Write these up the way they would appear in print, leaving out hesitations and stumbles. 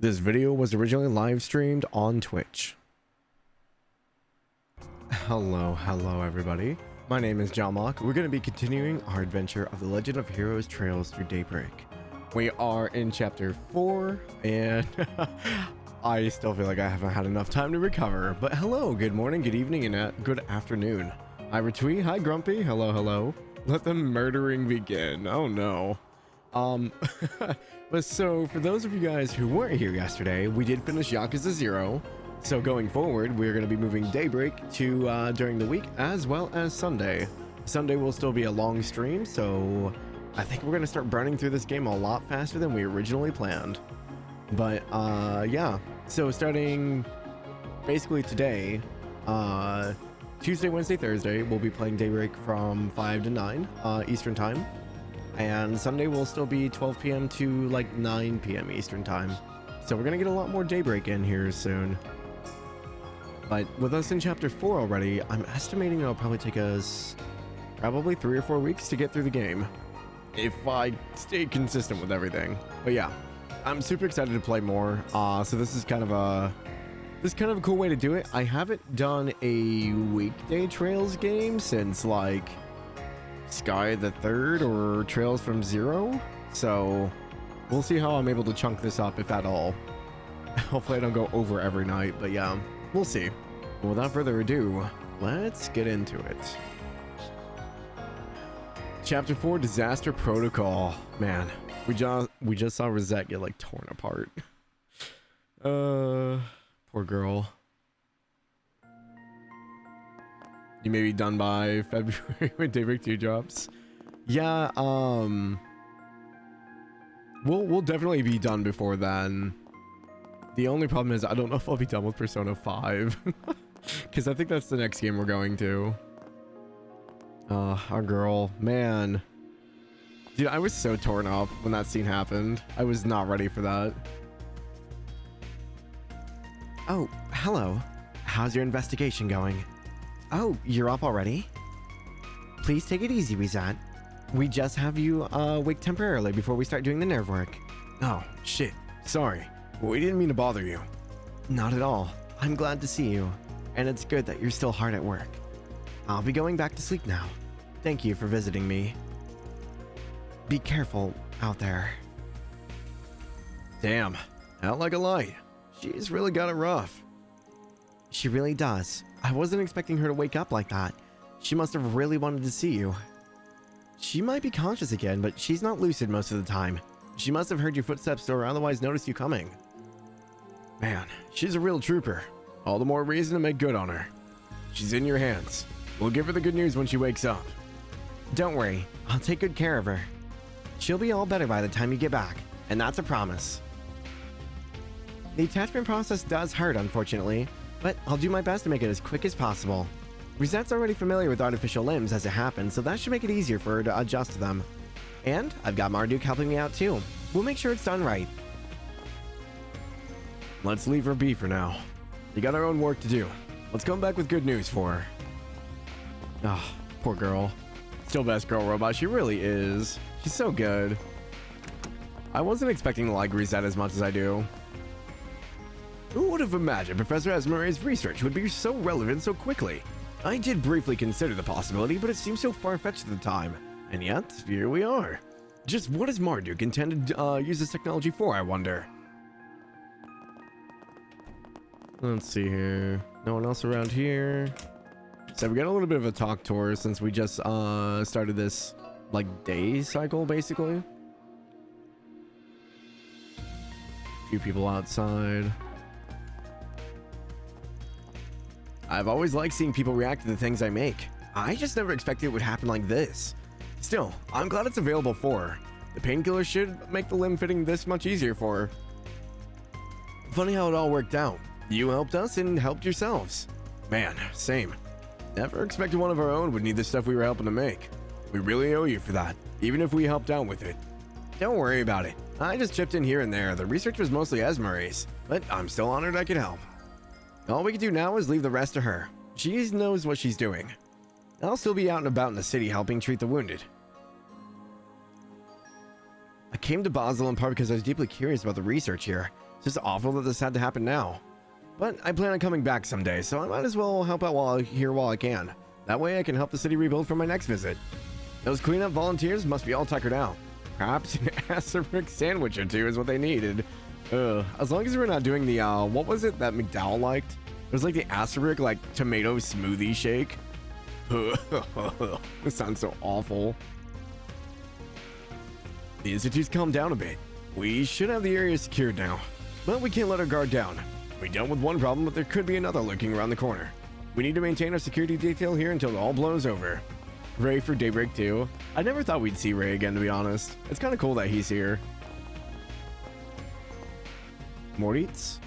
This video was originally live streamed on Twitch. Hello everybody. My name is Jalmoc. We're going to be continuing our adventure of the Legend of Heroes Trails through Daybreak. We are in chapter 4 and I still feel like I haven't had enough time to recover. But hello, good morning, good evening, and good afternoon. Hi Retweet, hi Grumpy, hello. Let the murdering begin. Oh no. But so for those of you guys who weren't here yesterday, we did finish Yakuza 0. So going forward, we're going to be moving Daybreak to during the week as well as Sunday. Sunday will still be a long stream, so I think we're going to start burning through this game a lot faster than we originally planned. But yeah, so starting basically today, Tuesday, Wednesday, Thursday, we'll be playing Daybreak from 5 to 9 Eastern Time. And Sunday will still be 12 p.m. to like 9 p.m. Eastern Time. So we're going to get a lot more Daybreak in here soon. But with us in Chapter 4 already, I'm estimating it'll probably take us probably 3 or 4 weeks to get through the game. If I stay consistent with everything. But yeah, I'm super excited to play more. So this is kind of a cool way to do it. I haven't done a weekday Trails game since like Sky the Third or Trails from Zero, so we'll see how I'm able to chunk this up, if at all. Hopefully I don't go over every night, but yeah, we'll see. Without further ado, let's get into it. Chapter 4, Disaster Protocol. Man, we just saw Rosette get like torn apart. Poor girl. You may be done by February when Daybreak 2 drops. Yeah, we'll definitely be done before then. The only problem is I don't know if I'll be done with Persona 5. Because I think that's the next game we're going to. Our girl. Man. Dude, I was so torn up when that scene happened. I was not ready for that. Oh, hello. How's your investigation going? Oh, you're up already? Please take it easy, Rizat. We just have you wake temporarily before we start doing the nerve work. Oh, shit. Sorry. We didn't mean to bother you. Not at all. I'm glad to see you. And it's good that you're still hard at work. I'll be going back to sleep now. Thank you for visiting me. Be careful out there. Damn. Out like a light. She's really got it rough. She really does. I wasn't expecting her to wake up like that. She must have really wanted to see you. She might be conscious again, but she's not lucid most of the time. She must have heard your footsteps or otherwise noticed you coming. Man, she's a real trooper. All the more reason to make good on her. She's in your hands. We'll give her the good news when she wakes up. Don't worry, I'll take good care of her. She'll be all better by the time you get back, and that's a promise. The attachment process does hurt, unfortunately, but I'll do my best to make it as quick as possible. Rosette's already familiar with artificial limbs as it happens, so that should make it easier for her to adjust to them. And I've got Marduk helping me out too. We'll make sure it's done right. Let's leave her be for now. You got our own work to do. Let's come back with good news for her. Ah, oh, poor girl. Still best girl robot, she really is. She's so good. I wasn't expecting to like Rosette as much as I do. Who would have imagined Professor Esmeralda's research would be so relevant so quickly? I did briefly consider the possibility, but it seemed so far-fetched at the time. And yet, here we are. Just what has Marduk intended to use this technology for, I wonder? Let's see here. No one else around here. So we got a little bit of a talk tour since we just started this, like, day cycle, basically. A few people outside. I've always liked seeing people react to the things I make. I just never expected it would happen like this. Still, I'm glad it's available for her. The painkiller should make the limb fitting this much easier for her. Funny how it all worked out. You helped us and helped yourselves. Man, same. Never expected one of our own would need the stuff we were helping to make. We really owe you for that, even if we helped out with it. Don't worry about it. I just chipped in here and there. The research was mostly Esmeralda's, but I'm still honored I could help. All we can do now is leave the rest to her. She knows what she's doing. I'll still be out and about in the city helping treat the wounded. I came to Basel in part because I was deeply curious about the research here. It's just awful that this had to happen now. But I plan on coming back someday, so I might as well help out while I can. That way I can help the city rebuild for my next visit. Those cleanup volunteers must be all tuckered out. Perhaps an aspic sandwich or two is what they needed. As long as we're not doing the, what was it that McDowell liked? It was like the aspic, like, tomato smoothie shake. This sounds so awful. The Institute's calmed down a bit. We should have the area secured now. But we can't let our guard down. We dealt with one problem, but there could be another lurking around the corner. We need to maintain our security detail here until it all blows over. Ray for Daybreak 2. I never thought we'd see Ray again, to be honest. It's kind of cool that he's here. Moritz?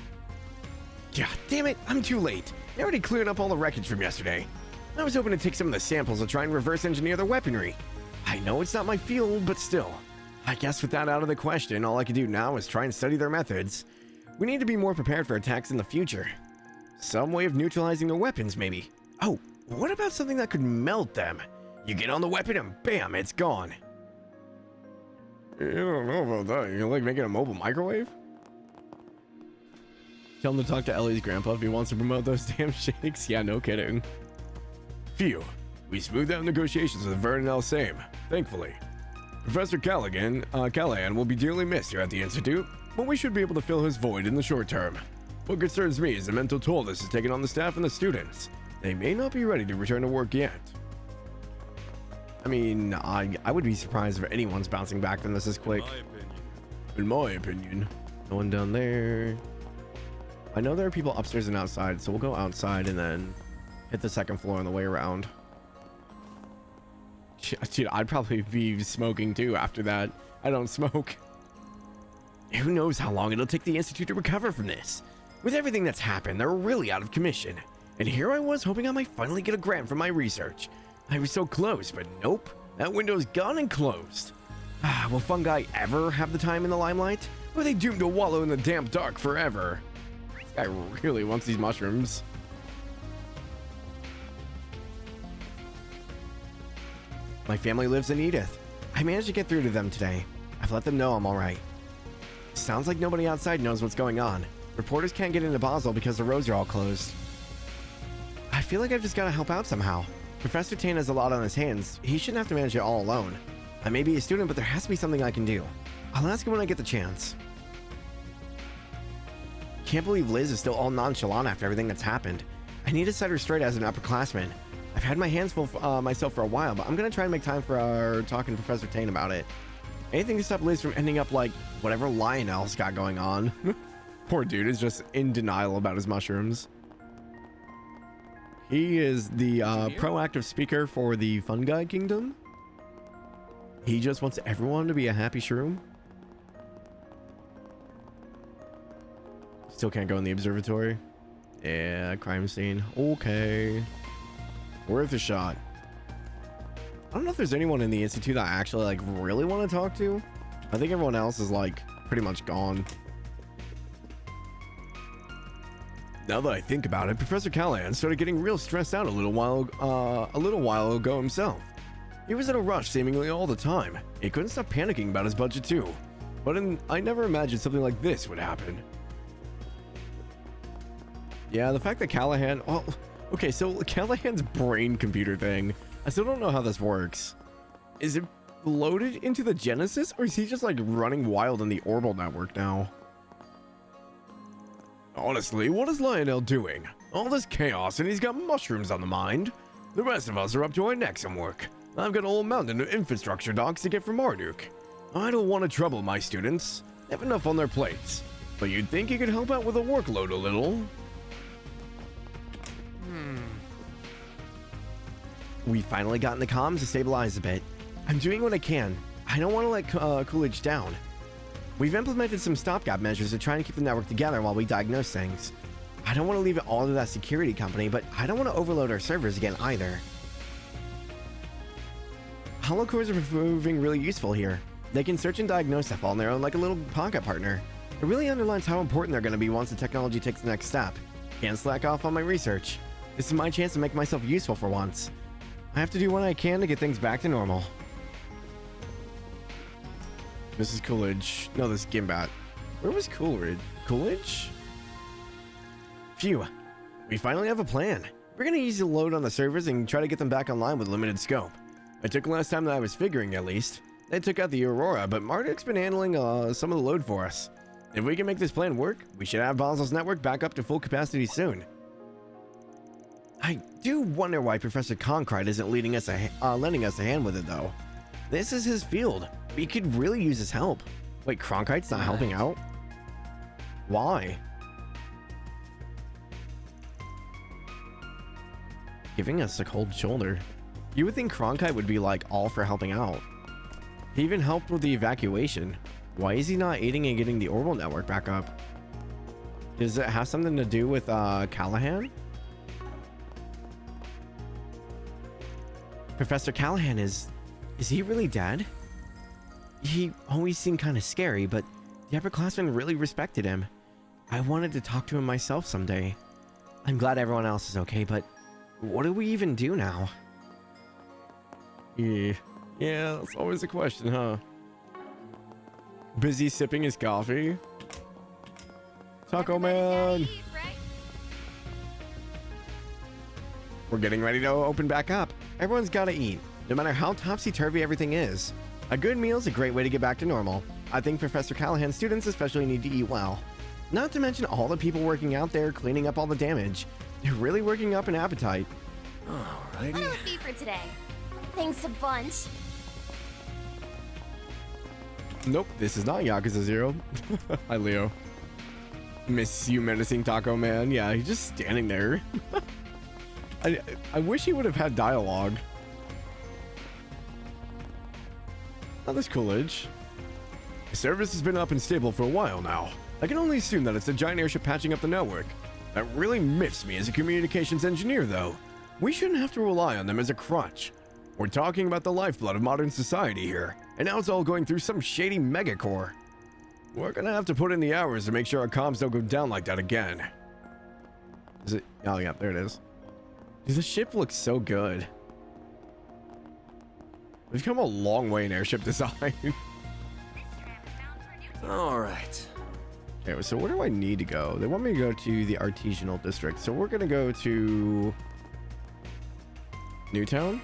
God damn it, I'm too late. They already cleared up all the wreckage from yesterday. I was hoping to take some of the samples and try and reverse engineer their weaponry. I know it's not my field, but still. I guess with that out of the question, all I can do now is try and study their methods. We need to be more prepared for attacks in the future. Some way of neutralizing their weapons, maybe. Oh, what about something that could melt them? You get on the weapon and bam, it's gone. I don't know about that. You're like making a mobile microwave? Tell him to talk to Ellie's grandpa if he wants to promote those damn shakes. Yeah, no kidding. Phew. We smoothed out negotiations with Vernon L. Same, thankfully. Professor Callahan will be dearly missed here at the Institute, but we should be able to fill his void in the short term. What concerns me is the mental toll this has taken on the staff and the students. They may not be ready to return to work yet. I mean, I would be surprised if anyone's bouncing back from this as quick. In my opinion. No one down there. I know there are people upstairs and outside, so we'll go outside and then hit the second floor on the way around. Dude, I'd probably be smoking too after that. I don't smoke. Who knows how long it'll take the Institute to recover from this? With everything that's happened, they're really out of commission. And here I was hoping I might finally get a grant for my research. I was so close, but nope. That window's gone and closed. Will fungi ever have the time in the limelight? Or are they doomed to wallow in the damp dark forever? This guy really wants these mushrooms. My family lives in Edith. I managed to get through to them today. I've let them know I'm alright. Sounds like nobody outside knows what's going on. Reporters can't get into Basel because the roads are all closed. I feel like I've just got to help out somehow. Professor Tane has a lot on his hands. He shouldn't have to manage it all alone. I may be a student, but there has to be something I can do. I'll ask him when I get the chance. Can't believe Liz is still all nonchalant after everything that's happened. I need to set her straight as an upperclassman. I've had my hands full myself for a while, but I'm going to try and make time for our talking to Professor Tane about it. Anything to stop Liz from ending up like whatever Lionel's got going on. Poor dude is just in denial about his mushrooms. He is the proactive speaker for the Fungi Kingdom. He just wants everyone to be a happy shroom. Still can't go in the observatory. Yeah, crime scene. Okay. Worth a shot. I don't know if there's anyone in the Institute that I actually like really want to talk to. I think everyone else is like pretty much gone. Now that I think about it, Professor Callahan started getting real stressed out a little while ago himself. He was in a rush seemingly all the time. He couldn't stop panicking about his budget too. But I never imagined something like this would happen. Yeah, the fact that Callahan... Well, okay, so Callahan's brain computer thing, I still don't know how this works. Is it loaded into the Genesis, or is he just like running wild in the orbital network now? Honestly, what is Lionel doing? All this chaos and he's got mushrooms on the mind. The rest of us are up to our necks in work. I've got a whole mountain of infrastructure docs to get from Marduk. I don't want to trouble my students. They have enough on their plates. But you'd think you could help out with the workload a little. We finally got in the comms to stabilize a bit. I'm doing what I can. I don't want to let Coolidge down. We've implemented some stopgap measures to try and keep the network together while we diagnose things. I don't want to leave it all to that security company, but I don't want to overload our servers again either. Holocores are proving really useful here. They can search and diagnose stuff on their own like a little pocket partner. It really underlines how important they're going to be once the technology takes the next step. Can't slack off on my research. This is my chance to make myself useful for once. I have to do what I can to get things back to normal. This is Coolidge. No, this is Gimbat. Where was Coolidge? Coolidge? Phew. We finally have a plan. We're gonna use the load on the servers and try to get them back online with limited scope. It took less time than I was figuring, at least. They took out the Aurora, but Marduk's been handling some of the load for us. If we can make this plan work, we should have Basel's network back up to full capacity soon. I do wonder why Professor Concrete isn't lending us a hand with it, though. This is his field. We could really use his help. Wait, Cronkite's not helping out? Why? Giving us a cold shoulder. You would think Cronkite would be like all for helping out. He even helped with the evacuation. Why is he not aiding in getting the orbital network back up? Does it have something to do with Callahan? Professor Callahan is he really dead? He always seemed kind of scary, but the upperclassmen really respected him. I wanted to talk to him myself someday. I'm glad everyone else is okay, but what do we even do now? Yeah, that's always a question, huh? Busy sipping his coffee? Taco Man! We're getting ready to open back up. Everyone's gotta eat, no matter how topsy-turvy everything is. A good meal is a great way to get back to normal. I think Professor Callahan's students especially need to eat well. Not to mention all the people working out there cleaning up all the damage. They're really working up an appetite. Alrighty. What'll it be for today? Thanks a bunch. Nope, this is not Yakuza 0. Hi, Leo. Miss you, menacing Taco Man. Yeah, he's just standing there. I wish he would have had dialogue. Oh, this Coolidge. The service has been up and stable for a while now. I can only assume that it's a giant airship patching up the network. That really miffs me as a communications engineer, though. We shouldn't have to rely on them as a crutch. We're talking about the lifeblood of modern society here, and now it's all going through some shady megacore. We're gonna have to put in the hours to make sure our comms don't go down like that again. Is it? Oh yeah, there it is. The ship looks so good. We've come a long way in airship design. All right. Okay, so where do I need to go? They want me to go to the artisanal district, so we're gonna go to Newtown.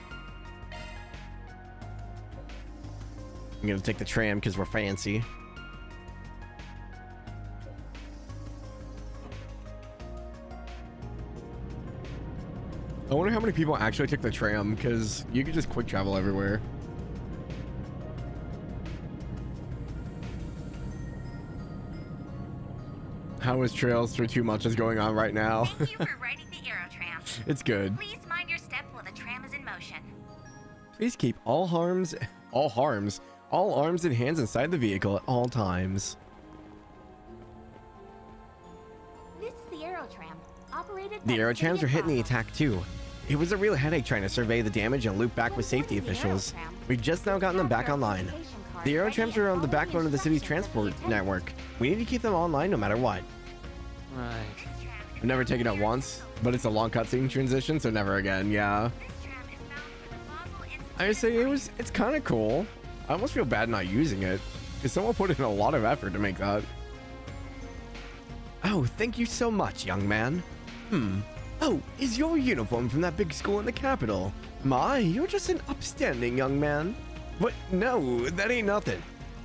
I'm gonna take the tram because we're fancy. I wonder how many people actually took the tram, because you could just quick travel everywhere. How is Trails through too much is going on right now? Thank you for riding the Aerotram. It's good. Please mind your step while the tram is in motion. Please keep all arms and hands inside the vehicle at all times. This is the Aerotram, operated The by Aerotrams city are of hitting the Basel. attack too. It was a real headache trying to survey the damage and loop back with safety officials. We've just now gotten them back online. The Aerotrams are on the backbone of the city's transport network. We need to keep them online no matter what. Right. I've never taken it once, but it's a long cutscene transition, so never again. Yeah. This tram is bound for the Basel Institute. I would say it's kind of cool. I almost feel bad not using it, because someone put in a lot of effort to make that. Oh, thank you so much, young man. Oh, is your uniform from that big school in the capital? My, you're just an upstanding young man. But no, that ain't nothing.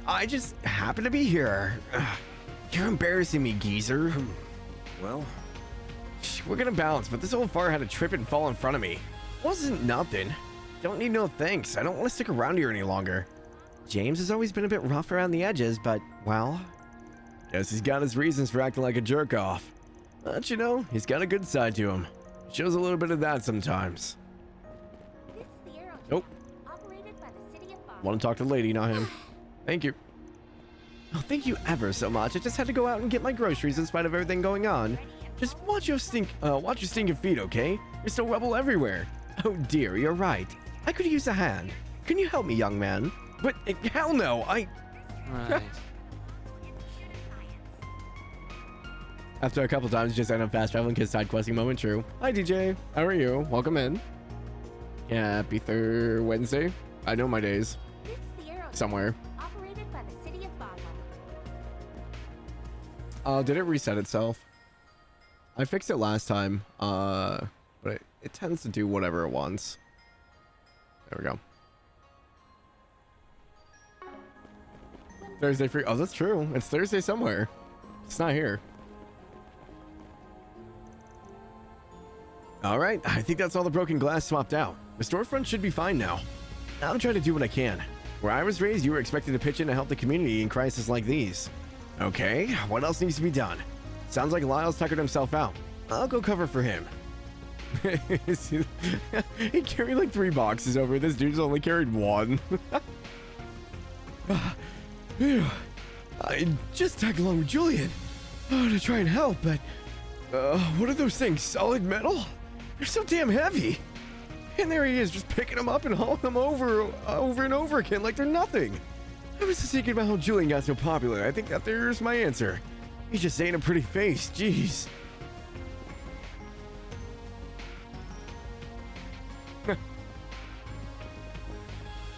I just happen to be here. Ugh, you're embarrassing me, geezer. Well, We're gonna bounce, but this old fart had to trip and fall in front of me. Wasn't nothing. Don't need no thanks. I don't want to stick around here any longer. James has always been a bit rough around the edges, but, well, guess he's got his reasons for acting like a jerk-off. But, you know, he's got a good side to him. Shows a little bit of that sometimes. This is the Aerotram, Nope. operated by the city of Basel. Want to talk to the lady, not him. Thank you. Oh, thank you ever so much. I just had to go out and get my groceries in spite of everything going on. Just watch your stinking feet, okay? You're still rubble everywhere. Oh dear, you're right. I could use a hand. Can you help me, young man? But hell no, right. After a couple times, just end up fast traveling because side questing moment. True. Hi, DJ. How are you? Welcome in. Yeah, happy Wednesday. I know my days. This is the Aerotram, Somewhere. operated by the city Did it reset itself? I fixed it last time, but it tends to do whatever it wants. There we go. Thursday free. Oh, that's true. It's Thursday somewhere. It's not here. All right, I think that's all the broken glass swapped out. The storefront should be fine now. I'll try to do what I can. Where I was raised, you were expected to pitch in to help the community in crises like these. Okay, what else needs to be done? Sounds like Lyle's tuckered himself out. I'll go cover for him. He carried like 3 boxes over. This dude's only carried 1. I just tagged along with Julian to try and help, but what are those things? Solid metal? They're so damn heavy. And there he is, just picking them up and hauling them over and over again like they're nothing. I was just thinking about how Julian got so popular. I think that there's my answer. He's just saying a pretty face. Jeez.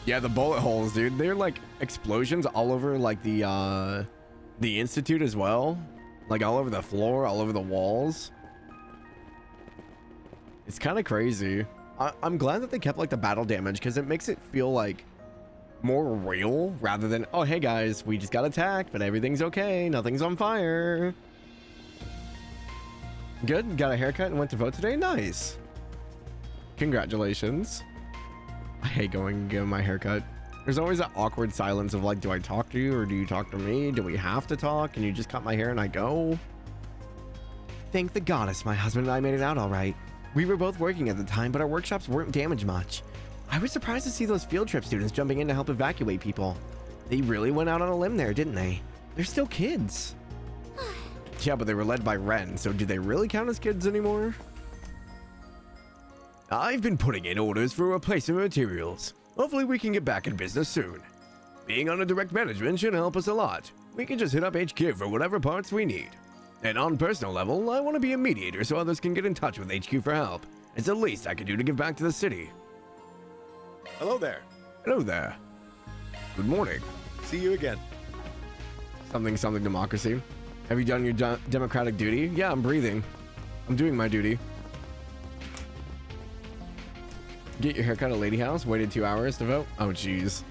Yeah, the bullet holes, dude. They're like explosions all over like the institute as well. Like all over the floor, all over the walls. It's kind of crazy. I'm glad that they kept like the battle damage because it makes it feel like more real rather than, oh, hey guys, we just got attacked, but everything's okay. Nothing's on fire. Good. Got a haircut and went to vote today. Nice. Congratulations. I hate going and getting my haircut. There's always that awkward silence of like, do I talk to you or do you talk to me? Do we have to talk? Can you just cut my hair and I go? Thank the goddess my husband and I made it out all right. We were both working at the time, but our workshops weren't damaged much. I was surprised to see those field trip students jumping in to help evacuate people. They really went out on a limb there, didn't they? They're still kids. Yeah, but they were led by Ren, so do they really count as kids anymore? I've been putting in orders for replacement materials. Hopefully we can get back in business soon. Being on a direct management should help us a lot. We can just hit up HQ for whatever parts we need. And on personal level, I want to be a mediator so others can get in touch with HQ for help. It's the least I can do to give back to the city. Hello there. Hello there. Good morning. See you again. Something democracy. Have you done your democratic duty? Yeah, I'm breathing. I'm doing my duty. Get your haircut at Lady House. Waited 2 hours to vote. Oh, jeez.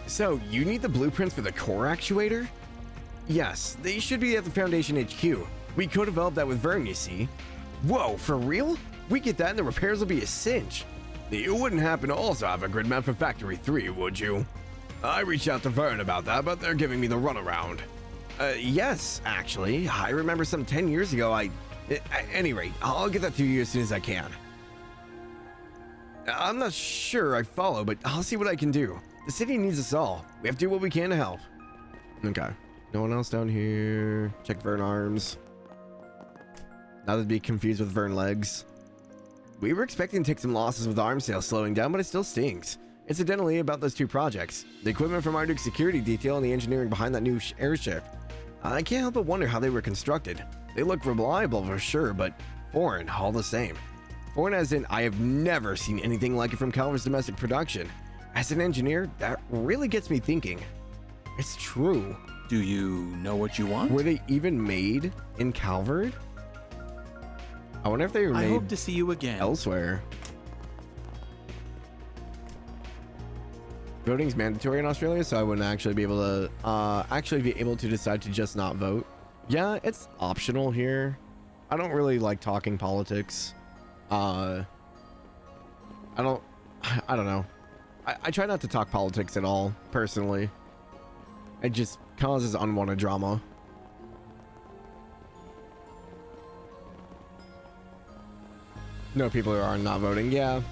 So, you need the blueprints for the core actuator? Yes, they should be at the Foundation HQ. We co-developed that with Vern, you see. Whoa, for real? We get that and the repairs will be a cinch. You wouldn't happen to also have a grid map for Factory 3, would you? I reached out to Vern about that, but they're giving me the runaround. Yes, actually. I remember some 10 years ago, at any rate, I'll get that to you as soon as I can. I'm not sure I follow, but I'll see what I can do. The city needs us all. We have to do what we can to help. Okay. No one else down here. Check Vern arms. Not to be confused with Vern legs. We were expecting to take some losses with arms sales slowing down, but it still stings. Incidentally, about those 2 projects, the equipment from Marduk's security detail and the engineering behind that new airship. I can't help but wonder how they were constructed. They look reliable for sure, but foreign all the same. Foreign as in, I have never seen anything like it from Calver's domestic production. As an engineer, that really gets me thinking. It's true. Do you know what you want? Were they even made in Calvert? I wonder if they were made I hope to see you again. elsewhere. Voting's mandatory in Australia, so I wouldn't actually be able to decide to just not vote. Yeah, it's optional here. I don't really like talking politics. I don't know. I try not to talk politics at all, personally. It just causes unwanted drama. No, people are not voting. Yeah.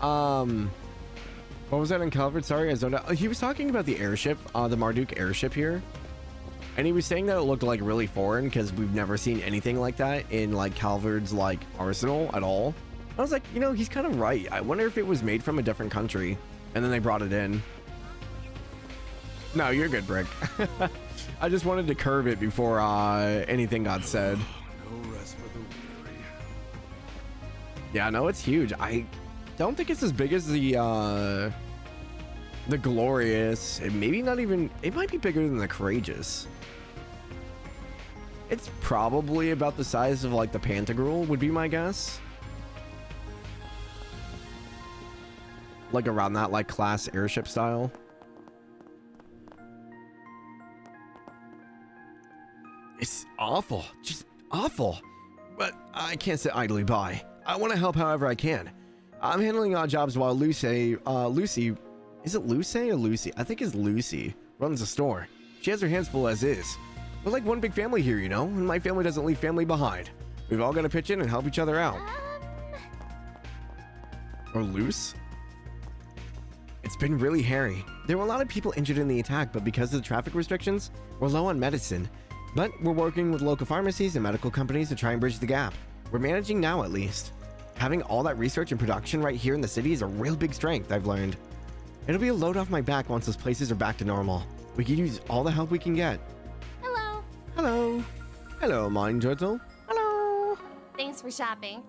What was that in Calvert? Sorry, I zoned out. He was talking about the airship, the Marduk airship here. And he was saying that it looked like really foreign because we've never seen anything like that in like Calvert's like arsenal at all. I was like, you know, he's kind of right. I wonder if it was made from a different country and then they brought it in. No, you're good, Brick. I just wanted to curb it before anything got said. No rest for the weary. Yeah, no, it's huge. don't think it's as big as the Glorious. It maybe not even, it might be bigger than the Courageous. It's probably about the size of like the Pantagruel would be my guess. Like around that like class airship style. It's awful, just awful. But I can't sit idly by. I want to help however I can. I'm handling odd jobs while Lucy, is it Lucy or Lucy? I think it's Lucy, runs the store. She has her hands full as is. We're like one big family here, you know, and my family doesn't leave family behind. We've all got to pitch in and help each other out. Or loose? It's been really hairy. There were a lot of people injured in the attack, but because of the traffic restrictions, we're low on medicine. But we're working with local pharmacies and medical companies to try and bridge the gap. We're managing now, at least. Having all that research and production right here in the city is a real big strength, I've learned. It'll be a load off my back once those places are back to normal. We can use all the help we can get. Hello. Hello. Hello, Mind Turtle. Hello. Thanks for shopping.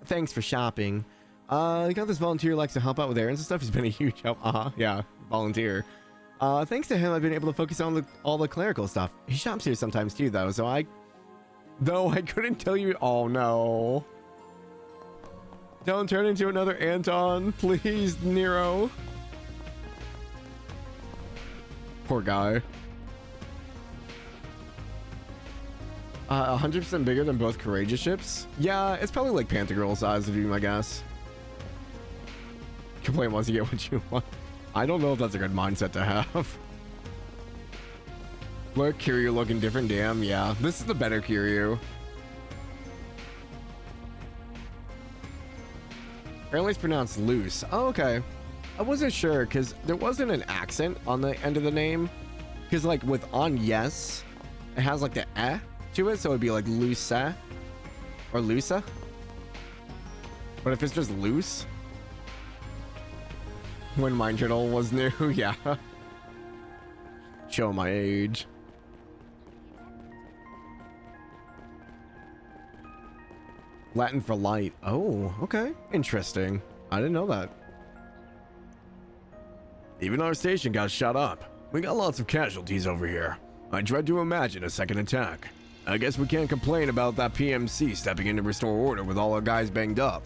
Thanks for shopping. I got this volunteer who likes to help out with errands and stuff. He's been a huge help. Yeah, volunteer. Thanks to him, I've been able to focus on all the clerical stuff. He shops here sometimes too, though, so I couldn't tell you. Oh, no. Don't turn into another Anton, please, Nero. Poor guy. 100% bigger than both Courageous ships? Yeah, it's probably like Pantagruel size, would be my guess. Complain once you get what you want. I don't know if that's a good mindset to have. Look, Kiryu looking different. Damn, yeah. This is the better Kiryu. Apparently it's pronounced loose. Oh, okay. I wasn't sure because there wasn't an accent on the end of the name. Because like with on yes, it has like the eh to it, so it'd be like loose or Lusa. But if it's just loose, when Mind Turtle was new, yeah. Show my age. Latin for light. Oh, okay. Interesting. I didn't know that. Even our station got shut up. We got lots of casualties over here. I dread to imagine a second attack. I guess we can't complain about that PMC stepping in to restore order with all our guys banged up.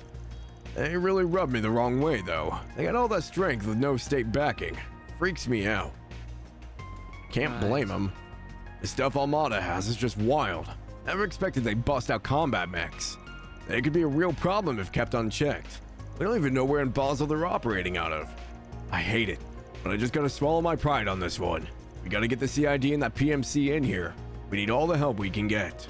They really rubbed me the wrong way, though. They got all that strength with no state backing. Freaks me out. Can't blame them. The stuff Armada has is just wild. Never expected they'd bust out combat mechs. They could be a real problem if kept unchecked. We don't even know where in Basel they're operating out of. I hate it, but I just gotta swallow my pride on this one. We gotta get the CID and that PMC in here. We need all the help we can get.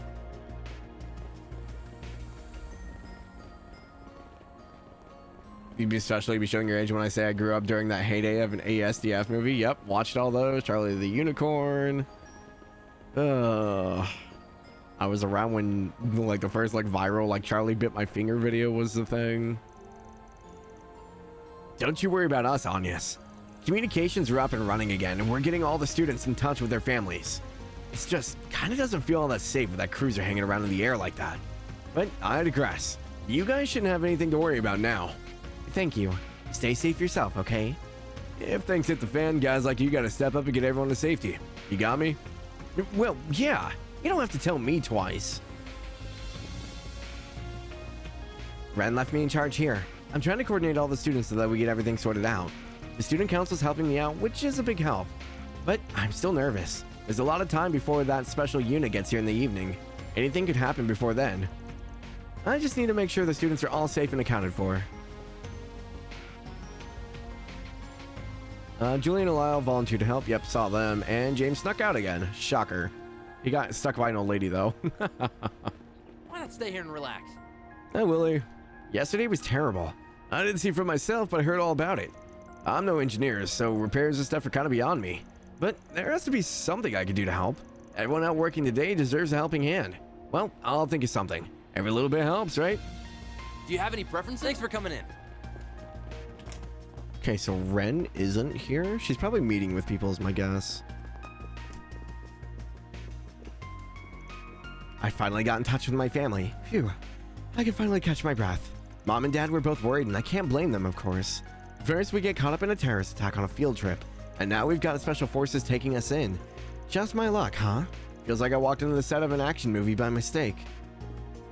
You'd especially be showing your age when I say I grew up during that heyday of an ASDF movie. Yep, watched all those. Charlie the Unicorn. I was around when like the first like viral like Charlie bit my finger video was the thing. Don't you worry about us, Agnes. Communications are up and running again, and we're getting all the students in touch with their families. It's just kind of doesn't feel all that safe with that cruiser hanging around in the air like that. But I digress. You guys shouldn't have anything to worry about now. Thank you. Stay safe yourself, okay? If things hit the fan, guys like you gotta step up and get everyone to safety. You got me? Well, yeah. You don't have to tell me twice. Ren left me in charge here. I'm trying to coordinate all the students so that we get everything sorted out. The student council's helping me out, which is a big help. But I'm still nervous. There's a lot of time before that special unit gets here in the evening. Anything could happen before then. I just need to make sure the students are all safe and accounted for. Julian and Lyle volunteered to help. Yep, saw them. And James snuck out again. Shocker. He got stuck by an old lady, though. Why not stay here and relax? Hey, Willie. Yesterday was terrible. I didn't see for myself, but I heard all about it. I'm no engineer, so repairs and stuff are kind of beyond me. But there has to be something I can do to help. Everyone out working today deserves a helping hand. Well, I'll think of something. Every little bit helps, right? Do you have any preferences? Thanks for coming in. Okay, so Ren isn't here. She's probably meeting with people is my guess. I finally got in touch with my family. Phew. I can finally catch my breath. Mom and Dad were both worried, and I can't blame them, of course. First, we get caught up in a terrorist attack on a field trip, and now we've got special forces taking us in. Just my luck, huh? Feels like I walked into the set of an action movie by mistake.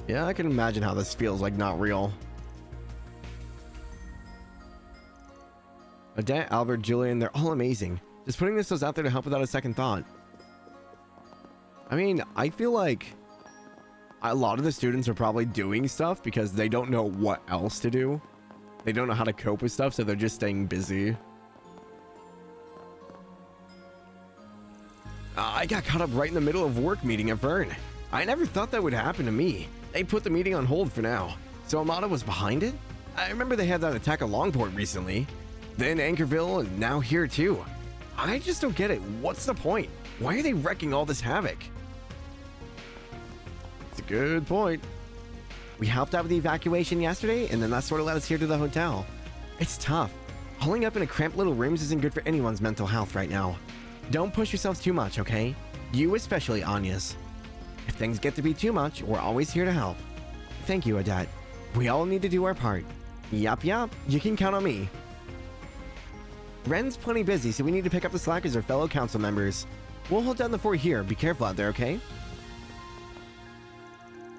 Yeah, I can imagine how this feels like not real. Odette, Albert, Julian, they're all amazing. Just putting this out there to help without a second thought. I mean, I feel like a lot of the students are probably doing stuff because they don't know what else to do. They don't know how to cope with stuff, so they're just staying busy. I got caught up right in the middle of work meeting at Vern. I never thought that would happen to me. They put the meeting on hold for now. So Amada was behind it? I remember they had that attack at Longport recently. Then Anchorville, and now here too. I just don't get it. What's the point? Why are they wrecking all this havoc? It's a good point. We helped out with the evacuation yesterday, and then that sort of led us here to the hotel. It's tough. Holding up in a cramped little rooms isn't good for anyone's mental health right now. Don't push yourselves too much, okay? You especially, Anya's. If things get to be too much, we're always here to help. Thank you, Odette. We all need to do our part. Yup, you can count on me. Ren's plenty busy, so we need to pick up the slack as our fellow council members. We'll hold down the fort here. Be careful out there, okay?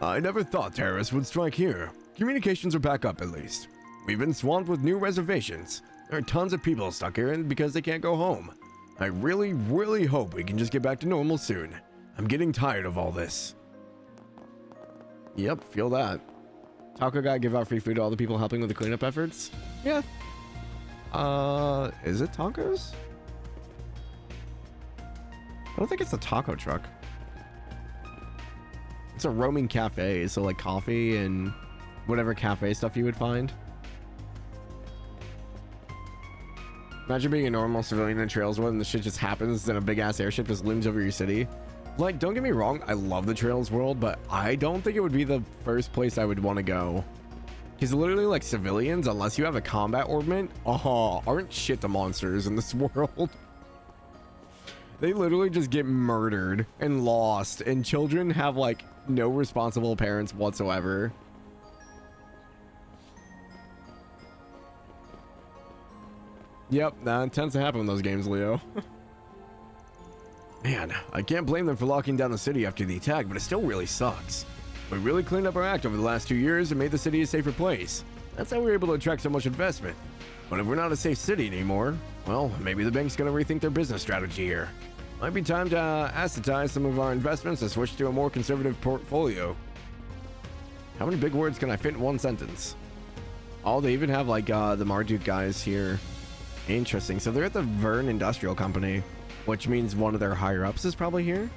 I never thought terrorists would strike here. Communications are back up, at least. We've been swamped with new reservations. There are tons of people stuck here because they can't go home. I really, really hope we can just get back to normal soon. I'm getting tired of all this. Yep, feel that. Taco guy give out free food to all the people helping with the cleanup efforts? Yeah. Is it tacos? I don't think it's a taco truck. It's a roaming cafe, so like coffee and whatever cafe stuff you would find. Imagine being a normal civilian in Trailswood and the shit just happens and a big ass airship just looms over your city. Like, don't get me wrong, I love the Trails world, but I don't think it would be the first place I would want to go. Because literally, like, civilians, unless you have a combat orbment, aren't shit the monsters in this world. They literally just get murdered and lost, and children have, like, no responsible parents whatsoever. Yep, that tends to happen in those games, Leo. Man, I can't blame them for locking down the city after the attack, but it still really sucks. We really cleaned up our act over the last 2 years and made the city a safer place. That's how we were able to attract so much investment. But if we're not a safe city anymore, well, maybe the bank's gonna rethink their business strategy here. Might be time to ascetize some of our investments and switch to a more conservative portfolio. How many big words can I fit in one sentence? Oh, they even have like the Marduk guys here. Interesting. So they're at the Vern Industrial Company, which means one of their higher ups is probably here.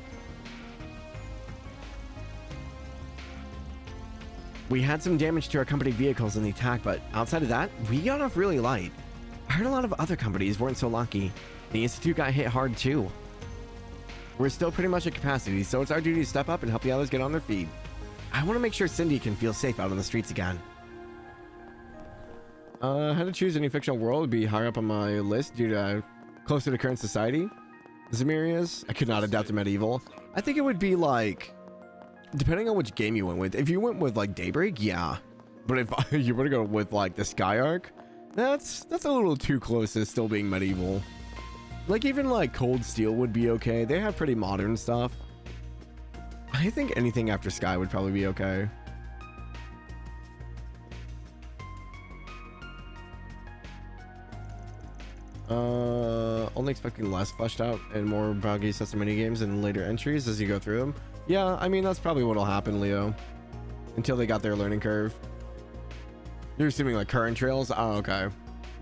We had some damage to our company vehicles in the attack, but outside of that, we got off really light. I heard a lot of other companies weren't so lucky. The Institute got hit hard too. We're still pretty much at capacity, so it's our duty to step up and help the others get on their feet. I want to make sure Cindy can feel safe out on the streets again. How to choose any fictional world would be higher up on my list due to closer to current society. Zemiria's, I could not adapt to medieval. I think it would be like, depending on which game you went with. If you went with like Daybreak, yeah. But if you were to go with like the Sky Arc, that's a little too close to still being medieval. Like even like Cold Steel would be okay. They have pretty modern stuff. I think anything after Sky would probably be okay. Only expecting less fleshed out and more buggy sets of minigames in later entries as you go through them. Yeah, I mean, that's probably what'll happen, Leo. Until they got their learning curve. You're assuming like current trails? Oh, okay.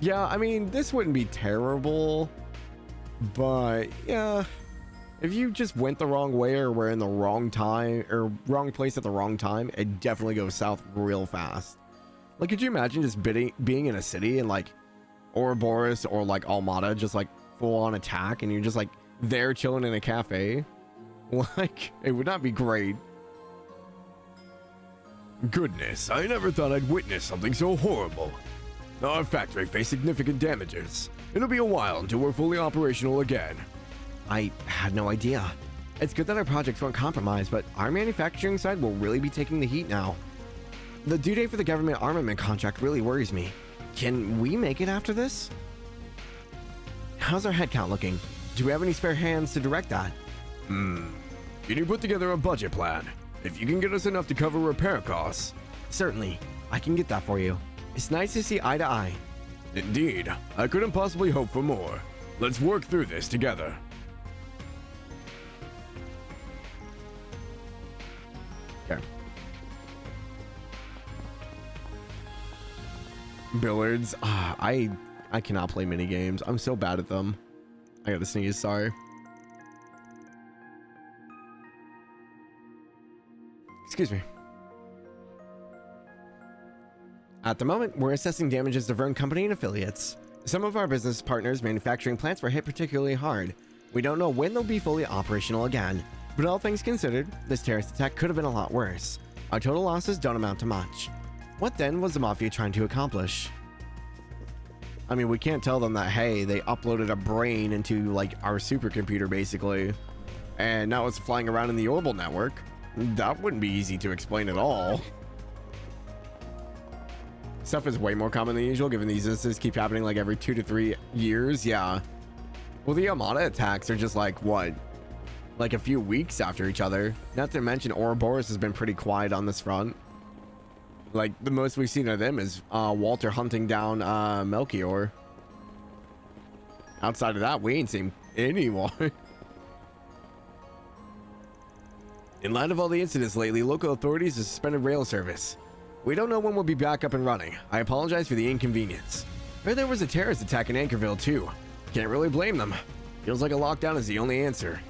Yeah, I mean, this wouldn't be terrible. But, yeah. If you just went the wrong way or were in the wrong time or wrong place at the wrong time, it definitely goes south real fast. Like, could you imagine just being in a city and like Ouroboros or like Almada just like full on attack and you're just like there chilling in a cafe? Like, it would not be great. Goodness, I never thought I'd witness something so horrible. Our factory faced significant damages. It'll be a while until we're fully operational again. I had no idea. It's good that our projects weren't compromised, but our manufacturing side will really be taking the heat now. The due date for the government armament contract really worries me. Can we make it after this? How's our headcount looking? Do we have any spare hands to direct that? Can you put together a budget plan? If you can get us enough to cover repair costs. Certainly. I can get that for you. It's nice to see eye to eye. Indeed, I couldn't possibly hope for more. Let's work through this together. Okay. Billiards. I cannot play mini games. I'm so bad at them. I gotta sneeze, sorry. Excuse me. At the moment, we're assessing damages to Vern Company and affiliates. Some of our business partners' manufacturing plants were hit particularly hard. We don't know when they'll be fully operational again, but all things considered, this terrorist attack could have been a lot worse. Our total losses don't amount to much. What then was the Mafia trying to accomplish? I mean, we can't tell them that, hey, they uploaded a brain into, like, our supercomputer, basically, and now it's flying around in the orbital network. That wouldn't be easy to explain at all. Stuff is way more common than usual, given these instances keep happening like every 2 to 3 years. Yeah. Well, the Armada attacks are just like, what? Like a few weeks after each other. Not to mention Ouroboros has been pretty quiet on this front. Like, the most we've seen of them is Walter hunting down Melchior. Outside of that, we ain't seen anyone. In light of all the incidents lately, local authorities have suspended rail service. We don't know when we'll be back up and running. I apologize for the inconvenience. Heard there was a terrorist attack in Anchorville too. Can't really blame them. Feels like a lockdown is the only answer.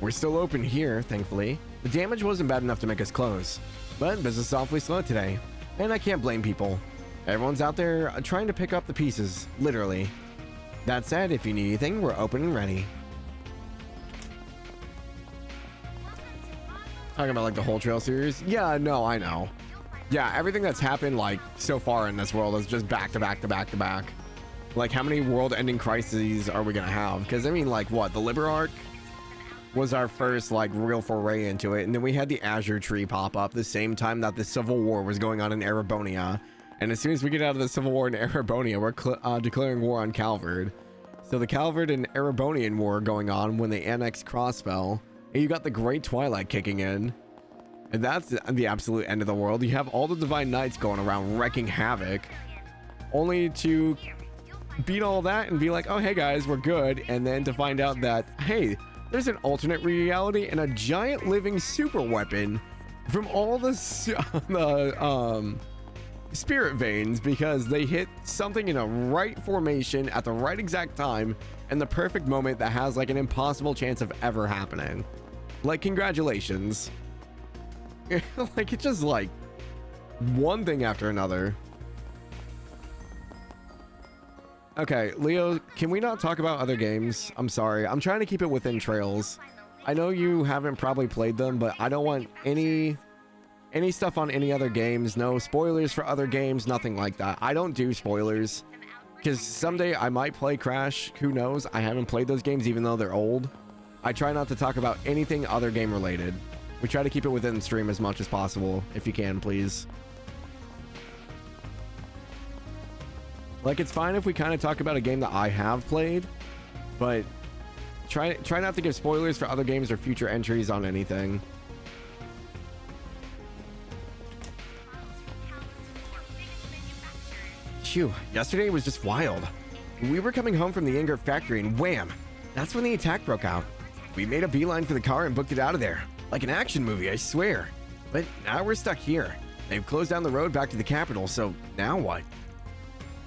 We're still open here, thankfully. The damage wasn't bad enough to make us close. But business is awfully slow today. And I can't blame people. Everyone's out there trying to pick up the pieces, literally. That said, if you need anything, we're open and ready. Talking about like the whole trail series? Yeah, no, I know. Yeah, everything that's happened like so far in this world is just back to back to back to back. Like, how many world-ending crises are we gonna have? Because I mean, like, what, the Liber arc was our first like real foray into it, and then we had the Azure Tree pop up the same time that the Civil War was going on in Erebonia. And as soon as we get out of the Civil War in Erebonia, we're declaring war on Calvard. So the Calvard and Erebonian War going on when they annexed Crossbell. And you got the Great Twilight kicking in. And that's the absolute end of the world. You have all the Divine Knights going around wrecking havoc. Only to beat all that and be like, oh, hey guys, we're good. And then to find out that, hey, there's an alternate reality and a giant living super weapon from all the spirit veins, because they hit something in a right formation at the right exact time and the perfect moment that has like an impossible chance of ever happening. Like, congratulations. Like, it's just like one thing after another. Okay, Leo, can we not talk about other games? I'm sorry, I'm trying to keep it within Trails. I know you haven't probably played them, but I don't want any stuff on any other games. No spoilers for other games, nothing like that. I don't do spoilers because someday I might play Crash. Who knows? I haven't played those games even though they're old. I try not to talk about anything other game related. We try to keep it within the stream as much as possible, if you can, please. Like, it's fine if we kind of talk about a game that I have played, but try not to give spoilers for other games or future entries on anything. Phew, yesterday was just wild. We were coming home from the Ingot factory and wham! That's when the attack broke out. We made a beeline for the car and booked it out of there. Like an action movie, I swear. But now we're stuck here. They've closed down the road back to the capital, so now what?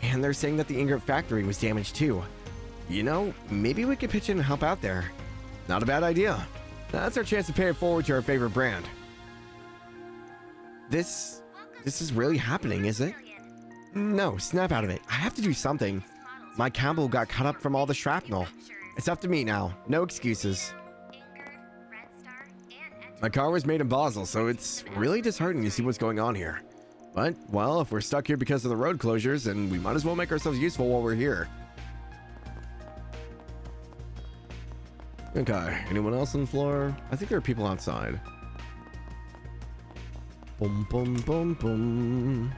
And they're saying that the Ingot factory was damaged too. You know, maybe we could pitch in and help out there. Not a bad idea. That's our chance to pay it forward to our favorite brand. This is really happening, is it? No, snap out of it. I have to do something. My cable got cut up from all the shrapnel. It's up to me now. No excuses. My car was made in Basel, so it's really disheartening to see what's going on here. But, well, if we're stuck here because of the road closures, then we might as well make ourselves useful while we're here. Okay, anyone else on the floor? I think there are people outside. Boom, boom, boom, boom.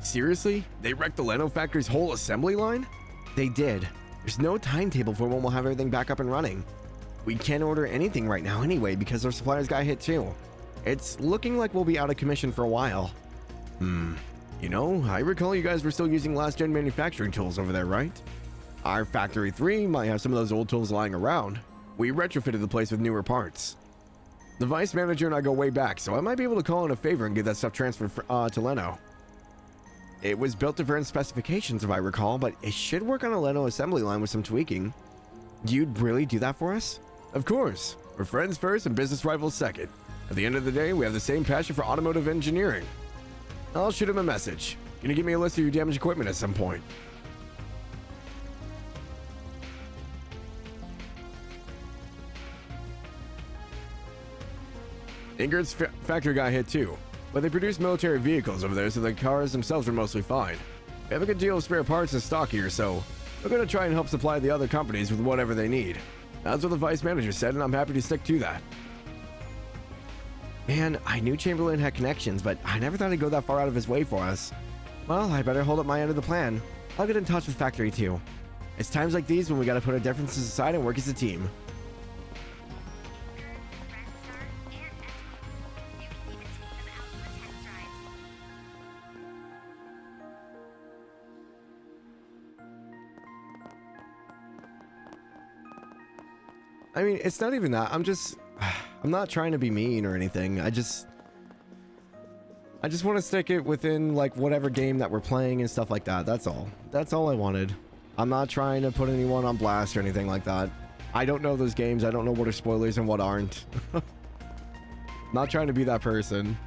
Seriously? They wrecked the Leno factory's whole assembly line? They did. There's no timetable for when we'll have everything back up and running. We can't order anything right now anyway because our suppliers got hit too. It's looking like we'll be out of commission for a while. You know, I recall you guys were still using last-gen manufacturing tools over there, right? Our Factory 3 might have some of those old tools lying around. We retrofitted the place with newer parts. The vice manager and I go way back, so I might be able to call in a favor and get that stuff transferred to Leno. It was built to varying specifications, if I recall, but it should work on a Leno assembly line with some tweaking. You'd really do that for us? Of course. We're friends first and business rivals second. At the end of the day, we have the same passion for automotive engineering. I'll shoot him a message. Can you give me a list of your damaged equipment at some point? Ingrid's factory got hit too, but they produce military vehicles over there, so the cars themselves are mostly fine. We have a good deal of spare parts in stock here, so we're going to try and help supply the other companies with whatever they need. That's what the vice manager said, and I'm happy to stick to that. Man, I knew Chamberlain had connections, but I never thought he'd go that far out of his way for us. Well, I better hold up my end of the plan. I'll get in touch with Factory 2. It's times like these when we gotta put our differences aside and work as a team. I mean, it's not even that. I'm not trying to be mean or anything. I just want to stick it within like whatever game that we're playing and stuff like that. That's all I wanted. I'm not trying to put anyone on blast or anything like that. I don't know those games. I don't know what are spoilers and what aren't. Not trying to be that person.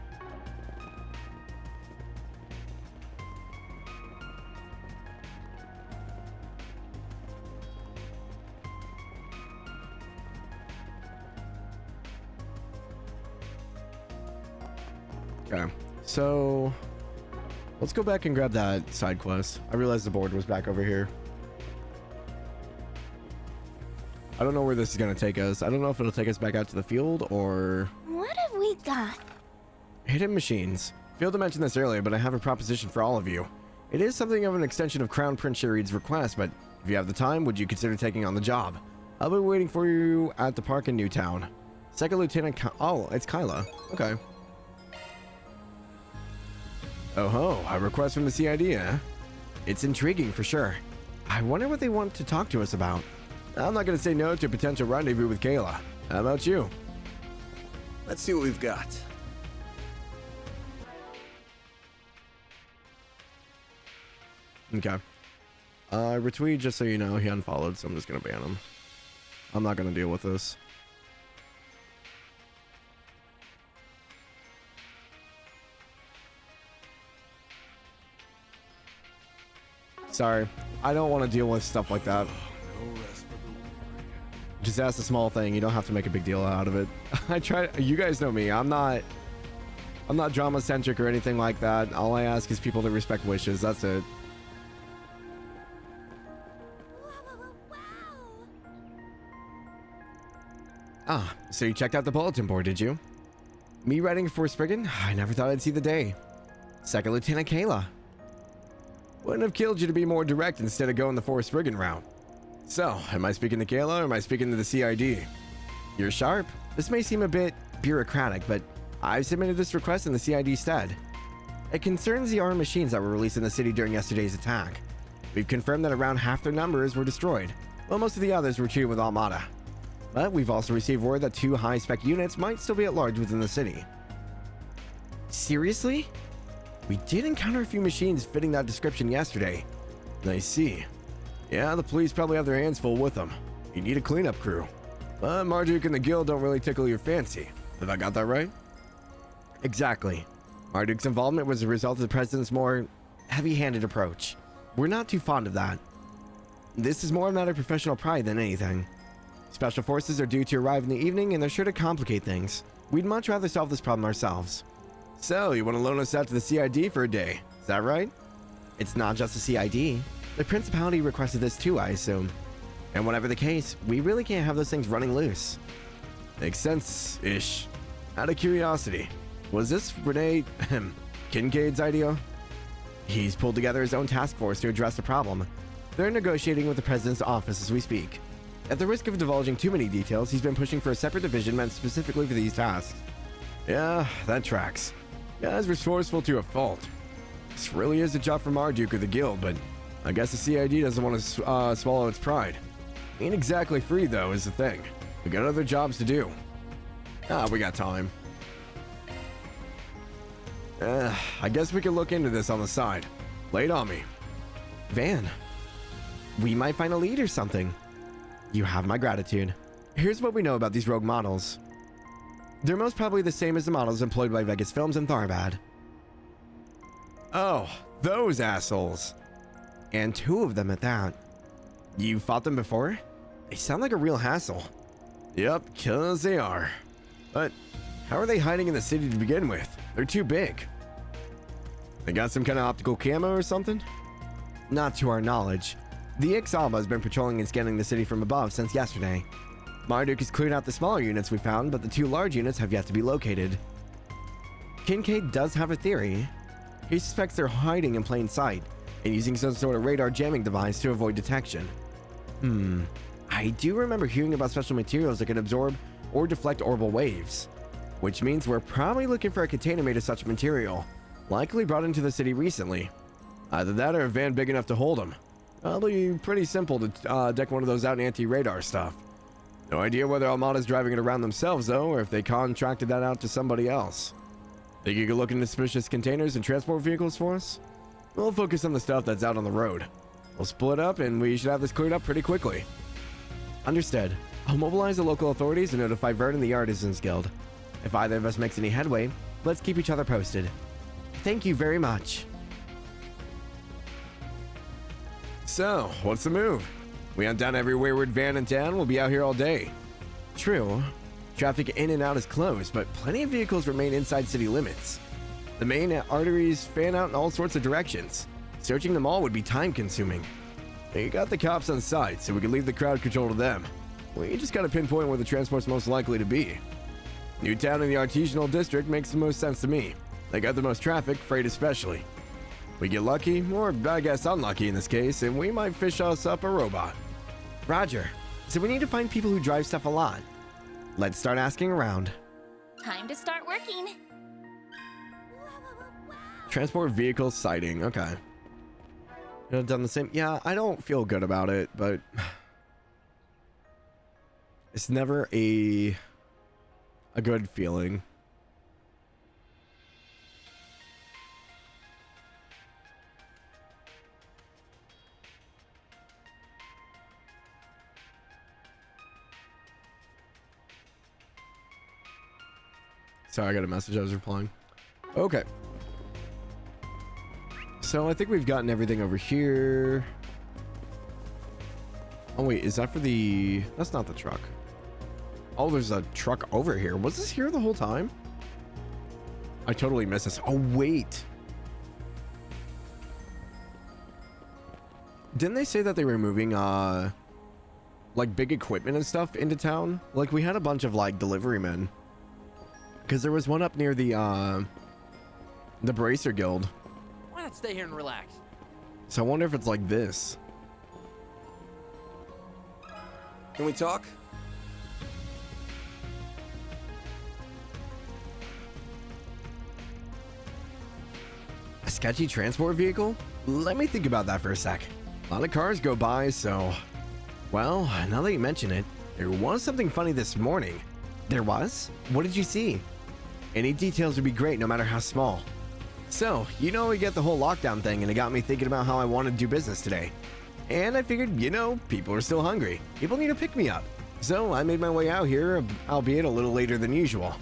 Okay, so let's go back and grab that side quest. I realized the board was back over here. I don't know where this is going to take us. I don't know if it'll take us back out to the field or... What have we got? Hidden machines. Failed to mention this earlier, but I have a proposition for all of you. It is something of an extension of Crown Prince Sharid's request, but if you have the time, would you consider taking on the job? I'll be waiting for you at the park in Newtown. Second Lieutenant oh, it's Kyla. Okay. Oh ho, a request from the CID, eh? It's intriguing for sure. I wonder what they want to talk to us about. I'm not going to say no to a potential rendezvous with Kayla. How about you? Let's see what we've got. Okay. Retweet, just so you know, he unfollowed, so I'm just going to ban him. I'm not going to deal with this. Sorry, I don't want to deal with stuff like that. Just ask a small thing. You don't have to make a big deal out of it. I try. You guys know me. I'm not drama centric or anything like that. All I ask is people to respect wishes. That's it. Ah, so you checked out the bulletin board, did you? Me writing for Spriggan? I never thought I'd see the day. Second Lieutenant Kayla. Wouldn't have killed you to be more direct instead of going the Forrest Spriggan route. So, am I speaking to Kayla or am I speaking to the CID? You're sharp. This may seem a bit bureaucratic, but I've submitted this request in the CID stead. It concerns the armed machines that were released in the city during yesterday's attack. We've confirmed that around half their numbers were destroyed, while most of the others were treated with Armada. But we've also received word that 2 high-spec units might still be at large within the city. Seriously? We did encounter a few machines fitting that description yesterday. I see. Yeah, the police probably have their hands full with them. You need a cleanup crew. But Marduk and the guild don't really tickle your fancy. Have I got that right? Exactly. Marduk's involvement was a result of the president's more heavy-handed approach. We're not too fond of that. This is more a matter of professional pride than anything. Special forces are due to arrive in the evening and they're sure to complicate things. We'd much rather solve this problem ourselves. So, you want to loan us out to the CID for a day, is that right? It's not just the CID. The Principality requested this too, I assume. And whatever the case, we really can't have those things running loose. Makes sense-ish. Out of curiosity, was this Renee Kincaid's idea? He's pulled together his own task force to address the problem. They're negotiating with the president's office as we speak. At the risk of divulging too many details, he's been pushing for a separate division meant specifically for these tasks. Yeah, that tracks. Guy's resourceful to a fault. This really is a job for Marduk or the guild, but I guess the CID doesn't want to swallow its pride. Ain't exactly free though, is the thing. We got other jobs to do. We got time. I guess we could look into this on the side. Lay it on me. Van, we might find a lead or something. You have my gratitude. Here's what we know about these rogue models. They're most probably the same as the models employed by Vegas Films and Tharbad. Oh, those assholes. And 2 of them at that. You fought them before? They sound like a real hassle. Yep, 'cause they are. But how are they hiding in the city to begin with? They're too big. They got some kind of optical camo or something? Not to our knowledge. The Ixalba has been patrolling and scanning the city from above since yesterday. Marduk has cleared out the smaller units we found, but the 2 large units have yet to be located. Kincaid does have a theory. He suspects they're hiding in plain sight and using some sort of radar jamming device to avoid detection. I do remember hearing about special materials that can absorb or deflect orbital waves, which means we're probably looking for a container made of such material, likely brought into the city recently. Either that or a van big enough to hold them. Probably pretty simple to deck one of those out anti-radar stuff. No idea whether Almada's driving it around themselves though, or if they contracted that out to somebody else. Think you could look into suspicious containers and transport vehicles for us? We'll focus on the stuff that's out on the road. We'll split up and we should have this cleared up pretty quickly. Understood. I'll mobilize the local authorities and notify Vern and the Artisans Guild. If either of us makes any headway, let's keep each other posted. Thank you very much. So, what's the move? We hunt down every wayward van in town, we'll be out here all day. True. Traffic in and out is closed, but plenty of vehicles remain inside city limits. The main arteries fan out in all sorts of directions. Searching them all would be time-consuming. You got the cops on site, so we can leave the crowd control to them. We just gotta pinpoint where the transport's most likely to be. Newtown in the Artisanal District makes the most sense to me. They got the most traffic, freight especially. We get lucky, or I guess unlucky in this case, and we might fish us up a robot. Roger. So we need to find people who drive stuff a lot. Let's start asking around. Time to start working. Transport vehicle sighting, okay. You know, done the same. Yeah, I don't feel good about it, but it's never a good feeling. Sorry, I got a message I was replying. Okay. So I think we've gotten everything over here. Oh wait, is that for the... That's not the truck. Oh, there's a truck over here. Was this here the whole time? I totally missed this. Oh, wait. Didn't they say that they were moving, like, big equipment and stuff into town? Like, we had a bunch of, like, delivery men. Because there was one up near the Bracer Guild. Why not stay here and relax? So I wonder if it's like this. Can we talk? A sketchy transport vehicle? Let me think about that for a sec. A lot of cars go by, so... Well, now that you mention it, there was something funny this morning. There was? What did you see? Any details would be great, no matter how small. So, you know, we get the whole lockdown thing, and it got me thinking about how I wanted to do business today. And I figured, you know, people are still hungry. People need to pick me up. So I made my way out here, albeit a little later than usual.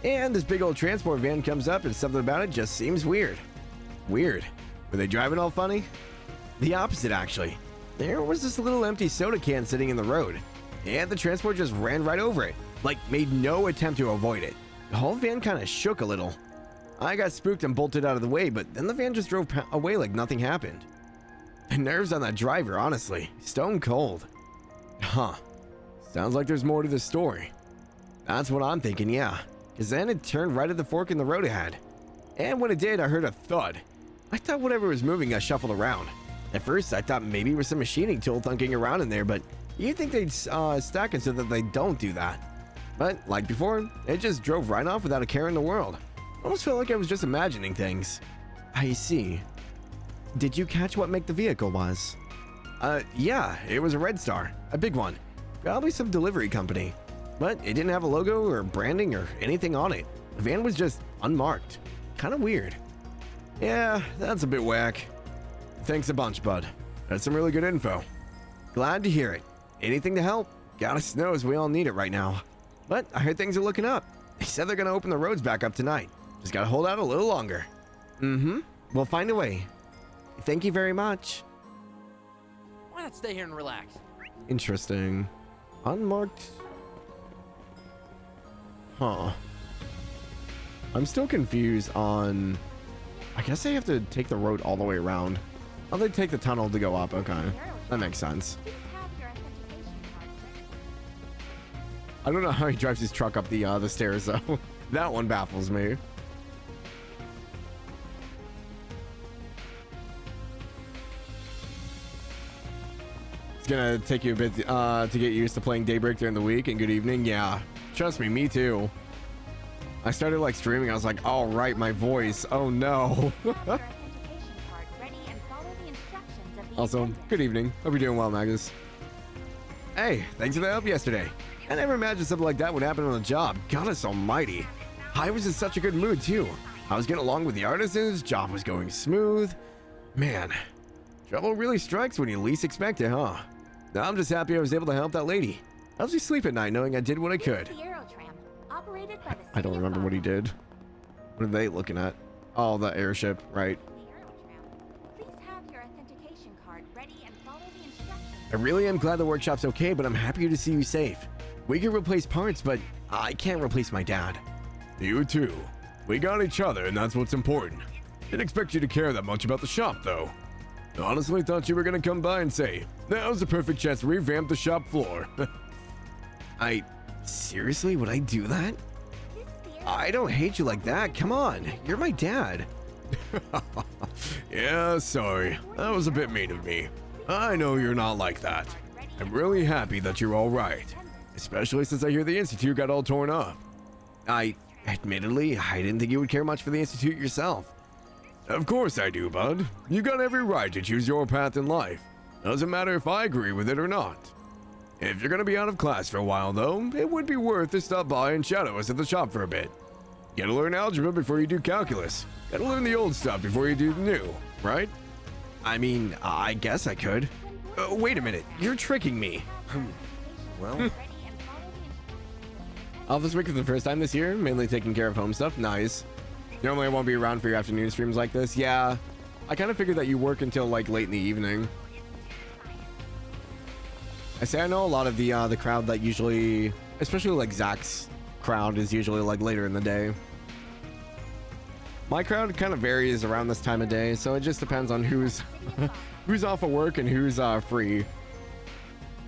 And this big old transport van comes up, and something about it just seems weird. Weird. Were they driving all funny? The opposite, actually. There was this little empty soda can sitting in the road, and the transport just ran right over it, like made no attempt to avoid it. The whole van kind of shook a little. I got spooked and bolted out of the way, but then the van just drove away like nothing happened. The nerves on that driver, honestly. Stone cold. Huh. Sounds like there's more to this story. That's what I'm thinking, yeah. Because then it turned right at the fork in the road ahead. And when it did, I heard a thud. I thought whatever was moving got shuffled around. At first, I thought maybe it was some machining tool thunking around in there, but you'd think they'd stack it so that they don't do that. But, like before, it just drove right off without a care in the world. Almost felt like I was just imagining things. I see. Did you catch what make the vehicle was? Yeah, it was a Red Star. A big one. Probably some delivery company. But it didn't have a logo or branding or anything on it. The van was just unmarked. Kinda weird. Yeah, that's a bit whack. Thanks a bunch, bud. That's some really good info. Glad to hear it. Anything to help? God knows we all need it right now. But I heard things are looking up. They said they're gonna open the roads back up tonight. Just gotta hold out a little longer. We'll find a way. Thank you very much. Why not stay here and relax? Interesting. Unmarked. Huh. I'm still confused on... I guess they have to take the road all the way around. Oh, they take the tunnel to go up. Okay. That makes sense. Please have your authentication card ready. I don't know how he drives his truck up the stairs, though. That one baffles me. It's gonna take you a bit to get used to playing Daybreak during the week, and good evening. Yeah, trust me too. I started like streaming, I was like, all right, my voice. Oh no. Have your authentication card ready and follow the instructions of the Also, attendant. good evening. Hope you're doing well, Magus. Hey, thanks for the help yesterday. I never imagined something like that would happen on the job. Goddess almighty. I was in such a good mood too. I was getting along with the artisans, job was going smooth. Man, trouble really strikes when you least expect it, huh? Now I'm just happy I was able to help that lady. I was just sleep at night knowing I did what I could. The Aerotram, operated by the I don't city of remember what he Basel. did. What are they looking at? Oh, the airship, right. The Aerotram. Please have your authentication card ready and follow the instructions. I really am glad the workshop's okay, but I'm happy to see you safe. We can replace parts, but I can't replace my dad. You too. We got each other, and that's what's important. Didn't expect you to care that much about the shop, though. Honestly thought you were gonna come by and say, now's the perfect chance to revamp the shop floor. Seriously, would I do that? This is the I don't hate you like that. Come on, you're my dad. Yeah, sorry. That was a bit mean of me. I know you're not like that. I'm really happy that you're all right. Especially since I hear the Institute got all torn up. Admittedly, I didn't think you would care much for the Institute yourself. Of course I do, bud. You got every right to choose your path in life. Doesn't matter if I agree with it or not. If you're gonna be out of class for a while, though, it would be worth to stop by and shadow us at the shop for a bit. Gotta learn algebra before you do calculus. Gotta learn the old stuff before you do the new, right? I mean, I guess I could. Wait a minute, you're tricking me. Well, ready and follow the instructions. Off this week for the first time this year, mainly taking care of home stuff. Nice. Normally I won't be around for your afternoon streams like this. Yeah, I kind of figured that you work until like late in the evening. I say I know a lot of the crowd that usually, especially like Zach's crowd, is usually like later in the day. My crowd kind of varies around this time of day, so it just depends on who's who's off of work and who's free.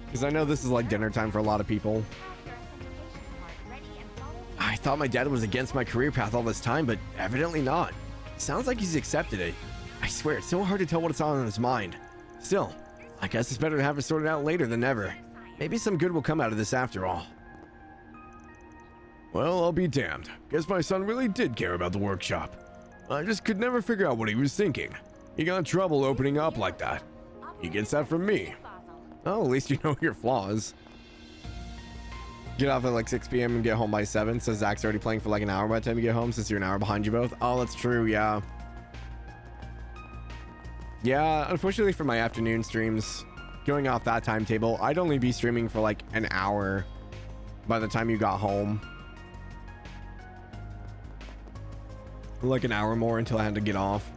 Because I know this is like dinner time for a lot of people. Have your authentication card ready and follow the I thought my dad was against my career path all this time, but evidently not. Sounds like he's accepted it. I swear, it's so hard to tell what's on his mind. Still, I guess it's better to have it sorted out later than never. Maybe some good will come out of this after all. Well, I'll be damned. Guess my son really did care about the workshop. I just could never figure out what he was thinking. He got in trouble opening up like that. He gets that from me. Oh, at least you know your flaws. Get off at like 6 p.m. and get home by 7, so Zach's already playing for like an hour by the time you get home, since you're an hour behind you both. Oh, that's true, yeah. Yeah, unfortunately for my afternoon streams, going off that timetable, I'd only be streaming for like an hour by the time you got home. Like an hour more until I had to get off.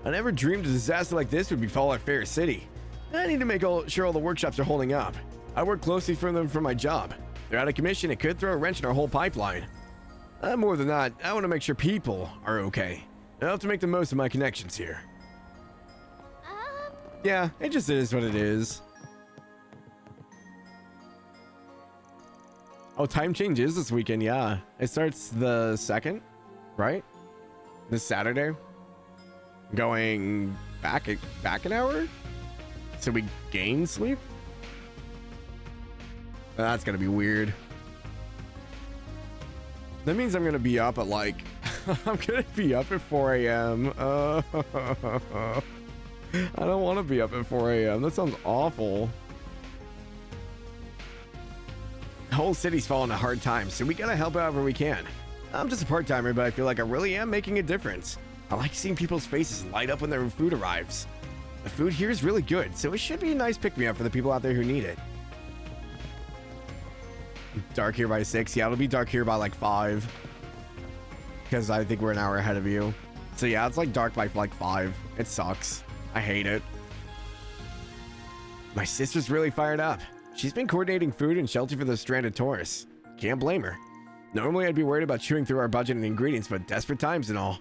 I never dreamed a disaster like this would befall our fair city. I need to make sure all the workshops are holding up. I work closely for them for my job. They're out of commission, it could throw a wrench in our whole pipeline. More than that, I want to make sure people are okay. I'll have to make the most of my connections here. Yeah, it just is what it is. Oh, time change is this weekend, yeah. It starts the 2nd, right? This Saturday. Going back an hour? So we gain sleep? That's gonna be weird. That means I'm gonna be up at like... I'm gonna be up at 4 a.m. I don't want to be up at 4 a.m. That sounds awful. The whole city's falling a hard time, so we gotta help however we can. I'm just a part-timer, but I feel like I really am making a difference. I like seeing people's faces light up when their food arrives. The food here is really good, so it should be a nice pick-me-up for the people out there who need it. Dark here by 6. Yeah, it'll be dark here by like 5. Because I think we're an hour ahead of you. So yeah, it's like dark by like 5. It sucks. I hate it. My sister's really fired up. She's been coordinating food and shelter for those stranded tourists. Can't blame her. Normally I'd be worried about chewing through our budget and ingredients, but desperate times and all.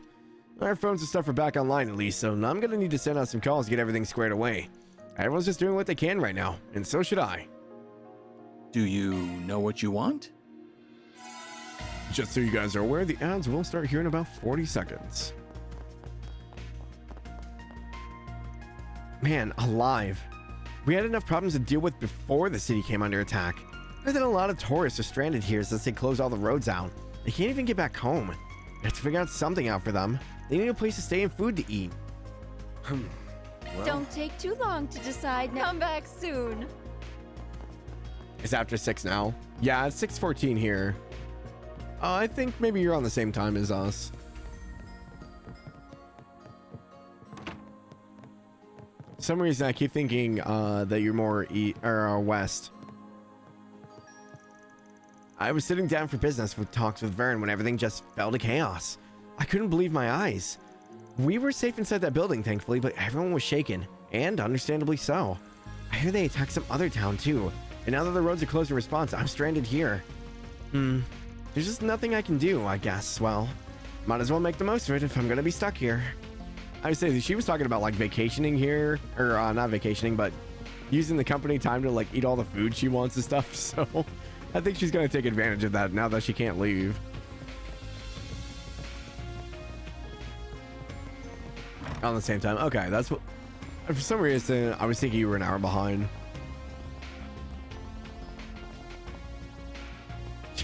Our phones and stuff are back online at least, so I'm gonna need to send out some calls to get everything squared away. Everyone's just doing what they can right now, and so should I. Do you know what you want? Just so you guys are aware, the ads will start here in about 40 seconds. Man, alive. We had enough problems to deal with before the city came under attack. But then a lot of tourists are stranded here since they closed all the roads out. They can't even get back home. We have to figure out something out for them. They need a place to stay and food to eat. Well, Don't take too long to decide. Come back soon. It's after 6 now. Yeah, it's 6:14 here. I think maybe you're on the same time as us. For some reason I keep thinking that you're more west. I was sitting down for business with talks with Vern when everything just fell to chaos. I couldn't believe my eyes. We were safe inside that building, thankfully, but everyone was shaken, and understandably so. I hear they attacked some other town too, and now that the roads are closed in response, I'm stranded here. There's just nothing I can do, I guess. Well, might as well make the most of it if I'm gonna be stuck here. I would say she was talking about like vacationing here, or not vacationing, but using the company time to like eat all the food she wants and stuff, so I think she's gonna take advantage of that now that she can't leave. On the same time. Okay, that's what... For some reason, I was thinking you were an hour behind.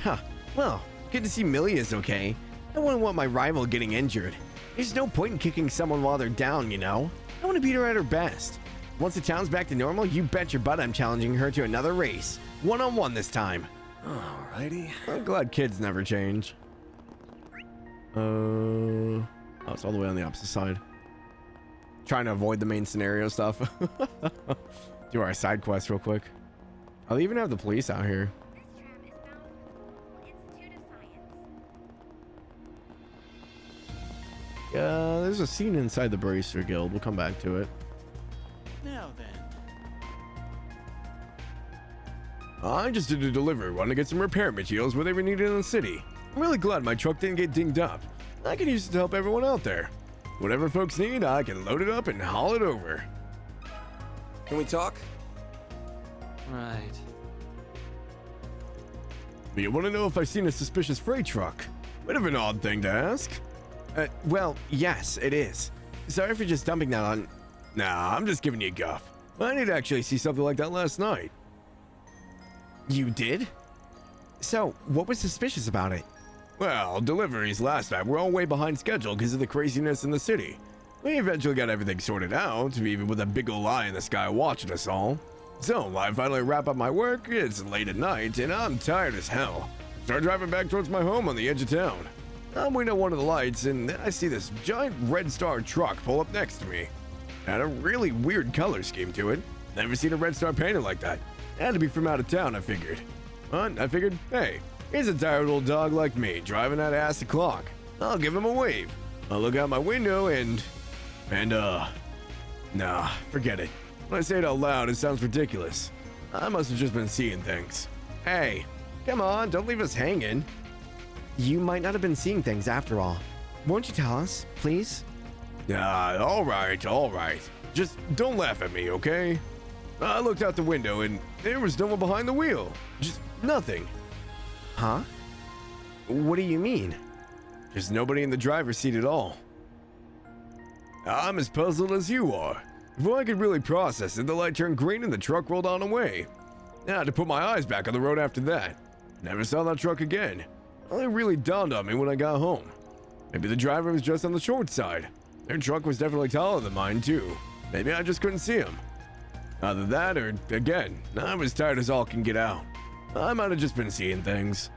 Huh. Well, good to see Millie is okay. I wouldn't want my rival getting injured. There's no point in kicking someone while they're down, you know? I want to beat her at her best. Once the town's back to normal, you bet your butt I'm challenging her to another race. One-on-one this time. alrighty. I'm glad kids never change. Oh, it's all the way on the opposite side. Trying to avoid the main scenario stuff. Do our side quest real quick. I'll even have the police out here. This tram is bound for the Institute of Science. There's a scene inside the Bracer Guild. We'll come back to it. Now then. I just did a delivery run to get some repair materials where they were needed in the city. I'm really glad my truck didn't get dinged up. I can use it to help everyone out there. Whatever folks need, I can load it up and haul it over. Can we talk? Right. You want to know if I've seen a suspicious freight truck? Bit of an odd thing to ask. Well, yes, it is. Sorry for just dumping that on... Nah, I'm just giving you a guff. I did actually see something like that last night. You did? So, what was suspicious about it? Well, deliveries last night were all way behind schedule because of the craziness in the city. We eventually got everything sorted out, even with a big ol' eye in the sky watching us all. So, I finally wrap up my work, it's late at night, and I'm tired as hell. Start driving back towards my home on the edge of town. I'm waiting on one of the lights, and then I see this giant Red Star truck pull up next to me. Had a really weird color scheme to it. Never seen a Red Star painted like that. Had to be from out of town, I figured. But I figured, hey, here's a tired old dog like me driving that ass the clock. I'll give him a wave. I'll look out my window nah, forget it. When I say it out loud, it sounds ridiculous. I must have just been seeing things. Hey, come on, don't leave us hanging. You might not have been seeing things after all. Won't you tell us, please? All right. Just don't laugh at me, okay? I looked out the window and there was no one behind the wheel. Just nothing. Huh? What do you mean? Just nobody in the driver's seat at all. I'm as puzzled as you are. Before I could really process it, the light turned green and the truck rolled on away. I had to put my eyes back on the road after that. Never saw that truck again. Well, it really dawned on me when I got home. Maybe the driver was just on the short side. Their truck was definitely taller than mine, too. Maybe I just couldn't see him. Either that or, again, I was tired as all can get out. I might have just been seeing things.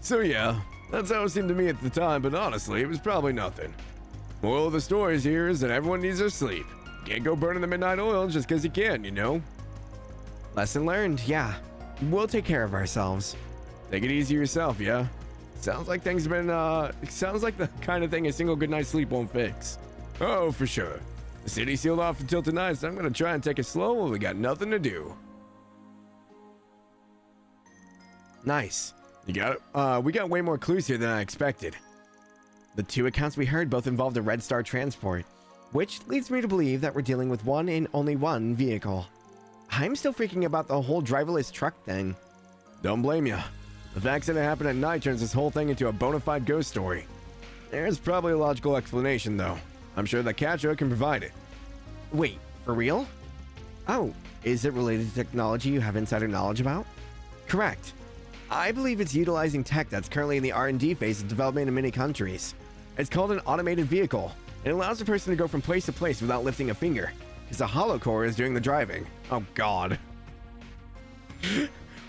So yeah, that's how it seemed to me at the time, but honestly, it was probably nothing. Moral of the story here is that everyone needs their sleep. Can't go burning the midnight oil just because you can, you know? Lesson learned, yeah. We'll take care of ourselves. Take it easy yourself, yeah? Sounds like things have been, sounds like the kind of thing a single good night's sleep won't fix. Oh, for sure. The city's sealed off until tonight, so I'm gonna try and take it slow while we got nothing to do. Nice. You got it? We got way more clues here than I expected. The two accounts we heard both involved a Red Star transport, which leads me to believe that we're dealing with one and only one vehicle. I'm still freaking about the whole driverless truck thing. Don't blame ya. The fact that it happened at night turns this whole thing into a bona fide ghost story. There's probably a logical explanation, though. I'm sure that Katra can provide it. Wait, for real? Oh, is it related to technology you have insider knowledge about? Correct. I believe it's utilizing tech that's currently in the R&D phase of development in many countries. It's called an automated vehicle. It allows a person to go from place to place without lifting a finger, because the holocore is doing the driving. Oh god.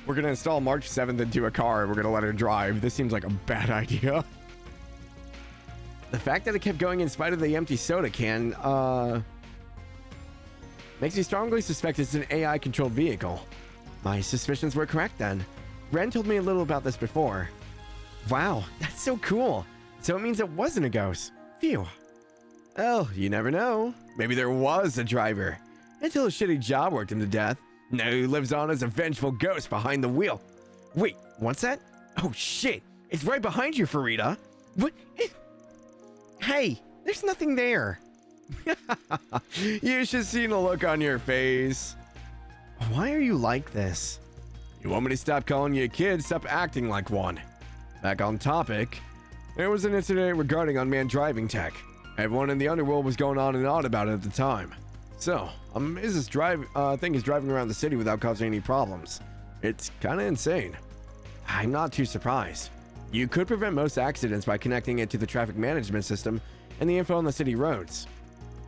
We're gonna install March 7th into a car and we're gonna let her drive. This seems like a bad idea. The fact that it kept going in spite of the empty soda can, makes me strongly suspect it's an AI-controlled vehicle. My suspicions were correct then. Ren told me a little about this before. Wow, that's so cool. So it means it wasn't a ghost. Phew. Oh, you never know. Maybe there was a driver. Until a shitty job worked him to death. Now he lives on as a vengeful ghost behind the wheel. Wait, what's that? Oh shit, it's right behind you, Farida. What? Hey, there's nothing there. You should see the look on your face. Why are you like this? You want me to stop calling you a kid? Stop acting like one. Back on topic, there was an incident regarding unmanned driving tech. Everyone in the underworld was going on and on about it at the time. So, is this thing is driving around the city without causing any problems. It's kind of insane. I'm not too surprised. You could prevent most accidents by connecting it to the traffic management system and the info on the city roads.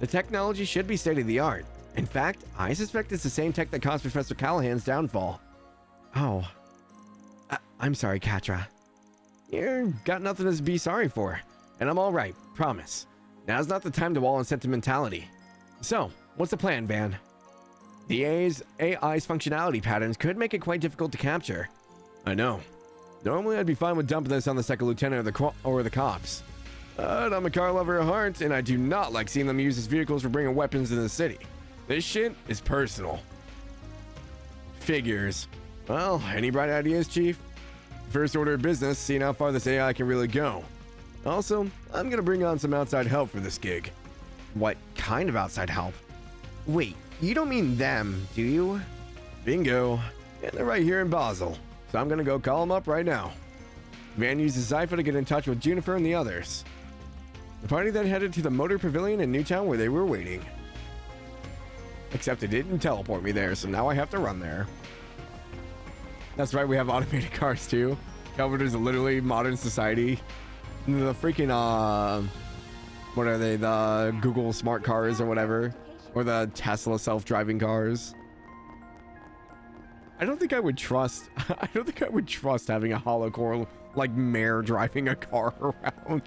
The technology should be state-of-the-art. In fact, I suspect it's the same tech that caused Professor Callahan's downfall. Oh. I'm sorry, Katra. You got nothing to be sorry for. And I'm alright, promise. Now's not the time to wallow in sentimentality. So, what's the plan, Van? The AI's functionality patterns could make it quite difficult to capture. I know. Normally I'd be fine with dumping this on the second lieutenant or the cops. But I'm a car lover at heart, and I do not like seeing them use as vehicles for bringing weapons into the city. This shit is personal. Figures. Well, any bright ideas, Chief? First order of business, seeing how far this AI can really go. Also, I'm gonna bring on some outside help for this gig. What kind of outside help? Wait, you don't mean them, do you? Bingo. And they're right here in Basel. So I'm gonna go call them up right now. Van uses Zypha to get in touch with Juniper and the others. The party then headed to the Motor Pavilion in Newtown where they were waiting. Except it didn't teleport me there, so now I have to run there. That's right, we have automated cars too. Calvert is literally modern society. The freaking, what are they? The Google smart cars or whatever. Or the Tesla self-driving cars. I don't think I would trust having a holocore like mayor driving a car around.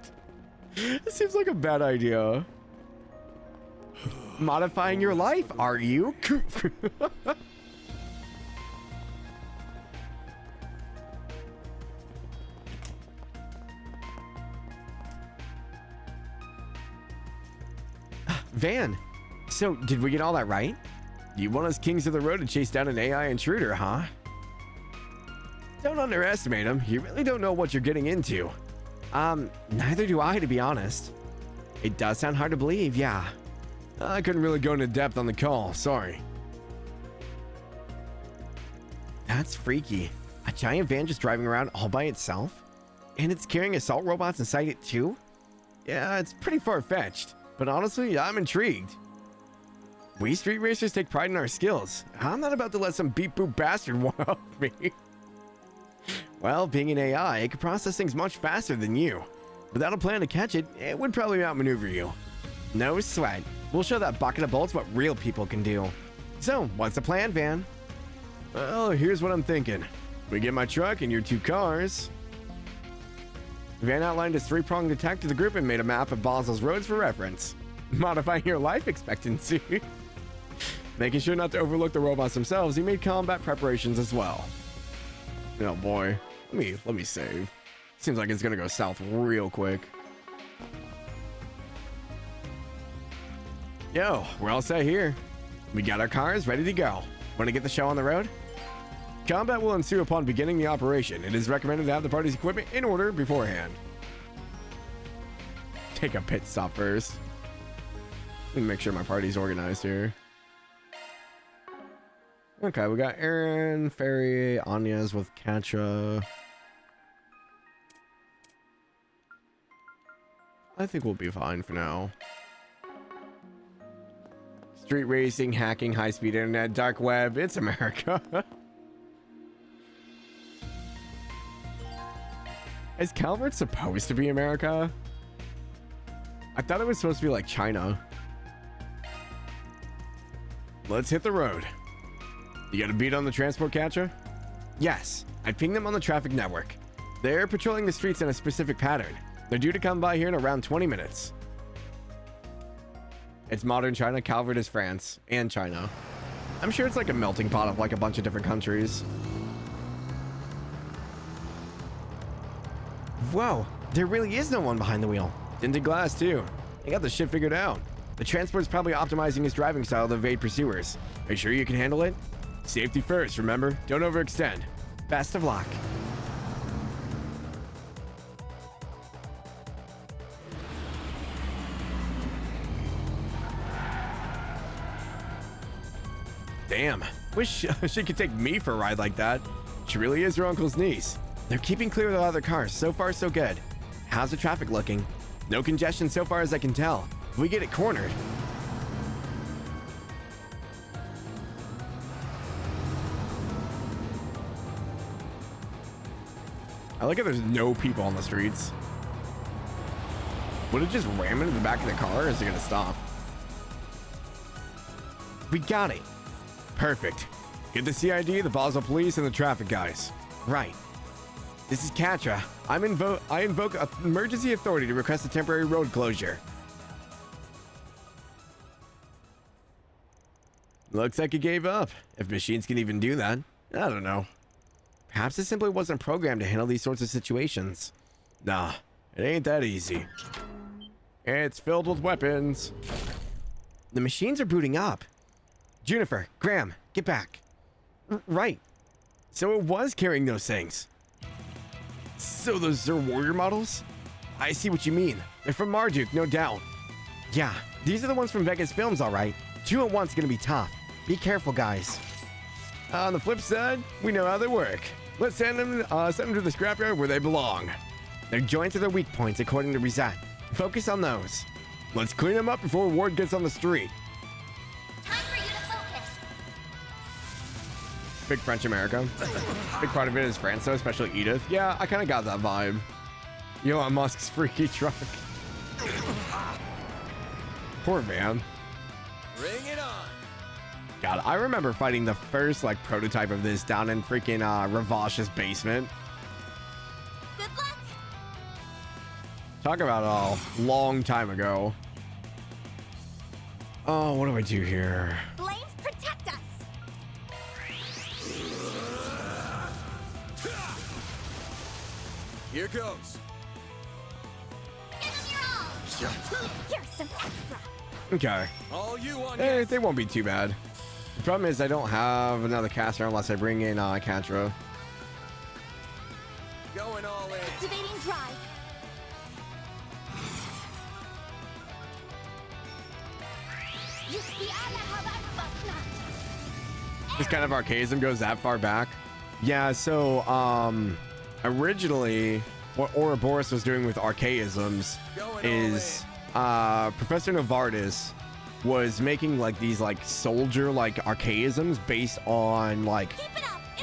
It seems like a bad idea. Modifying your life, are you? Van, so did we get all that right? You want us kings of the road to chase down an AI intruder, huh? Don't underestimate him. You really don't know what you're getting into. Neither do I, to be honest. It does sound hard to believe, yeah. I couldn't really go into depth on the call, sorry. That's freaky. A giant van just driving around all by itself? And it's carrying assault robots inside it too? Yeah, it's pretty far-fetched, but honestly, I'm intrigued. We street racers take pride in our skills. I'm not about to let some beep-boop bastard one-up me. Well, being an AI, it could process things much faster than you. Without a plan to catch it, it would probably outmaneuver you. No sweat. We'll show that bucket of bolts what real people can do. So, what's the plan, Van? Well, here's what I'm thinking. We get my truck and your 2 cars. Van outlined his 3-pronged attack to the group and made a map of Basel's roads for reference. Modifying your life expectancy. Making sure not to overlook the robots themselves, he made combat preparations as well. Oh boy, let me save. Seems like it's gonna go south real quick. Yo, we're all set here. We got our cars ready to go. Want to get the show on the road? Combat will ensue upon beginning the operation. It is recommended to have the party's equipment in order beforehand. Take a pit stop first. Let me make sure my party's organized here. Okay, we got Aaron, Ferry, Anya's with Katra. I think we'll be fine for now. Street racing, hacking, high-speed internet, dark web, it's America. Is Calvert supposed to be America? I thought it was supposed to be like China. Let's hit the road. You got a beat on the transport catcher? Yes, I pinged them on the traffic network. They're patrolling the streets in a specific pattern. They're due to come by here in around 20 minutes. It's modern China, Calvert is France, and China. I'm sure it's like a melting pot of like a bunch of different countries. Whoa, there really is no one behind the wheel. Tinted glass too. They got the shit figured out. The transport's probably optimizing his driving style to evade pursuers. Are you sure you can handle it? Safety first, remember? Don't overextend. Best of luck. Damn, wish she could take me for a ride like that. She really is your uncle's niece. They're keeping clear of the other cars. So far, so good. How's the traffic looking? No congestion so far as I can tell. If we get it cornered. I like how there's no people on the streets. Would it just ram into the back of the car or is it gonna stop? We got it. Perfect. Get the CID, the Basel police, and the traffic guys. Right. This is Katra. I invoke emergency authority to request a temporary road closure. Looks like it gave up. If machines can even do that, I don't know. Perhaps it simply wasn't programmed to handle these sorts of situations. Nah, it ain't that easy. It's filled with weapons. The machines are booting up. Juniper, Graham, get back. Right. So it was carrying those things. So those are warrior models? I see what you mean. They're from Marduk, no doubt. Yeah, these are the ones from Vegas Films, all right. 2 at once gonna be tough. Be careful, guys. On the flip side, we know how they work. Let's send them to the scrapyard where they belong. Their joints are their weak points, according to Reset. Focus on those. Let's clean them up before word gets on the street. Time for you to focus. Big French America. Big part of it is France, though, especially Edith. Yeah, I kind of got that vibe. Elon Musk's freaky truck. Poor Van. Bring it on. God, I remember fighting the first like prototype of this down in freaking Ravash's basement. Good luck. Talk about a long time ago. Oh, what do I do here? Flames protect us. Here goes. Give them your all. Here's some extra. Okay. All you on They won't be too bad. The problem is I don't have another caster unless I bring in Katra. Going all in. Activating drive. This kind of archaism goes that far back. Yeah, so originally what Ouroboros was doing with archaisms is Professor Novartis was making like these like soldier like archaisms based on like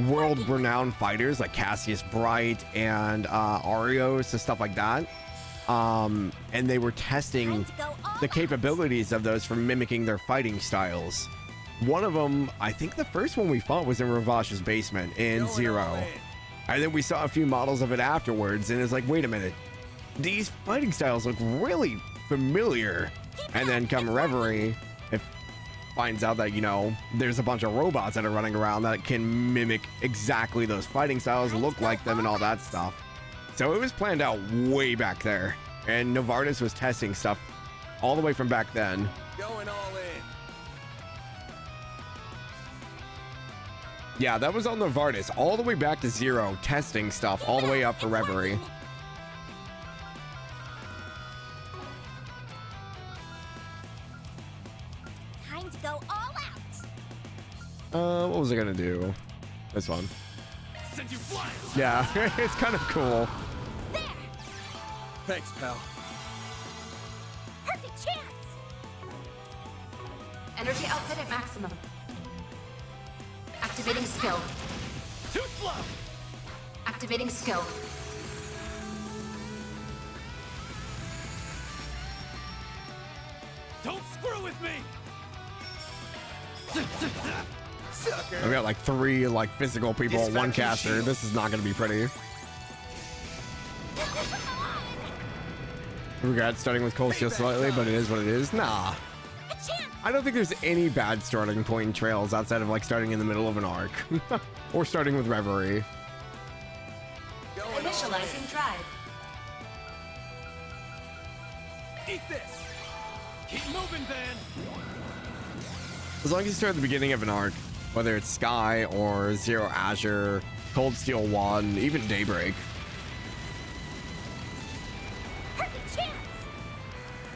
world renowned fighters like Cassius Bright and Arios and stuff like that. And they were testing the capabilities of those from mimicking their fighting styles. One of them, I think the first one we fought was in Ravash's basement in Zero. And then we saw a few models of it afterwards, and it's like, wait a minute, these fighting styles look really familiar. And then come Reverie, it finds out that, you know, there's a bunch of robots that are running around that can mimic exactly those fighting styles, look like them, and all that stuff. So it was planned out way back there, and Novartis was testing stuff all the way from back then. Going all in. Yeah, that was on Novartis, all the way back to Zero, testing stuff all the way up for Reverie. Time to go all out. What was I gonna do? This one. Send you flying. Yeah, it's kind of cool. There. Thanks, pal. Perfect chance. Energy output at maximum. Activating skill. Too slow. Activating skill. Don't screw with me. Sucker. I've got like 3 like physical people on one Dispatch caster. shield. This is not gonna be pretty. Regret starting with cold steel slightly, but it is what it is. Nah. A chance. I don't think there's any bad starting point in Trails outside of like starting in the middle of an arc. Or starting with Reverie. Going all in. Initializing drive. Eat this. Keep moving, Van. As long as you start at the beginning of an arc, whether it's Sky or Zero Azure, Cold Steel 1, even Daybreak. Perfect chance.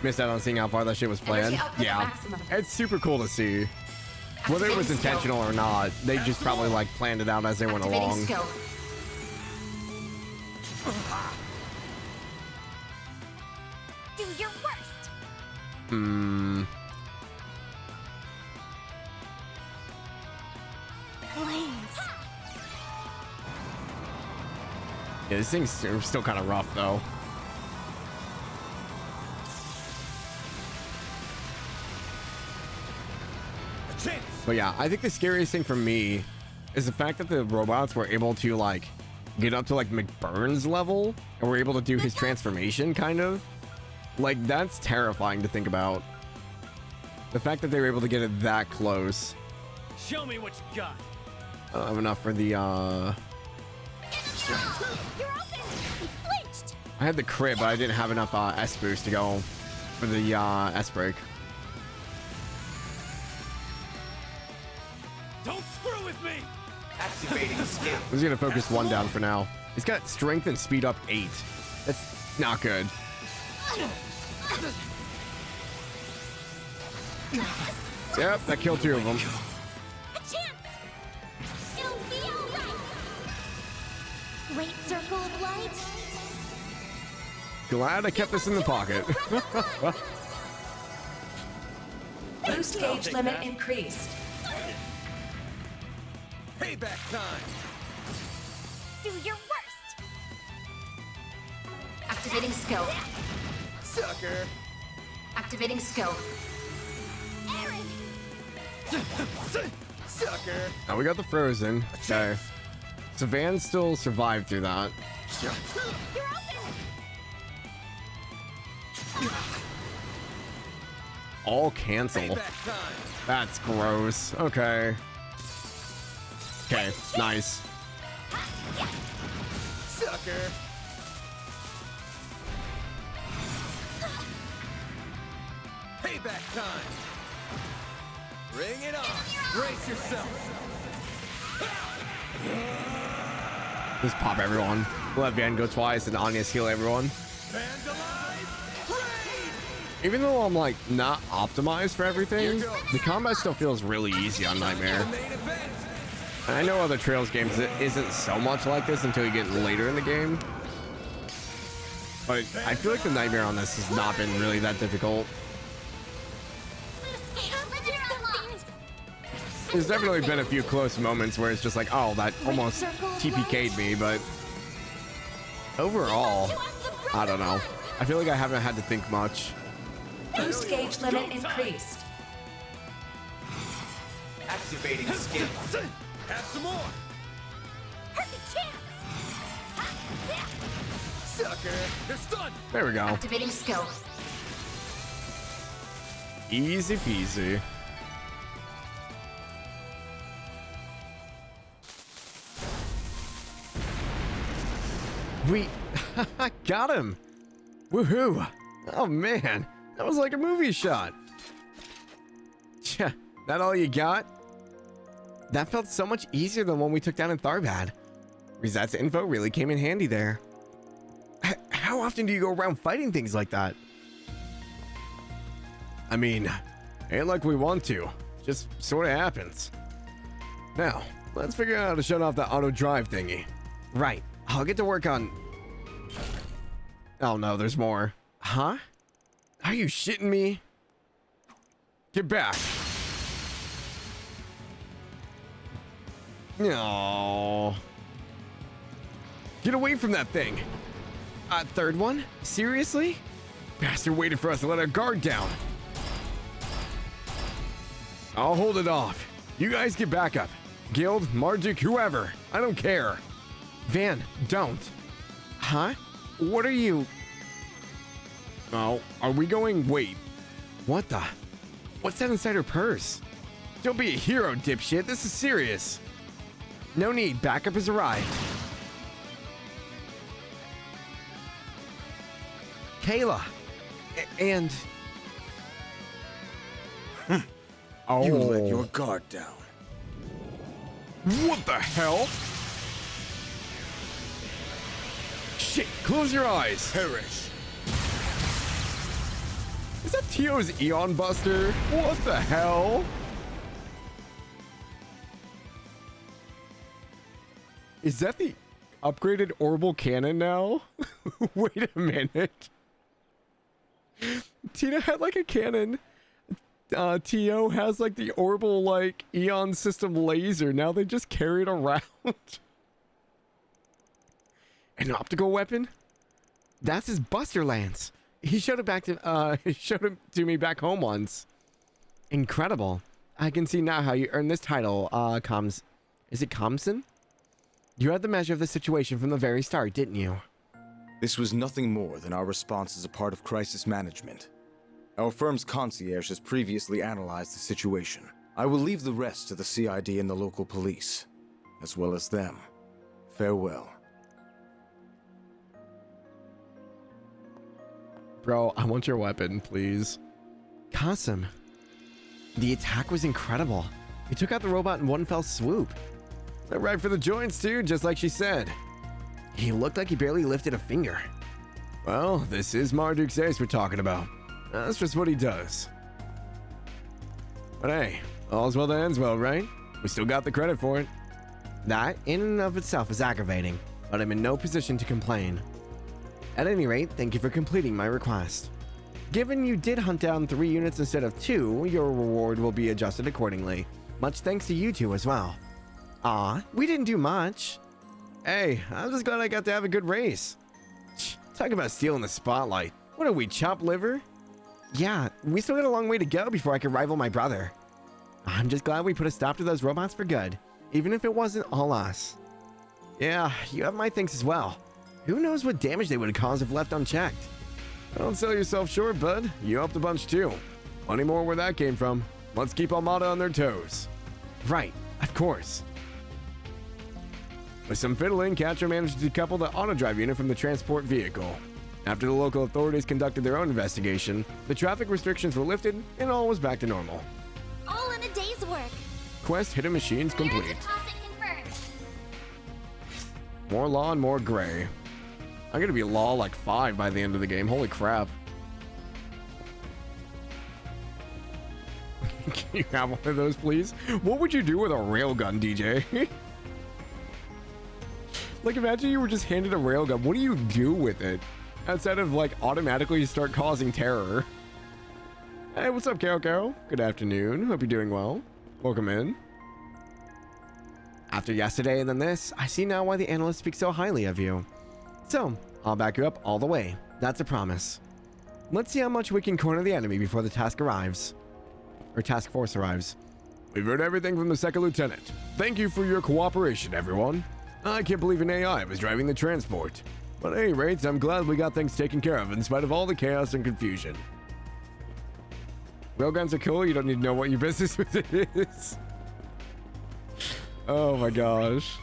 Missed out on seeing how far that shit was planned. Energy output at Yeah, maximum. it's super cool to see. Whether it was Activating skill. intentional or not, they just probably like planned it out as they went Activating along. skill. Do your worst. Flames. Yeah, these things are still kind of rough though. A chance. But yeah, I think the scariest thing for me is the fact that the robots were able to like get up to like McBurn's level and were able to do his transformation kind of. Like that's terrifying to think about. The fact that they were able to get it that close. Show me what you got. I don't have enough for the You're open. He flinched. I had the crit, but I didn't have enough S boost to go for the S break. Don't screw with me. Activating skill. I'm just gonna focus 1 down for now. He's got strength and speed up 8. That's not good. Yep, that killed 2 of them. A chance. It'll be all right. Great circle of light. Glad I kept this in the pocket. Boost gauge limit increased. Payback time. Do your worst. Activating skill. Sucker. Activating skill. Aaron. Sucker. Now we got the frozen. Okay. So Van still survived through that. You're open. All cancel. Payback time. That's gross. Okay. Okay, nice. Sucker. Payback time. Bring it on. Brace yourself. Just pop everyone. Let Van go twice and Anya's heal everyone. Vandalize! Raid! Even though I'm like not optimized for everything, the combat still feels really easy on Nightmare. Main event! And I know other Trails games it isn't so much like this until you get later in the game. But I feel like the Nightmare on this has not been really that difficult. There's definitely been a few close moments where it's just like, oh, that almost TPK'd me, but overall, I don't know. I feel like I haven't had to think much. Boost gauge limit increased. Activating skill. Have some more! Perfect chance! Sucker! They're stunned! There we go. Activating skill. Easy peasy. We got him. Woohoo. Oh man, that was like a movie shot. That all you got? That felt so much easier than when we took down in Tharbad. Reset's info really came in handy there. How often do you go around fighting things like that? I mean, ain't like we want to. Just sort of happens. Now, let's figure out how to shut off that auto drive thingy. Right. I'll get to work on... Oh no, there's more. Huh? Are you shitting me? Get back. No. Get away from that thing. Third one? Seriously? Bastard waited for us to let our guard down. I'll hold it off. You guys get back up. Guild, Marduk, whoever. I don't care. Van, don't. Huh? What are you... Oh, are we going... Wait. What the... What's that inside her purse? Don't be a hero, dipshit. This is serious. No need. Backup has arrived. Kayla. And... Oh. You let your guard down. What the hell? Shit, close your eyes. Perish. Is that Tio's Eon Buster? What the hell? Is that the upgraded orbital cannon now? Wait a minute. Tina had like a cannon. Tio has like the orbital like Eon system laser. Now they just carry it around. An optical weapon? That's his Buster Lance. He showed it back to showed it to me back home once. Incredible. I can see now how you earned this title, is it Comson? You had the measure of the situation from the very start, didn't you? This was nothing more than our response as a part of crisis management. Our firm's concierge has previously analyzed the situation. I will leave the rest to the CID and the local police, as well as them. Farewell. Bro, I want your weapon, please. Qasim. The attack was incredible. You took out the robot in one fell swoop. They're right for the joints, too, just like she said. He looked like he barely lifted a finger. Well, this is Marduk's ace we're talking about. That's just what he does. But hey, all's well that ends well, right? We still got the credit for it. That, in and of itself, is aggravating, but I'm in no position to complain. At any rate, thank you for completing my request. Given you did hunt down 3 units instead of 2, your reward will be adjusted accordingly. Much thanks to you two as well. Aw, we didn't do much. Hey, I'm just glad I got to have a good race. Talk about stealing the spotlight. What are we, chopped liver? Yeah, we still got a long way to go before I can rival my brother. I'm just glad we put a stop to those robots for good, even if it wasn't all us. Yeah, you have my thanks as well. Who knows what damage they would have caused if left unchecked? Don't sell yourself short, bud. You helped a bunch too. Plenty more where that came from. Let's keep Almada on their toes. Right, of course. With some fiddling, Catcher managed to decouple the auto-drive unit from the transport vehicle. After the local authorities conducted their own investigation, the traffic restrictions were lifted and all was back to normal. All in a day's work. Quest hidden machines complete. Deposit confirmed. More law and more gray. I'm gonna be law like 5 by the end of the game. Holy crap. Can you have one of those, please? What would you do with a railgun, DJ? Like, imagine you were just handed a railgun. What do you do with it? Outside of, like, automatically start causing terror. Hey, what's up, Carol Carol? Good afternoon. Hope you're doing well. Welcome in. After yesterday and then this, I see now why the analysts speak so highly of you. So, I'll back you up all the way. That's a promise. Let's see how much we can corner the enemy before the task arrives. Or task force arrives. We've heard everything from the second lieutenant. Thank you for your cooperation, everyone. I can't believe an AI was driving the transport. But at any rate, I'm glad we got things taken care of in spite of all the chaos and confusion. Railguns are cool. You don't need to know what your business with it is. Oh my gosh.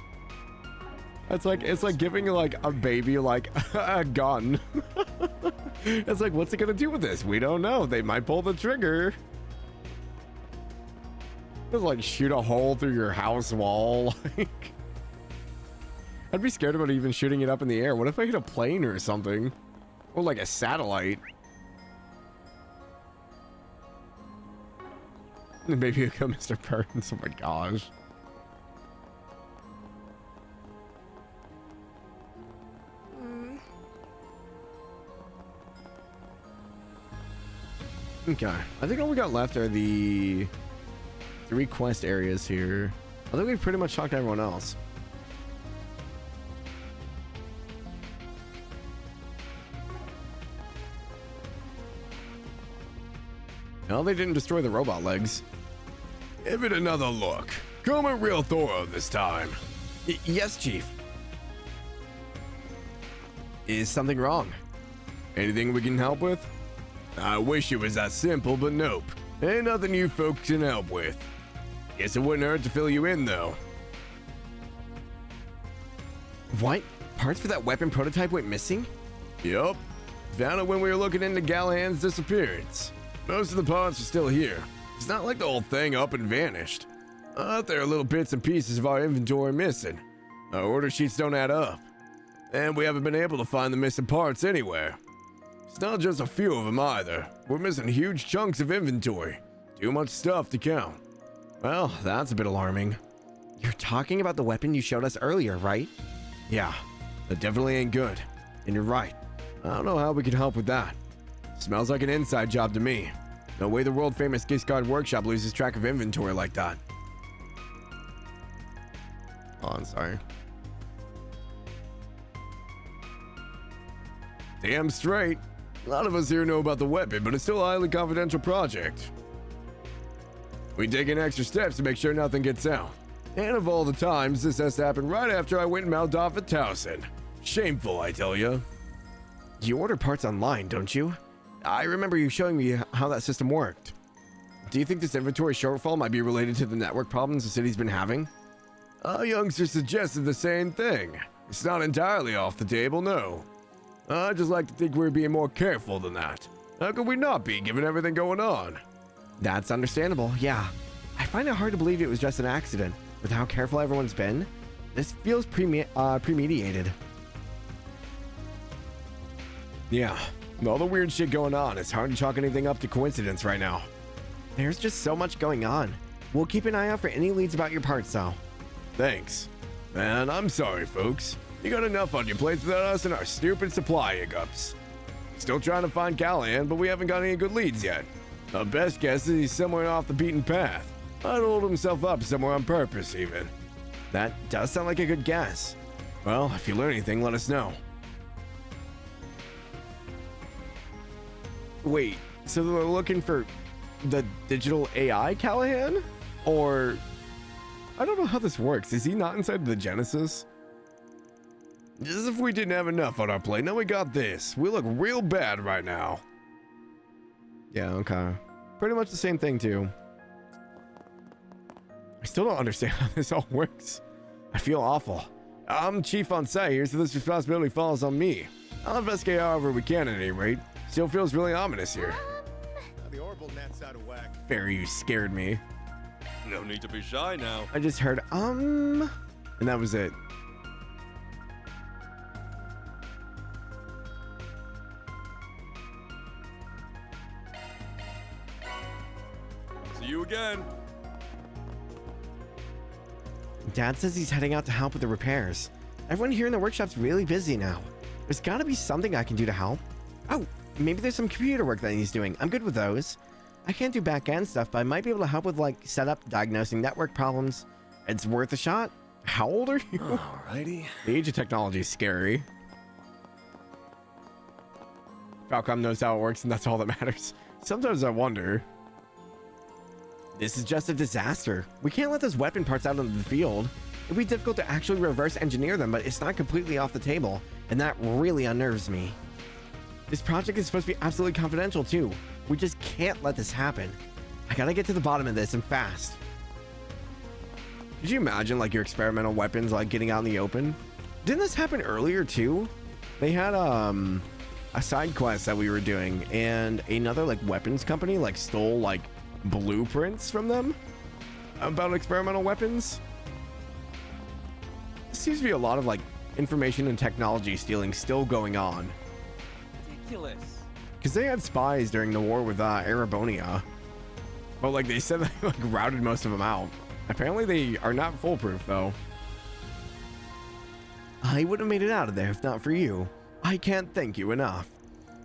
It's like giving like a baby like a gun. It's like, what's it gonna do with this? We don't know. They might pull the trigger. Just like shoot a hole through your house wall. Like, I'd be scared about even shooting it up in the air. What if I hit a plane or something? Or like a satellite? Maybe it'll come Mr. Burns. Oh my gosh. Okay, I think all we got left are the 3 quest areas here. I think we've pretty much talked to everyone else. No, they didn't destroy the robot legs. Give it another look. Come in real thorough this time. Yes, Chief. Is something wrong? Anything we can help with? I wish it was that simple, but nope. Ain't nothing you folks can help with. Guess it wouldn't hurt to fill you in, though. What? Parts for that weapon prototype went missing? Yup. Found it when we were looking into Gallahan's disappearance. Most of the parts are still here. It's not like the whole thing up and vanished. There are little bits and pieces of our inventory missing. Our order sheets don't add up. And we haven't been able to find the missing parts anywhere. It's not just a few of them either. We're missing huge chunks of inventory. Too much stuff to count. Well, that's a bit alarming. You're talking about the weapon you showed us earlier, right? Yeah, that definitely ain't good. And you're right. I don't know how we can help with that. Smells like an inside job to me. No way the world-famous Giscard workshop loses track of inventory like that. Oh, I'm sorry. Damn straight. A lot of us here know about the weapon, but it's still a highly confidential project. We taken extra steps to make sure nothing gets out. And of all the times, this has to happen right after I went and mouthed off at Towson. Shameful, I tell you. You order parts online, don't you? I remember you showing me how that system worked. Do you think this inventory shortfall might be related to the network problems the city's been having? A youngster suggested the same thing. It's not entirely off the table, no. I just like to think we're being more careful than that. How could we not be, given everything going on? That's understandable, yeah. I find it hard to believe it was just an accident. With how careful everyone's been, this feels premeditated. Yeah, with all the weird shit going on, it's hard to chalk anything up to coincidence right now. There's just so much going on. We'll keep an eye out for any leads about your parts, though. Thanks. Man, I'm sorry, folks. You got enough on your plates without us and our stupid supply hiccups. Still trying to find Callahan, but we haven't got any good leads yet. Our best guess is he's somewhere off the beaten path. I'd hold himself up somewhere on purpose, even. That does sound like a good guess. Well, if you learn anything, let us know. Wait, so they're looking for the digital AI Callahan? Or... I don't know how this works. Is he not inside the Genesis? As if we didn't have enough on our plate, now we got this. We look real bad right now. Yeah, okay. Pretty much the same thing, too. I still don't understand how this all works. I feel awful. I'm chief on site here, so this responsibility falls on me. I'll investigate however we can at any rate. Still feels really ominous here. The orbital net's out of whack. Fair, you scared me. No need to be shy now. I just heard, and that was it. you again. Dad says he's heading out to help with the repairs. Everyone here in the workshop's really busy now. There's gotta be something I can do to help. Oh, maybe there's some computer work that he's doing. I'm good with those. I can't do back-end stuff, but I might be able to help with, like, setup, diagnosing network problems. It's worth a shot. How old are you? Alrighty. The age of technology is scary. Falcom knows how it works, and that's all that matters. Sometimes I wonder. This is just a disaster. We can't let those weapon parts out into the field. It'd be difficult to actually reverse engineer them, but it's not completely off the table, and that really unnerves me. This project is supposed to be absolutely confidential, too. We just can't let this happen. I gotta get to the bottom of this, and fast. Could you imagine, like, your experimental weapons, like, getting out in the open? Didn't this happen earlier, too? They had, a side quest that we were doing, and another, like, weapons company, like, stole, like, blueprints from them about experimental weapons. There seems to be a lot of, like, information and technology stealing still going on. Ridiculous. Because they had spies during the war with Erebonia. But, like, they said they, like, routed most of them out. Apparently they are not foolproof, though. I wouldn't have made it out of there if not for you. I can't thank you enough.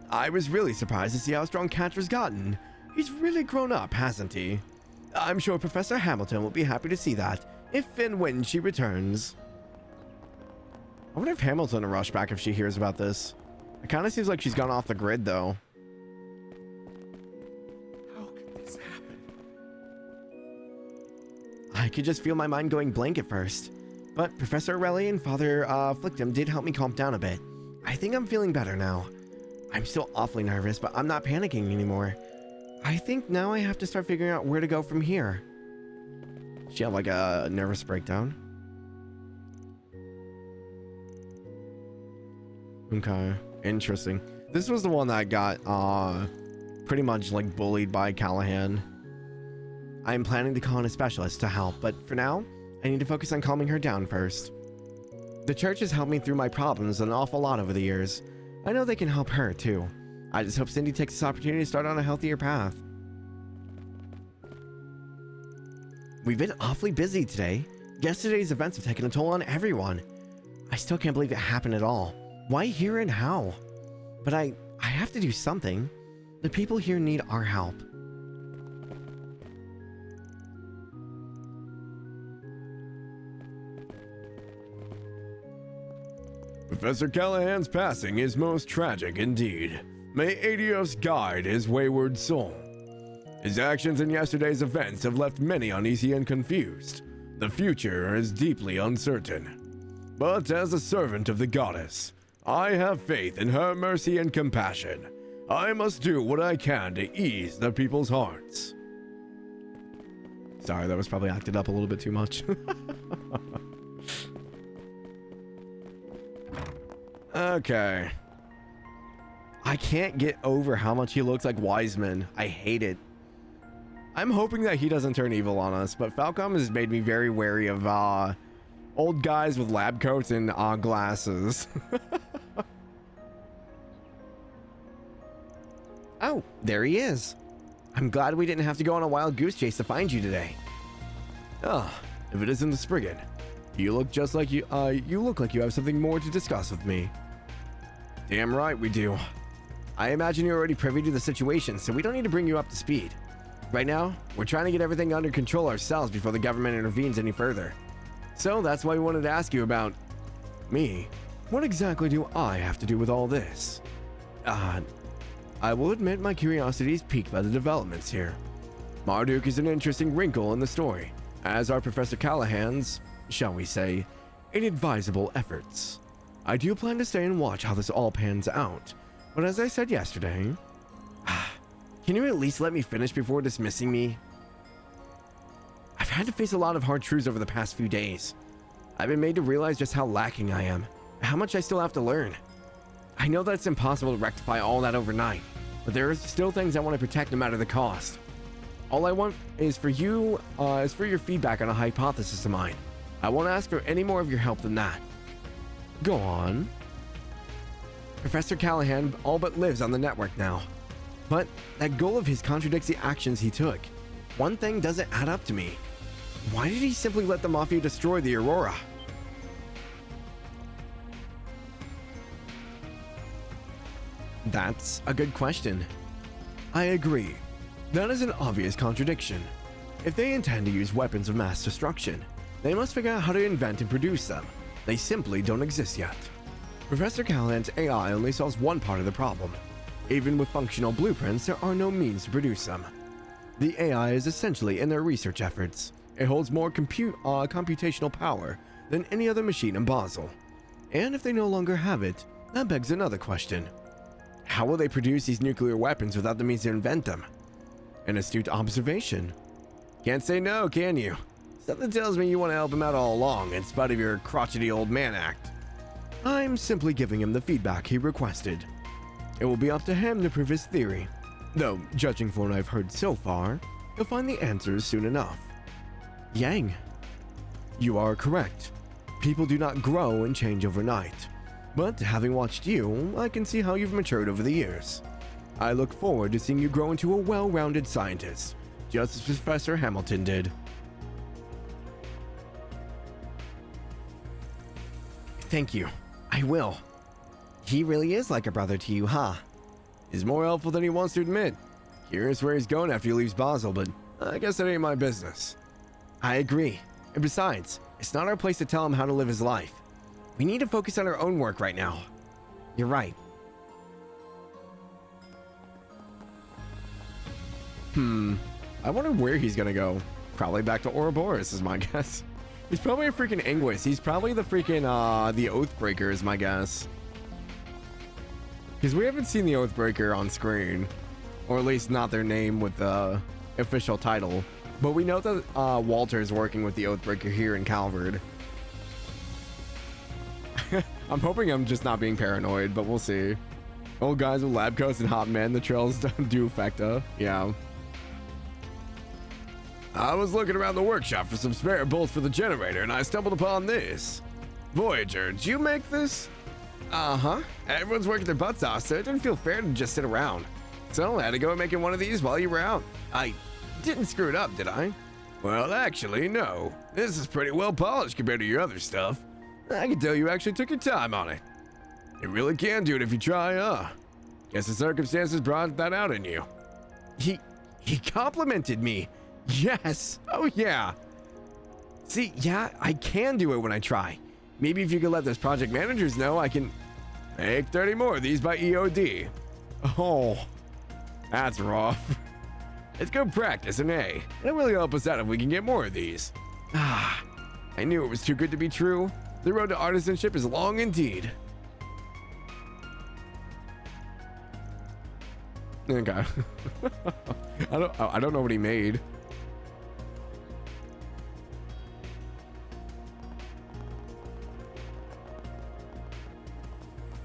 I was really surprised to see how strong Catcher's gotten. He's really grown up, hasn't he? I'm sure Professor Hamilton will be happy to see that, if and when she returns. I wonder if Hamilton will rush back if she hears about this. It kind of seems like she's gone off the grid, though. How could this happen? I could just feel my mind going blank at first. But Professor Aureli and Father Flictum did help me calm down a bit. I think I'm feeling better now. I'm still awfully nervous, but I'm not panicking anymore. I think now I have to start figuring out where to go from here. She had like a nervous breakdown. Okay, interesting. This was the one that got pretty much like bullied by Callahan. I'm planning to call in a specialist to help, but for now, I need to focus on calming her down first. The church has helped me through my problems an awful lot over the years. I know they can help her too. I just hope Cindy takes this opportunity to start on a healthier path. We've been awfully busy today. Yesterday's events have taken a toll on everyone. I still can't believe it happened at all. Why here and how? But I have to do something. The people here need our help. Professor Callahan's passing is most tragic indeed. May Adios guide his wayward soul. His actions in yesterday's events have left many uneasy and confused. The future is deeply uncertain. But as a servant of the goddess, I have faith in her mercy and compassion. I must do what I can to ease the people's hearts. Sorry, that was probably acted up a little bit too much. Okay. I can't get over how much he looks like Wiseman. I hate it. I'm hoping that he doesn't turn evil on us, but Falcom has made me very wary of old guys with lab coats and glasses. Oh, there he is. I'm glad we didn't have to go on a wild goose chase to find you today. Ah, if it isn't the Spriggan. You look just like you look like you have something more to discuss with me. Damn right we do. I imagine you're already privy to the situation, so we don't need to bring you up to speed. Right now, we're trying to get everything under control ourselves before the government intervenes any further. So that's why we wanted to ask you about Me? What exactly do I have to do with all this? I will admit my curiosity is piqued by the developments here. Marduk is an interesting wrinkle in the story, as are Professor Callahan's, Shall we say, inadvisable efforts. I do plan to stay and watch how this all pans out, but as I said yesterday, can you at least let me finish before dismissing me? I've had to face a lot of hard truths over the past few days. I've been made to realize just how lacking I am, how much I still have to learn. I know that it's impossible to rectify all that overnight, but there are still things I want to protect no matter the cost. All I want is for your feedback on a hypothesis of mine. I won't ask for any more of your help than that. Go on. Professor Callahan all but lives on the network now. But that goal of his contradicts the actions he took. one thing doesn't add up to me. Why did he simply let the Mafia destroy the Aurora? That's a good question. I agree. That is an obvious contradiction. If they intend to use weapons of mass destruction, they must figure out how to invent and produce them. They simply don't exist yet. Professor Callahan's AI only solves one part of the problem. Even with functional blueprints, there are no means to produce them. The AI is essentially in their research efforts. It holds more computational power than any other machine in Basel. And if they no longer have it, that begs another question. How will they produce these nuclear weapons without the means to invent them? An astute observation. Can't say no, can you? Something tells me you want to help him out all along, in spite of your crotchety old man act. I'm simply giving him the feedback he requested. It will be up to him to prove his theory. Though, judging from what I've heard so far, he'll find the answers soon enough. Yang, you are correct. People do not grow and change overnight. But having watched you, I can see how you've matured over the years. I look forward to seeing you grow into a well-rounded scientist, just as Professor Hamilton did. Thank you. I will. He really is like a brother to you, huh? He's more helpful than he wants to admit. Curious where he's going after he leaves Basel, but I guess that ain't my business. I agree. And besides, it's not our place to tell him how to live his life. We need to focus on our own work right now. You're right. I wonder where he's gonna go. Probably back to Ouroboros is my guess. He's probably a freaking Anguis. He's probably the freaking, the Oathbreaker is my guess. Because we haven't seen the Oathbreaker on screen. Or at least not their name with the official title. But we know that Walter is working with the Oathbreaker here in Calvard. I'm hoping I'm just not being paranoid, but we'll see. Old guys with lab coats and hot men, the trails do affecta. Yeah. I was looking around the workshop for some spare bolts for the generator, and I stumbled upon this. Voyager, did you make this? Uh-huh. Everyone's working their butts off, so it didn't feel fair to just sit around. So I had to go making one of these while you were out. I didn't screw it up, did I? Well, actually, no. This is pretty well polished compared to your other stuff. I can tell you actually took your time on it. You really can do it if you try, huh? Guess the circumstances brought that out in you. He complimented me. Yes. Oh, yeah. See, yeah, I can do it when I try. Maybe if you could let those project managers know, I can make 30 more of these by EOD. Oh, that's rough. It's good practice, and hey, it'll really help us out if we can get more of these. Ah, I knew it was too good to be true. The road to artisanship is long indeed. Okay. I don't know what he made.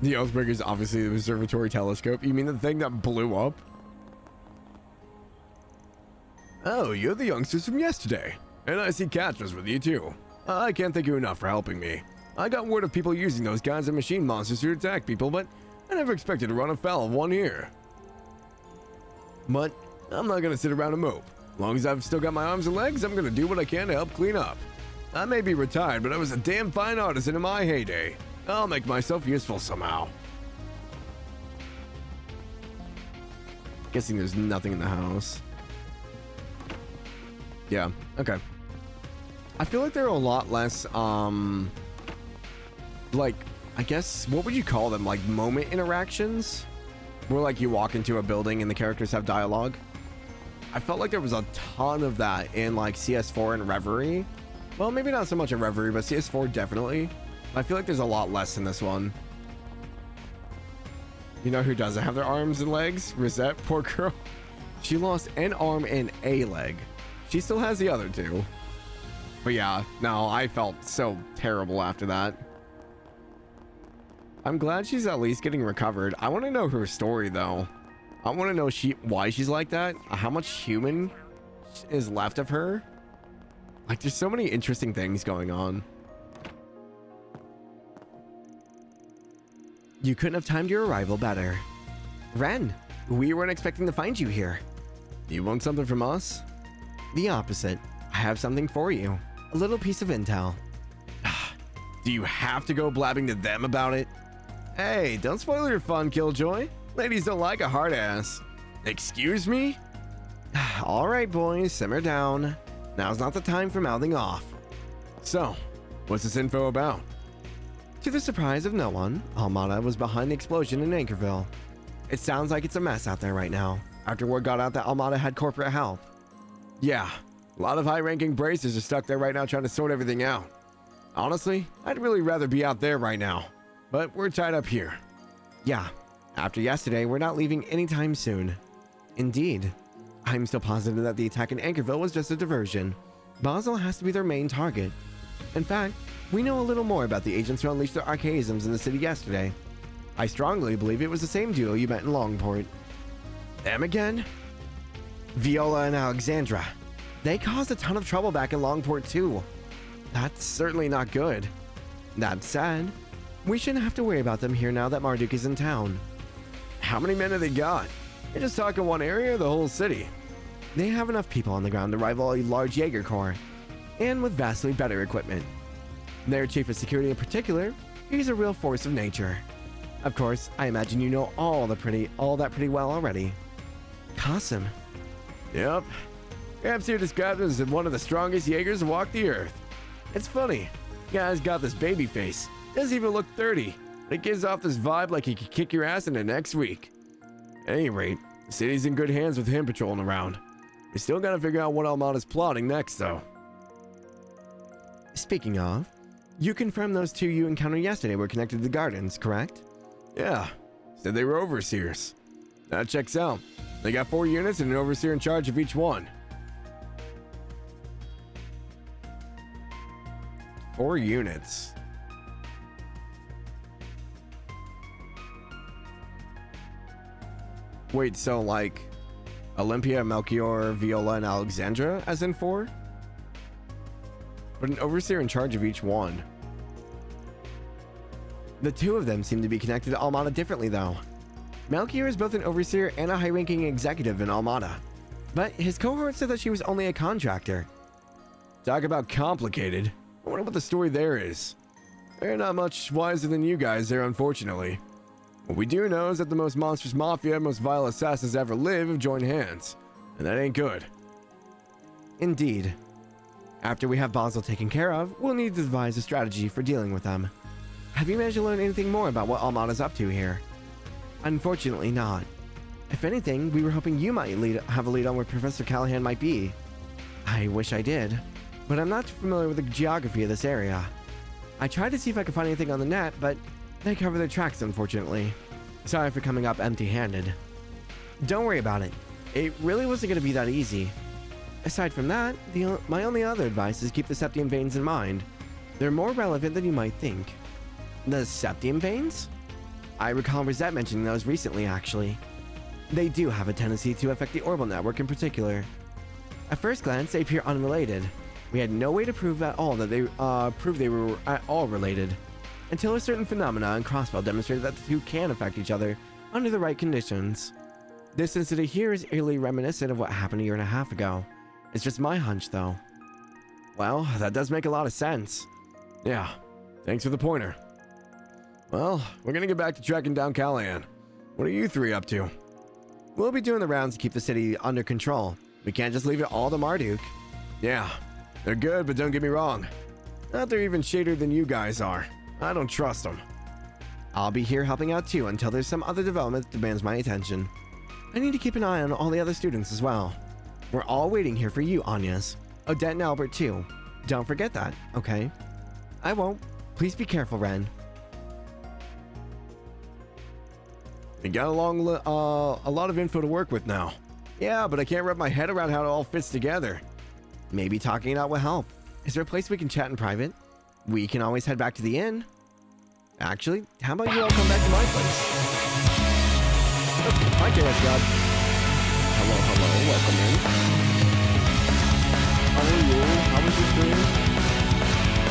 The Oathbreaker is obviously the observatory telescope. You mean the thing that blew up? Oh, you're the youngsters from yesterday. And I see Catch was with you too. I can't thank you enough for helping me. I got word of people using those kinds of machine monsters to attack people, but I never expected to run afoul of one here. But I'm not gonna sit around and mope. As long as I've still got my arms and legs, I'm gonna do what I can to help clean up. I may be retired, but I was a damn fine artisan in my heyday. I'll make myself useful somehow. Guessing there's nothing in the house. Yeah, okay. I feel like there are a lot less, like, I guess, what would you call them? Like, moment interactions? Where, like, you walk into a building and the characters have dialogue. I felt like there was a ton of that in, like, CS4 and Reverie. Well, maybe not so much in Reverie, but CS4 definitely. I feel like there's a lot less in this one. You know who doesn't have their arms and legs? Rosette, poor girl. She lost an arm and a leg. She still has the other two. But yeah, no, I felt so terrible after that. I'm glad she's at least getting recovered. I want to know her story though. I want to know why she's like that. How much human is left of her. Like, there's so many interesting things going on. You couldn't have timed your arrival better. Ren, we weren't expecting to find you here. You want something from us? The opposite. I have something for you. A little piece of intel. Do you have to go blabbing to them about it? Hey, don't spoil your fun, Killjoy. Ladies don't like a hard ass. Excuse me? All right, boys, simmer down. Now's not the time for mouthing off. So, what's this info about? To the surprise of no one, Almada was behind the explosion in Anchorville. It sounds like it's a mess out there right now, after word got out that Almada had corporate help. Yeah, a lot of high-ranking bracers are stuck there right now trying to sort everything out. Honestly, I'd really rather be out there right now, but we're tied up here. Yeah, after yesterday, we're not leaving anytime soon. Indeed. I'm still positive that the attack in Anchorville was just a diversion. Basel has to be their main target. In fact, we know a little more about the agents who unleashed their archaisms in the city yesterday. I strongly believe it was the same duo you met in Longport. Them again? Viola and Alexandra. They caused a ton of trouble back in Longport too. That's certainly not good. That said, we shouldn't have to worry about them here now that Marduk is in town. How many men have they got? They're just talking one area or the whole city? They have enough people on the ground to rival a large Jaeger Corps, and with vastly better equipment. Their chief of security in particular, he's a real force of nature. Of course, I imagine you know all that pretty well already. Qasim. Yep. Gramps here described him as one of the strongest Jaegers to walk the earth. It's funny, the guy's got this baby face. Doesn't even look 30, but it gives off this vibe like he could kick your ass in the next week. At any rate, the city's in good hands with him patrolling around. We still gotta figure out what Almada's plotting next, though. Speaking of, you confirmed those two you encountered yesterday were connected to the gardens, correct? Yeah, said they were overseers. That checks out. They got 4 units and an overseer in charge of each one. 4 units. Wait, so like Olympia, Melchior, Viola, and Alexandra as in 4? But an overseer in charge of each one. The 2 of them seem to be connected to Almada differently though. Melchior is both an overseer and a high-ranking executive in Almada, but his cohort said that she was only a contractor. Talk about complicated. I wonder what the story there is. They're not much wiser than you guys there, unfortunately. What we do know is that the most monstrous mafia and most vile assassins ever live have joined hands, and that ain't good. Indeed. After we have Basel taken care of, we'll need to devise a strategy for dealing with them. Have you managed to learn anything more about what Almada's up to here? Unfortunately not. If anything, we were hoping you might have a lead on where Professor Callahan might be. I wish I did, but I'm not familiar with the geography of this area. I tried to see if I could find anything on the net, but they cover their tracks, unfortunately. Sorry for coming up empty-handed. Don't worry about it. It really wasn't going to be that easy. Aside from that, my only other advice is keep the septium veins in mind. They're more relevant than you might think. The septium veins? I recall Rosette mentioning those recently, actually. They do have a tendency to affect the orbital network in particular. At first glance, they appear unrelated. We had no way to prove at all that they were at all related, until a certain phenomena in Crossbell demonstrated that the two can affect each other under the right conditions. This incident here is eerily reminiscent of what happened a year and a half ago. It's just my hunch, though. Well, that does make a lot of sense. Yeah, thanks for the pointer. Well, we're gonna get back to tracking down Callahan. What are you 3 up to? We'll be doing the rounds to keep the city under control. We can't just leave it all to Marduk. Yeah, they're good, but don't get me wrong. Not they're even shadier than you guys are. I don't trust them. I'll be here helping out too until there's some other development that demands my attention. I need to keep an eye on all the other students as well. We're all waiting here for you, Anyas. Odette and Albert too. Don't forget that, okay? I won't. Please be careful, Ren. We got a lot of info to work with now. Yeah, but I can't wrap my head around how it all fits together. Maybe talking it out will help. Is there a place we can chat in private? We can always head back to the inn. Actually, how about you all come back to my place? Oh, hi, KS God. Hello, welcome in. How are you? How was your stream?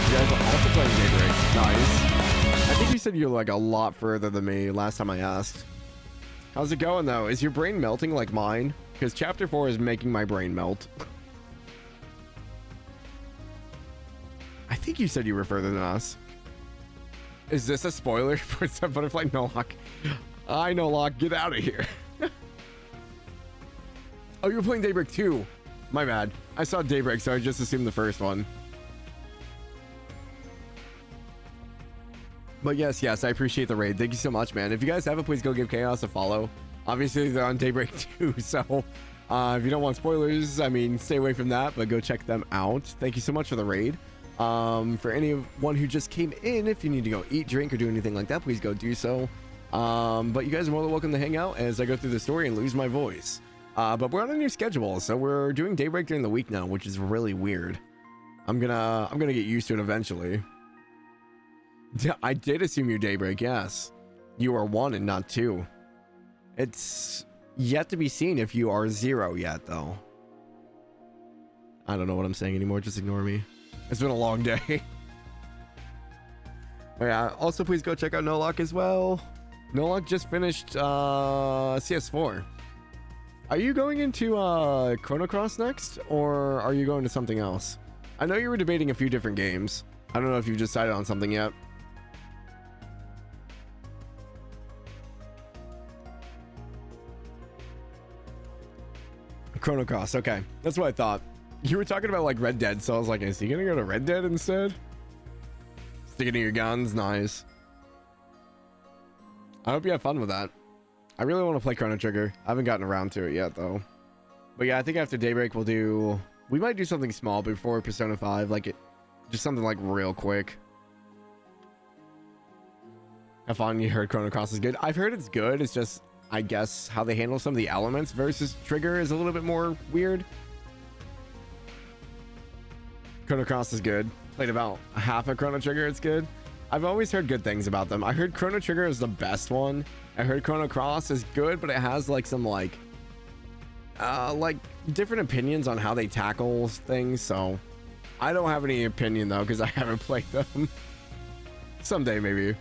You guys are also playing Daybreak. Nice. I think you said you're like a lot further than me last time I asked. How's it going though? Is your brain melting like mine? Because chapter 4 is making my brain melt. I think you said you were further than us. Is this a spoiler for Butterfly? No, Lock. I know, Lock. Get out of here. Oh, you were playing Daybreak 2. My bad. I saw Daybreak, so I just assumed the first one. But yes, I appreciate the raid. Thank you so much, man. If you guys haven't, please go give Chaos a follow. Obviously, they're on Daybreak 2, so if you don't want spoilers, I mean, stay away from that, but go check them out. Thank you so much for the raid. For anyone who just came in, if you need to go eat, drink, or do anything like that, please go do so. But you guys are more than welcome to hang out as I go through the story and lose my voice. But we're on a new schedule, so we're doing Daybreak during the week now, which is really weird. I'm gonna get used to it eventually. I did assume you're Daybreak, yes. You are 1 and not 2. It's yet to be seen if you are 0 yet, though. I don't know what I'm saying anymore, just ignore me. It's been a long day. But yeah, also please go check out Nolock as well. Nolock just finished CS4. Are you going into Chrono Cross next, or are you going to something else? I know you were debating a few different games. I don't know if you've decided on something yet. Chrono Cross, okay. That's what I thought. You were talking about like Red Dead, so I was like, is he gonna go to Red Dead instead? Sticking to your guns, nice. I hope you have fun with that. I really want to play Chrono Trigger. I haven't gotten around to it yet, though. But yeah, I think after Daybreak, we might do something small before Persona 5, just something like real quick. Have fun. You heard Chrono Cross is good. I've heard it's good. It's just, I guess, how they handle some of the elements versus Trigger is a little bit more weird. Chrono Cross is good. Played about half of Chrono Trigger. It's good. I've always heard good things about them. I heard Chrono Trigger is the best one. I heard Chrono Cross is good, but it has like some like different opinions on how they tackle things. So I don't have any opinion though, because I haven't played them. Someday maybe.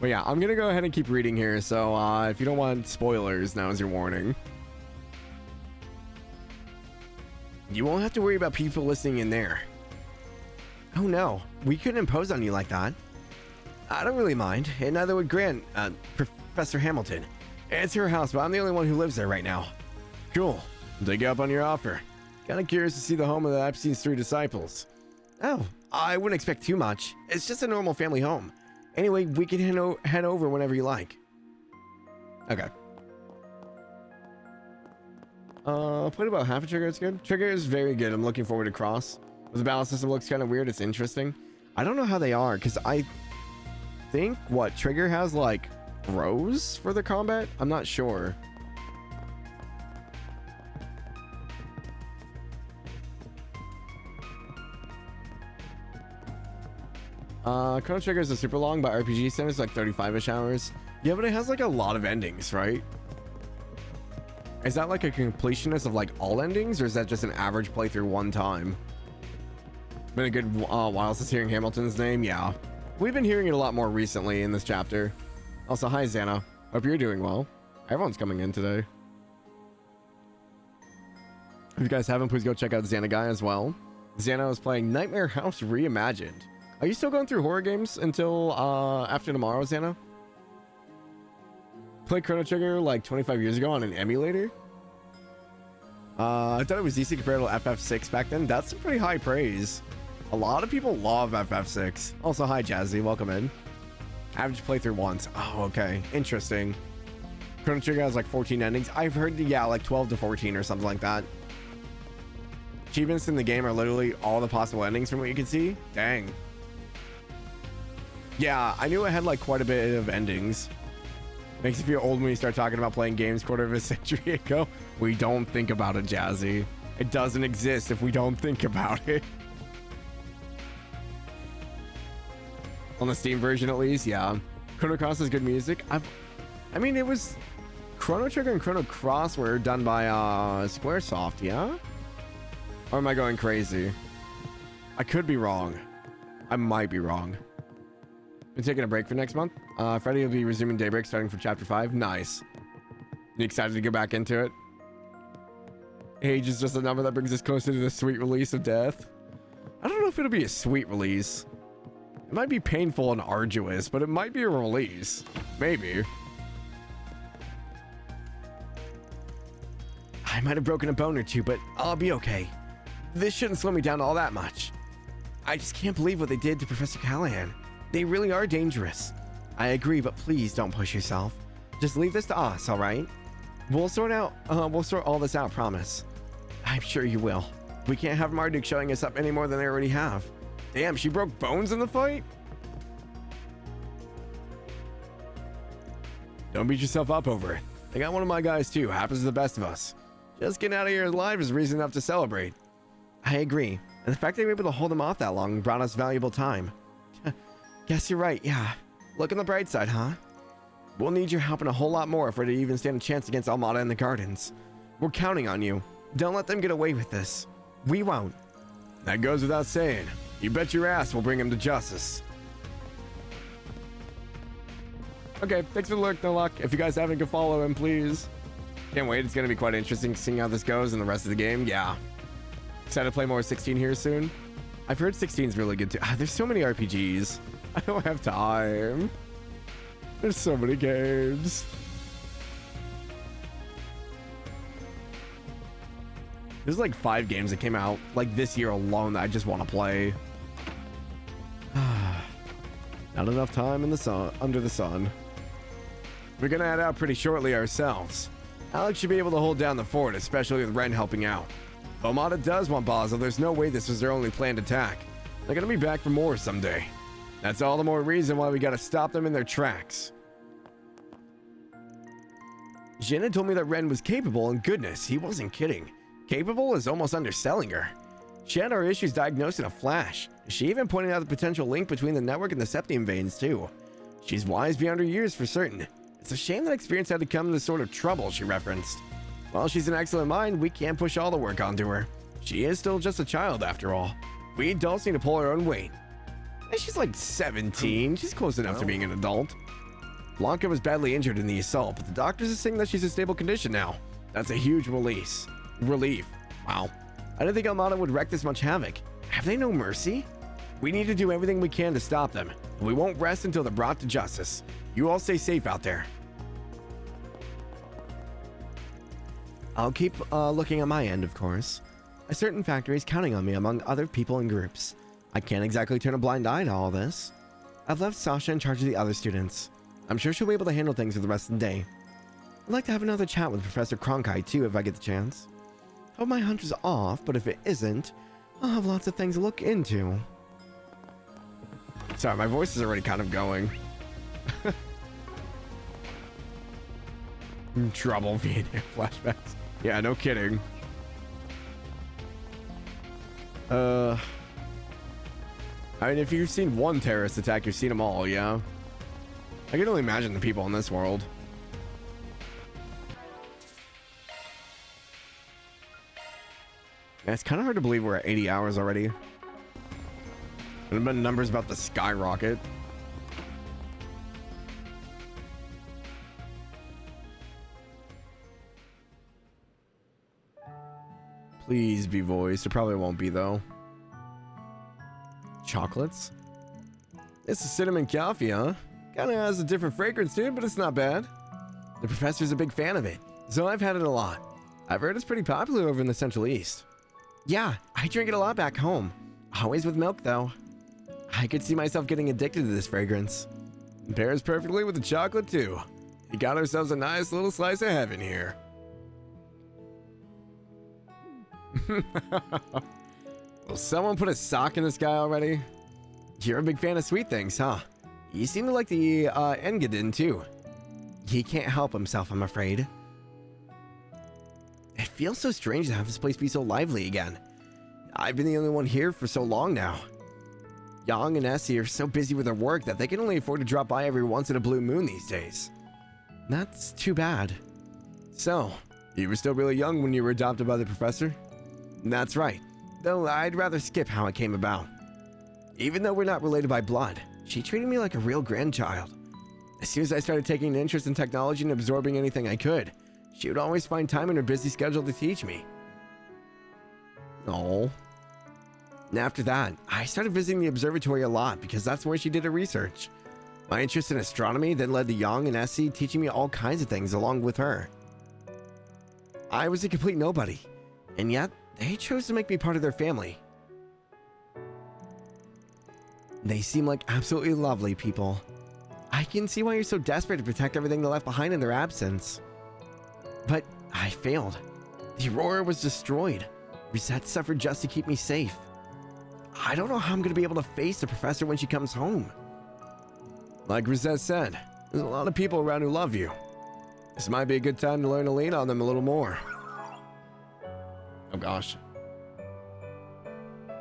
But yeah, I'm gonna go ahead and keep reading here. So if you don't want spoilers, now is your warning. You won't have to worry about people listening in there. Oh no, we couldn't impose on you like that. I don't really mind, and neither would Grant, Professor Hamilton. It's her house, but I'm the only one who lives there right now. Cool. Dig up on your offer. Kinda curious to see the home of the Epstein's 3 disciples. Oh, I wouldn't expect too much. It's just a normal family home. Anyway, we can head over whenever you like. Okay. Played about half a Trigger, it's good. Trigger is very good. I'm looking forward to Cross. The battle system looks kind of weird. It's interesting. I don't know how they are, because I think Trigger has like rows for the combat. I'm not sure. Chrono Trigger is a super long, but RPG standards like 35-ish hours. Yeah, but it has like a lot of endings, right? Is that like a completionist of like all endings, or is that just an average playthrough one time? Been a good while since hearing Hamilton's name. Yeah, we've been hearing it a lot more recently in this chapter. Also, hi Xana, hope you're doing well. Everyone's coming in today. If you guys haven't, please go check out Xana Guy as well. Xana is playing Nightmare House Reimagined. Are you still going through horror games until after tomorrow, Xana? Played Chrono Trigger like 25 years ago on an emulator. I thought it was decent compared to FF6 back then. That's some pretty high praise. A lot of people love FF6. Also, hi Jazzy, welcome in. Average playthrough once. Oh, okay, interesting. Chrono Trigger has like 14 endings. I've heard, yeah, like 12 to 14 or something like that. Achievements in the game are literally all the possible endings from what you can see. Dang. Yeah, I knew it had like quite a bit of endings. Makes you feel old when you start talking about playing games quarter of a century ago. We don't think about it, Jazzy. It doesn't exist if we don't think about it. On the Steam version, at least, yeah. Chrono Cross is good music. I mean, it was Chrono Trigger and Chrono Cross were done by Squaresoft, yeah? Or am I going crazy? I could be wrong. I might be wrong. Been taking a break for next month. Friday will be resuming Daybreak starting for chapter 5. Nice. You excited to go back into it? Age is just a number that brings us closer to the sweet release of death. I don't know if it'll be a sweet release. It might be painful and arduous, but it might be a release. Maybe. I might have broken a bone or two, but I'll be okay. This shouldn't slow me down all that much. I just can't believe what they did to Professor Callahan. They really are dangerous. I agree, but please don't push yourself. Just leave this to us, all right? We'll sort all this out, promise. I'm sure you will. We can't have Marduk showing us up any more than they already have. Damn, she broke bones in the fight? Don't beat yourself up over it. I got one of my guys too, happens to the best of us. Just getting out of here alive is reason enough to celebrate. I agree, and the fact they were able to hold him off that long brought us valuable time. Guess you're right, yeah. Look on the bright side, huh? We'll need your help and a whole lot more if we're to even stand a chance against Almada and the Gardens. We're counting on you. Don't let them get away with this. We won't. That goes without saying. You bet your ass we'll bring him to justice. Okay, thanks for the lurk, no luck. If you guys haven't, go follow him, please. Can't wait, it's gonna be quite interesting seeing how this goes in the rest of the game. Yeah. Excited to play more 16 here soon. I've heard 16 is really good too. There's so many RPGs. I don't have time. There's so many games. There's like 5 games that came out like this year alone that I just want to play. Not enough time in the sun, under the sun. We're gonna head out pretty shortly ourselves. Alex should be able to hold down the fort, especially with Ren helping out. If Almada does want Basel, there's no way this was their only planned attack. They're gonna be back for more someday. That's all the more reason why we gotta stop them in their tracks. Jenna told me that Ren was capable, and goodness, he wasn't kidding. Capable is almost underselling her. She had our issues diagnosed in a flash. She even pointed out the potential link between the network and the septium veins too. She's wise beyond her years for certain. It's a shame that experience had to come to this sort of trouble, she referenced. While she's an excellent mind, we can't push all the work onto her. She is still just a child after all. We adults need to pull her own weight. And she's like 17. She's close enough to being an adult. Blanca was badly injured in the assault, but the doctors are saying that she's in stable condition now. That's a huge relief. Wow. I didn't think Almada would wreak this much havoc. Have they no mercy? We need to do everything we can to stop them. We won't rest until they're brought to justice. You all stay safe out there. I'll keep looking at my end, of course. A certain factory is counting on me among other people and groups. I can't exactly turn a blind eye to all this. I've left Sasha in charge of the other students. I'm sure she'll be able to handle things for the rest of the day. I'd like to have another chat with Professor Cronkite too if I get the chance. Hope my hunch is off, but if it isn't, I'll have lots of things to look into. Sorry, my voice is already kind of going. Trouble Vietnam flashbacks. Yeah, no kidding. I mean, if you've seen one terrorist attack, you've seen them all, yeah? I can only imagine the people in this world. Yeah, it's kind of hard to believe we're at 80 hours already. And the numbers about to skyrocket. Please be voiced. It probably won't be, though. Chocolates? It's a cinnamon coffee, huh? Kinda has a different fragrance to it, but it's not bad. The professor's a big fan of it, so I've had it a lot. I've heard it's pretty popular over in the Central East. Yeah, I drink it a lot back home. Always with milk, though. I could see myself getting addicted to this fragrance. It pairs perfectly with the chocolate, too. We got ourselves a nice little slice of heaven here. Will someone put a sock in this guy already? You're a big fan of sweet things, huh? You seem to like the Engadin, too. He can't help himself, I'm afraid. It feels so strange to have this place be so lively again. I've been the only one here for so long now. Yang and Essie are so busy with their work that they can only afford to drop by every once in a blue moon these days. That's too bad. So, you were still really young when you were adopted by the professor? That's right, though I'd rather skip how it came about. Even though we're not related by blood, she treated me like a real grandchild. As soon as I started taking an interest in technology and absorbing anything I could, she would always find time in her busy schedule to teach me. Oh. And after that, I started visiting the observatory a lot because that's where she did her research. My interest in astronomy then led to Yang and Essie teaching me all kinds of things along with her. I was a complete nobody, and yet they chose to make me part of their family. They seem like absolutely lovely people. I can see why you're so desperate to protect everything they left behind in their absence. But I failed. The Aurora was destroyed. Rosette suffered just to keep me safe. I don't know how I'm going to be able to face the professor when she comes home. Like Rosette said, there's a lot of people around who love you. This might be a good time to learn to lean on them a little more. Oh gosh.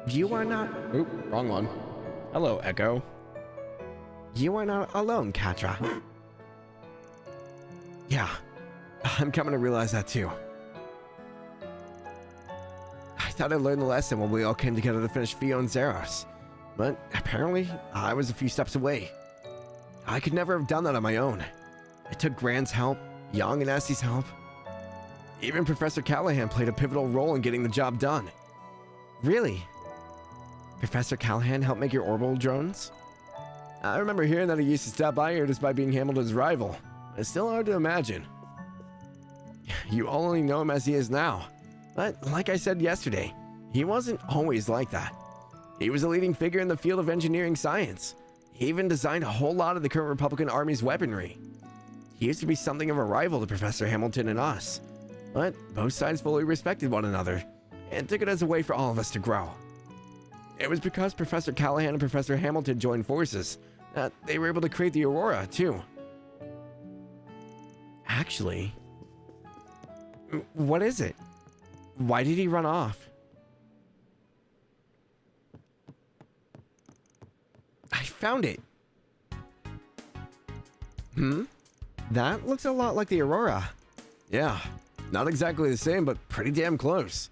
You are not... Oop, wrong one. Hello, Echo. You are not alone, Katra. Yeah, I'm coming to realize that too. I thought I'd learned the lesson when we all came together to finish Fio and Zeros, but apparently I was a few steps away. I could never have done that on my own. It took Grant's help, Young and Essie's help. Even Professor Callahan played a pivotal role in getting the job done. Really? Professor Callahan helped make your orbital drones? I remember hearing that he used to stop by here despite being Hamilton's rival. It's still hard to imagine. You all only know him as he is now. But like I said yesterday, he wasn't always like that. He was a leading figure in the field of engineering science. He even designed a whole lot of the current Republican Army's weaponry. He used to be something of a rival to Professor Hamilton and us. But both sides fully respected one another and took it as a way for all of us to grow. It was because Professor Callahan and Professor Hamilton joined forces that they were able to create the Aurora, too. Actually, what is it? Why did he run off? I found it. That looks a lot like the Aurora. Yeah, not exactly the same, but pretty damn close.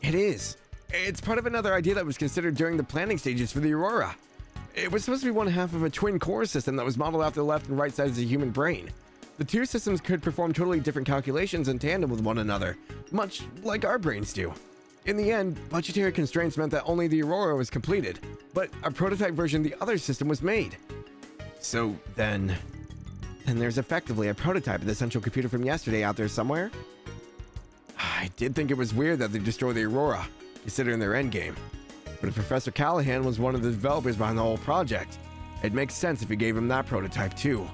It is. It's part of another idea that was considered during the planning stages for the Aurora. It was supposed to be one half of a twin core system that was modeled after the left and right sides of the human brain. The two systems could perform totally different calculations in tandem with one another, much like our brains do. In the end, budgetary constraints meant that only the Aurora was completed, but a prototype version of the other system was made. So then there's effectively a prototype of the central computer from yesterday out there somewhere? I did think it was weird that they destroyed the Aurora, considering their endgame. But if Professor Callahan was one of the developers behind the whole project, it makes sense if he gave him that prototype too.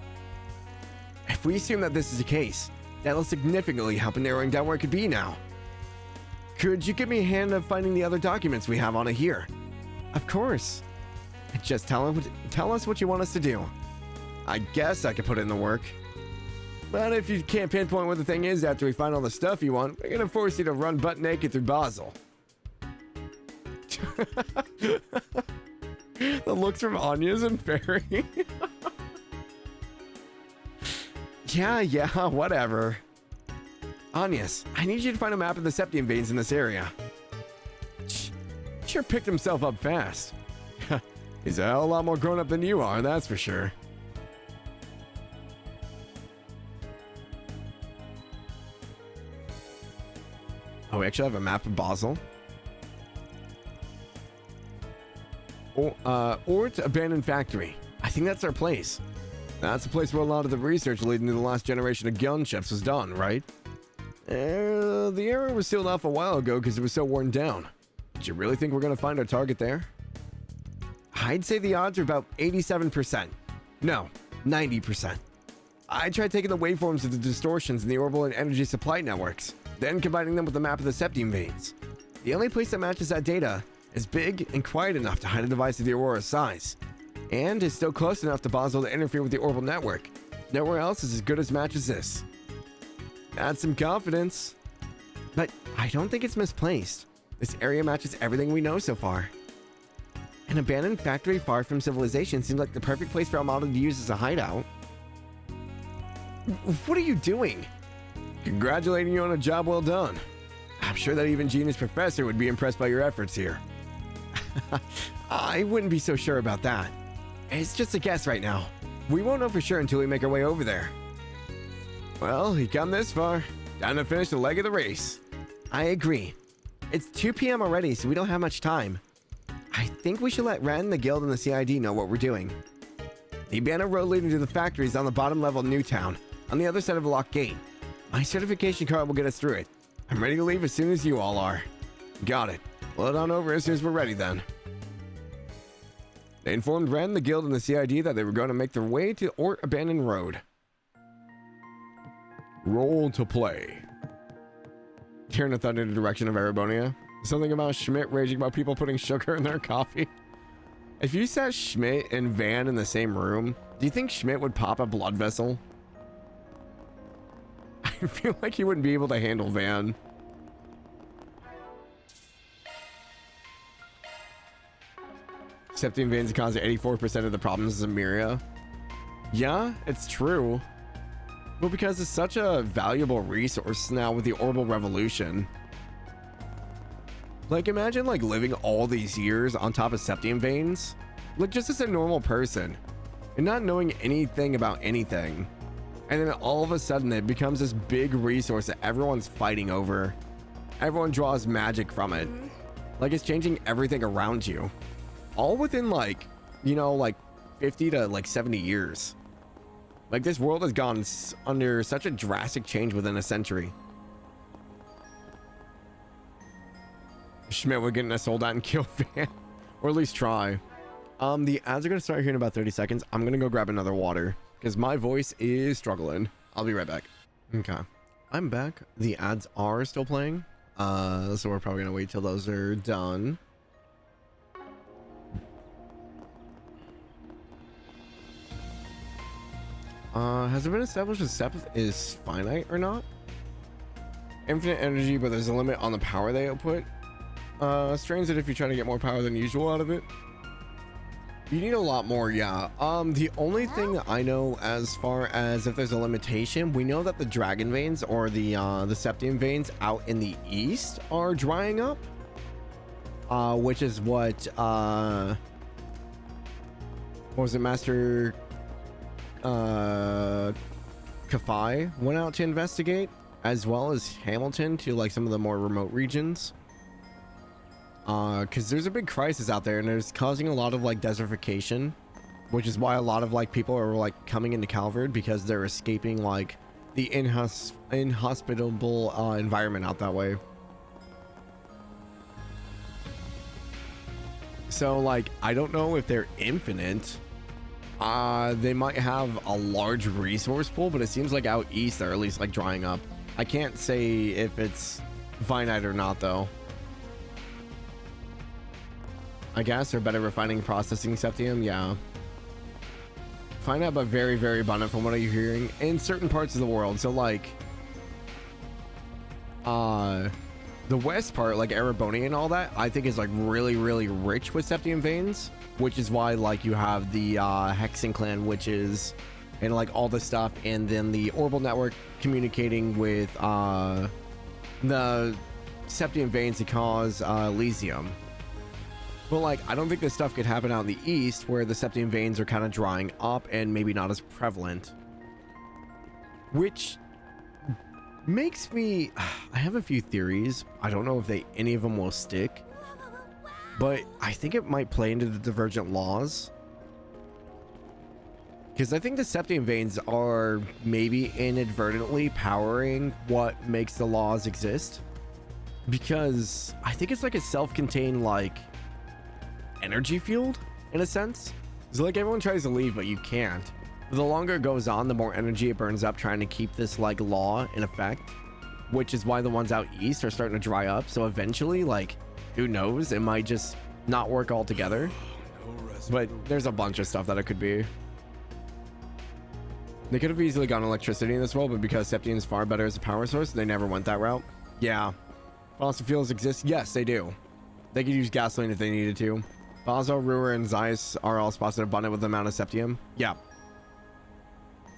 If we assume that this is the case, that'll significantly help in narrowing down where it could be now. Could you give me a hand of finding the other documents we have on it here? Of course. Just tell us what you want us to do. I guess I could put in the work. But if you can't pinpoint what the thing is after we find all the stuff you want, we're gonna force you to run butt naked through Basel. The looks from Anya's and Fairy. Yeah, whatever. Anyas, I need you to find a map of the septium veins in this area. Sure picked himself up fast. He's a hell of a lot more grown up than you are, that's for sure. Oh, we actually have a map of Basel. Ort Abandoned Factory. I think that's our place. That's the place where a lot of the research leading to the last generation of gunships was done, right? The area was sealed off a while ago because it was so worn down. Do you really think we're going to find our target there? I'd say the odds are about 87%. No, 90%. I tried taking the waveforms of the distortions in the orbital and energy supply networks, then combining them with the map of the septium veins. The only place that matches that data is big and quiet enough to hide a device of the Aurora's size, and is still close enough to Basel to interfere with the orbital network. Nowhere else is as good as matches this. That's some confidence. But I don't think it's misplaced. This area matches everything we know so far. An abandoned factory far from civilization seems like the perfect place for Armada to use as a hideout. What are you doing? Congratulating you on a job well done. I'm sure that even Genius Professor would be impressed by your efforts here. I wouldn't be so sure about that. It's just a guess right now. We won't know for sure until we make our way over there. Well, you come this far. Time to finish the leg of the race. I agree. It's 2 p.m. already, so we don't have much time. I think we should let Ren, the guild, and the CID know what we're doing. The abandoned road leading to the factory is on the bottom level of Newtown, on the other side of a locked gate. My certification card will get us through it. I'm ready to leave as soon as you all are. Got it. We'll head on over as soon as we're ready then. They informed Ren, the guild, and the CID that they were going to make their way to Ort Abandoned Road. Roll to play. Turn the thunder in the direction of Erebonia. Something about Schmidt raging about people putting sugar in their coffee. If you sat Schmidt and Van in the same room, do you think Schmidt would pop a blood vessel? I feel like he wouldn't be able to handle Van. Septium veins cause 84% of the problems in Miria. Yeah, it's true. But because it's such a valuable resource now with the orbital revolution. Like, imagine like living all these years on top of septium veins, like just as a normal person, and not knowing anything about anything. And then all of a sudden it becomes this big resource that everyone's fighting over. Everyone draws magic from it. Like, it's changing everything around you. All within like, you know, like 50 to like 70 years. Like, this world has gone under such a drastic change within a century. Schmidt would get us sold out and kill Van. Or at least try. The ads are going to start here in about 30 seconds. I'm going to go grab another water because my voice is struggling. I'll be right back. Okay. I'm back. The ads are still playing. So we're probably going to wait till those are done. Has it been established if Septh is finite or not? Infinite energy, but there's a limit on the power they output. Strains it if you're trying to get more power than usual out of it. You need a lot more, yeah. The only thing I know as far as if there's a limitation, we know that the dragon veins or the septium veins out in the east are drying up. Which is what was it, Master Kafai went out to investigate, as well as Hamilton to like some of the more remote regions. Because there's a big crisis out there and it's causing a lot of like desertification, which is why a lot of like people are like coming into Calvard because they're escaping like the inhospitable environment out that way. So like, I don't know if they're infinite. They might have a large resource pool, but it seems like out east they're at least like drying up. I can't say if it's finite or not though. I guess they're better refining processing septium, yeah. Finite but very, very abundant from what I'm hearing in certain parts of the world. So like the west part, like Erebonia and all that, I think is like really, really rich with septium veins, which is why like you have the Hexen clan witches and like all the stuff, and then the orbital network communicating with the septium veins to cause Elysium. But like, I don't think this stuff could happen out in the east where the septium veins are kind of drying up and maybe not as prevalent. Which makes me... I have a few theories. I don't know if any of them will stick. But I think it might play into the divergent laws. Because I think the septium veins are maybe inadvertently powering what makes the laws exist. Because I think it's like a self-contained like energy field in a sense. So like everyone tries to leave but you can't. The longer it goes on, the more energy it burns up trying to keep this like law in effect, which is why the ones out east are starting to dry up. So eventually, like, who knows, it might just not work altogether. But there's a bunch of stuff that it could be. They could have easily gone electricity in this world, but because septium is far better as a power source, they never went that route. Yeah. Fossil fuels exist? Yes, they do. They could use gasoline if they needed to. Basel, Ruhr, and Zeiss are all spots that are abundant with the amount of septium. Yeah.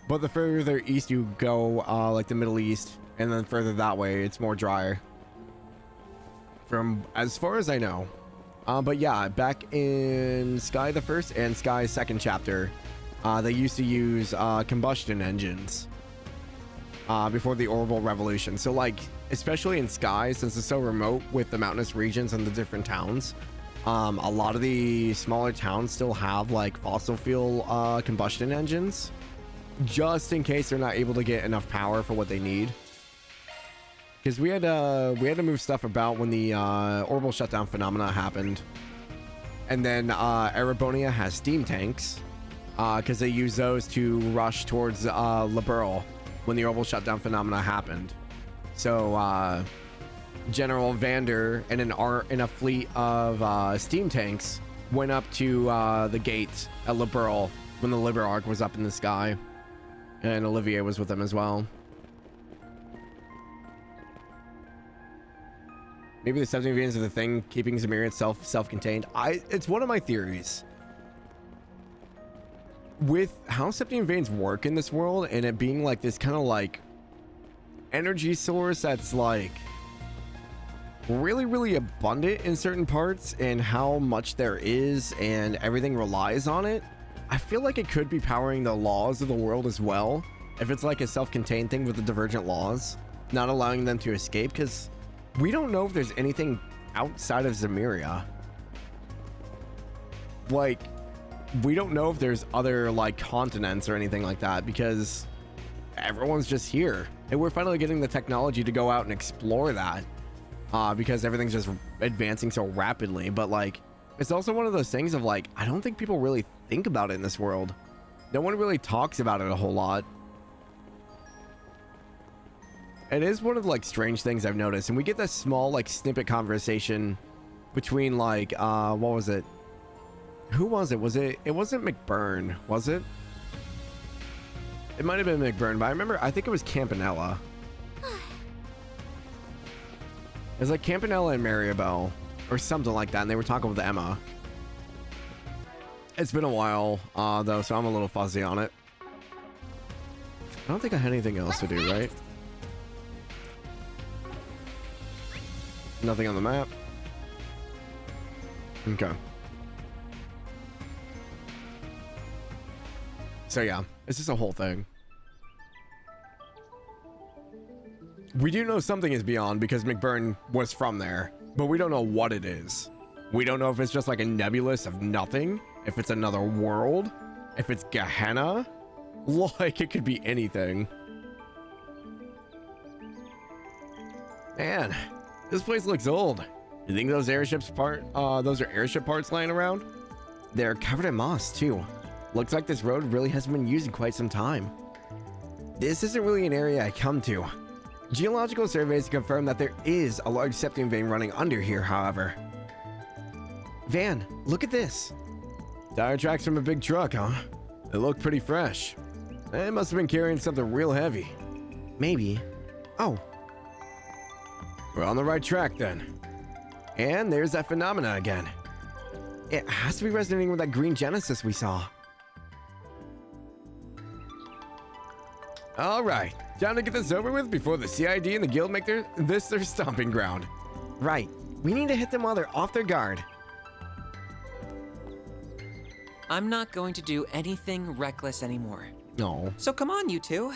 But the further east you go, like the Middle East, and then further that way, it's more dry. From as far as I know. But yeah, back in Sky the First and Sky Second chapter, they used to use combustion engines before the orbital revolution. So like, especially in Sky, since it's so remote with the mountainous regions and the different towns, A lot of the smaller towns still have like fossil fuel combustion engines, just in case they're not able to get enough power for what they need. Because we had to move stuff about when the orbital shutdown phenomena happened, and then Erebonia has steam tanks because they use those to rush towards Liberl when the orbital shutdown phenomena happened. So General Vander and in a fleet of steam tanks went up to the gates at Liberl when the Liber Arc was up in the sky, and Olivier was with them as well. Maybe the 17 veins are the thing keeping Zemir itself self-contained. It's one of my theories. With how septium veins work in this world, and it being like this kind of like energy source that's like really abundant in certain parts, and how much there is and everything relies on it, I feel like it could be powering the laws of the world as well, if it's like a self-contained thing with the divergent laws, not allowing them to escape, because we don't know if there's anything outside of Zemuria. Like, we don't know if there's other like continents or anything like that, because everyone's just here, and we're finally getting the technology to go out and explore that, because everything's just advancing so rapidly. But like, it's also one of those things of like, I don't think people really think about it in this world. No one really talks about it a whole lot. It is one of the like strange things I've noticed, and we get this small like snippet conversation between like what was it? Who was it? It wasn't McBurn, was it? It might have been McBurn, but I think it was Campanella. It was like Campanella and Maribel or something like that, and they were talking with Emma. It's been a while though, so I'm a little fuzzy on it. I don't think I had anything else to do, right? Nothing on the map. Okay. So yeah, it's just a whole thing. We do know something is beyond because McBurn was from there, but we don't know what it is. We don't know if it's just like a nebulous of nothing, if it's another world, if it's Gehenna. Like, it could be anything. Man, this place looks old. You think those those are airship parts lying around? They're covered in moss too. Looks like this road really hasn't been used in quite some time. This isn't really an area I come to. Geological surveys confirm that there is a large septium vein running under here, however. Van, look at this. Tire tracks from a big truck, huh? They look pretty fresh. It must have been carrying something real heavy. Maybe. Oh. We're on the right track then. And there's that phenomena again. It has to be resonating with that green Genesis we saw. All right, time to get this over with before the CID and the guild make this their stomping ground. Right, we need to hit them while they're off their guard. I'm not going to do anything reckless anymore. No. So come on, you two.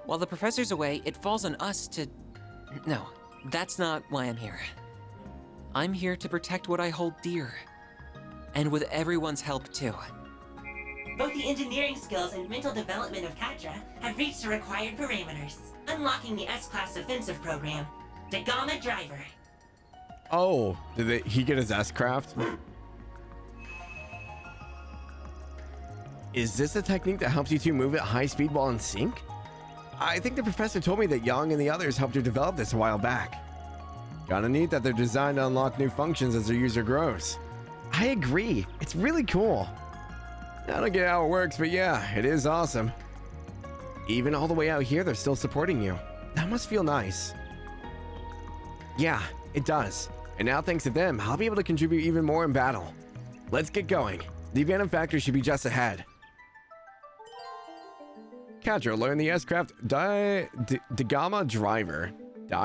While the professor's away, it falls on us to... No, that's not why I'm here. I'm here to protect what I hold dear. And with everyone's help, too. Both the engineering skills and mental development of Katra have reached the required parameters, unlocking the S-Class offensive program, the Gamma Driver. Oh, did he get his S-Craft? Is this a technique that helps you two move at high speed while in sync? I think the professor told me that Young and the others helped her develop this a while back. Kinda neat that they're designed to unlock new functions as their user grows. I agree, it's really cool. I don't get how it works, but yeah, it is awesome. Even all the way out here, they're still supporting you. That must feel nice. Yeah, it does. And now thanks to them, I'll be able to contribute even more in battle. Let's get going. The abandoned factory should be just ahead. Katra, learn the S-Craft Gamma Driver.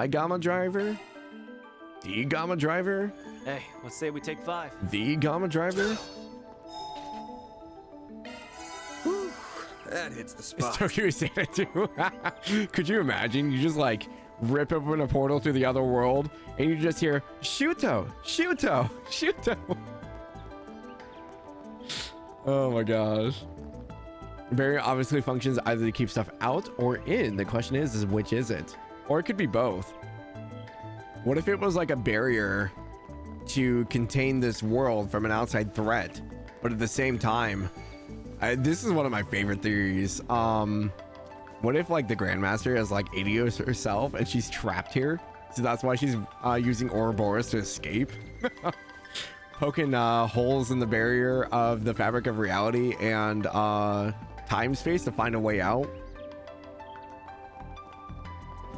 Gamma Driver? The Gamma Driver? Hey, let's say we take 5. The Gamma Driver? That hits the spot. So you were saying it too. Could you imagine? You just like rip open a portal to the other world and you just hear Shuto, Shuto, Shuto. Oh my gosh. Barrier obviously functions either to keep stuff out or in. The question is which is it? Or it could be both. What if it was like a barrier to contain this world from an outside threat, but at the same time, this is one of my favorite theories. What if like the Grandmaster has like Adios herself and she's trapped here? So that's why she's using Ouroboros to escape. Poking holes in the barrier of the fabric of reality and time space to find a way out.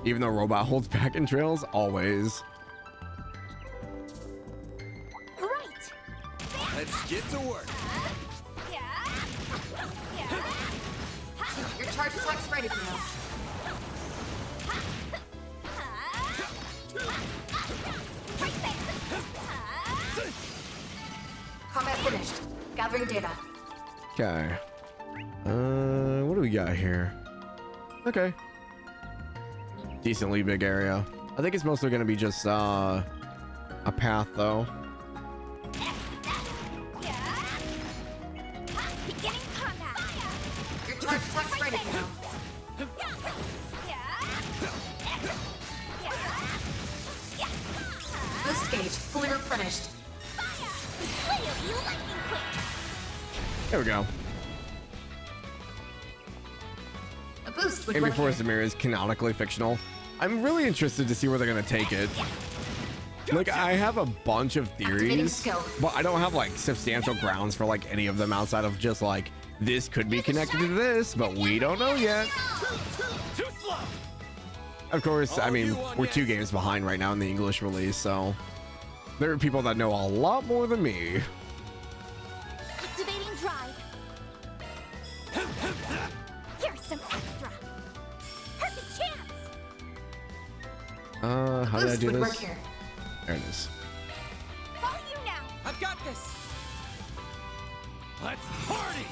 Even though Robot holds back in trails, always. Right. Let's get to work. Your charge attack's ready for now. Combat finished. Gathering data. Okay. What do we got here? Okay. Decently big area. I think it's mostly going to be just a path though. Beginning combat. Your charge attack's ready for now. Boost gauge fully replenished. Leo, lightning quick. There we go. A boost would Amy work Force here. Mirror is canonically fictional. I'm really interested to see where they're going to take it. Like, I have a bunch of Activating theories, skill. but I don't have like substantial grounds for like any of them outside of just like, this could be connected to this, but we don't know yet. Too slow. Of course, I mean, we're 2 games behind right now in the English release, so there are people that know a lot more than me. Activating drive. Here's some extra. Perfect chance. How did I Boost do would work this? here. There it is. Follow you now. I've got this. Let's party.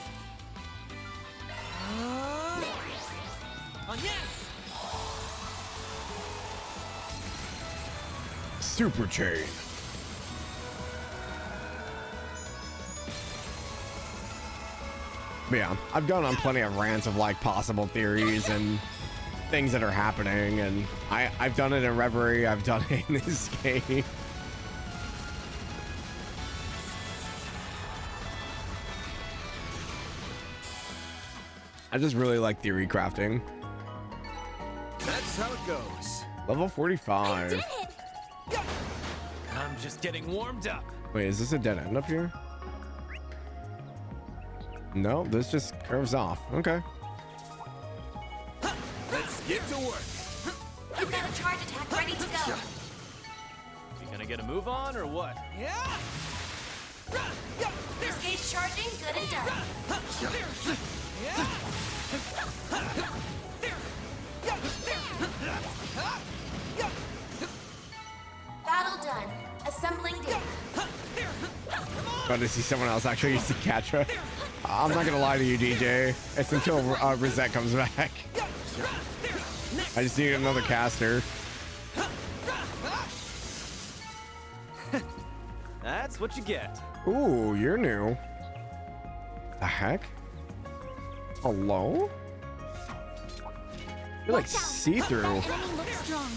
Oh yes. Super chain. But yeah, I've gone on plenty of rants of like possible theories and things that are happening, and I've done it in Reverie, I've done it in this game. I just really like theory crafting. That's how it goes. Level 45. Did it. I'm just getting warmed up. Wait, is this a dead end up here? No, this just curves off. Okay. Let's get to work. You've got a charge attack ready to go. You gonna get a move on or what? Yeah. Boost gauge charging, good and done. Battle done. Assembling data. Glad to see someone else actually use the Catra. I'm not gonna lie to you, DJ. It's until Rosette comes back. I just need another caster. That's what you get. Ooh, you're new. The heck? Hello? You're like see-through. That enemy looks strong.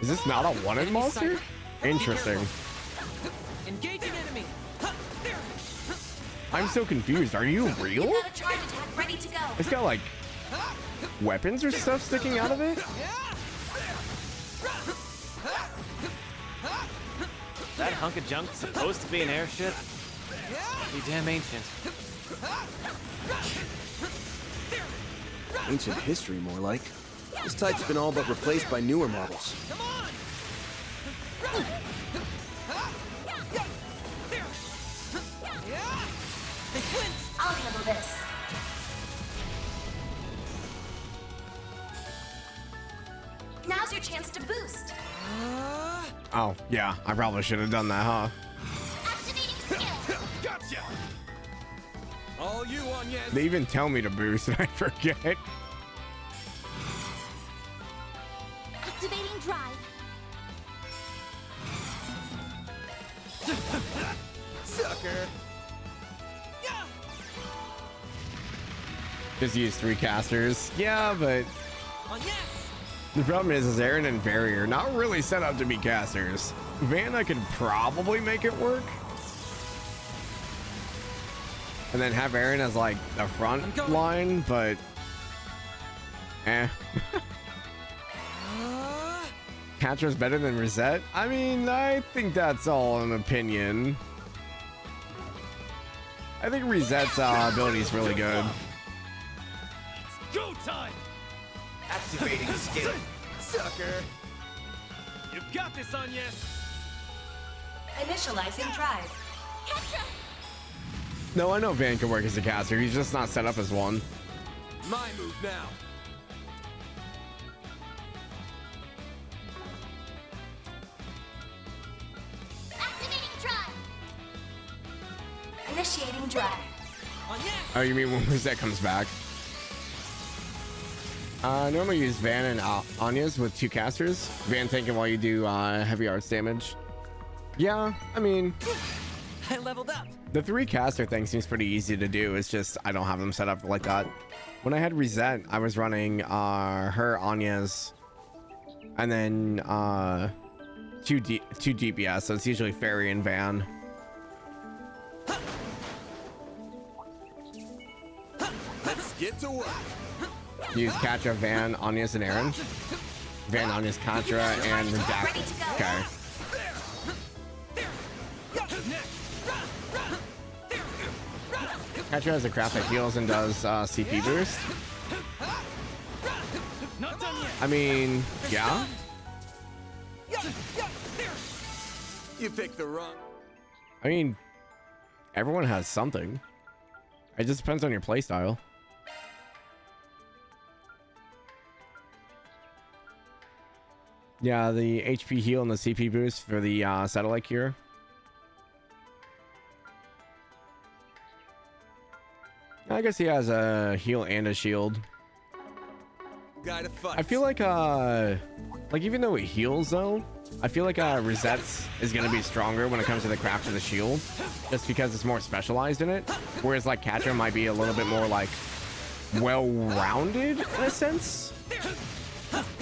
Is this not a one-in monster? Interesting. Engaging enemy. I'm so confused. Are you real? You've got a charge attack ready to go. It's got like weapons or stuff sticking out of it? That hunk of junk's supposed to be an airship? Be damn ancient. Ancient history, more like. This type's been all but replaced by newer models. Come on! I'll handle this. Now's your chance to boost. Oh, yeah. I probably should have done that, huh? Activating skill. Gotcha. All you on yes. They even tell me to boost and I forget. Activating drive. Sucker. Just use 3 casters. Yeah, but the problem is Aaron and Barry are not really set up to be casters. Vanna could probably make it work. And then have Aaron as like the front line, but Catra's better than Rosette? I mean, I think that's all an opinion. I think Rosette's ability is really good. It's go time! Activating skill. Sucker! You've got this, Anya! Initializing drive. No, I know Van can work as a caster. He's just not set up as one. My move now. Activating drive. Initiating drive. Oh, you mean when Rosette comes back? Normally use Van and Anya's with 2 casters. Van tanking while you do heavy arts damage. Yeah, I mean, I leveled up. the 3 caster thing seems pretty easy to do. It's just I don't have them set up like that. When I had Rosette, I was running her Anya's and then 2 DPS, so it's usually Fairy and Van. Let's get to work. Use Catra, Van, Anya's, and Aaron. Van, Anya's, Catra, and Redact. Okay. Catra has a craft that heals and does CP boost. I mean, yeah. You picked the wrong. I mean, everyone has something. It just depends on your playstyle. Yeah, the HP heal and the CP boost for the satellite cure. I guess he has a heal and a shield. Guy to fight. I feel like even though it heals though, I feel like Rosette's is gonna be stronger when it comes to the craft of the shield, just because it's more specialized in it. Whereas like Catra might be a little bit more like well-rounded in a sense.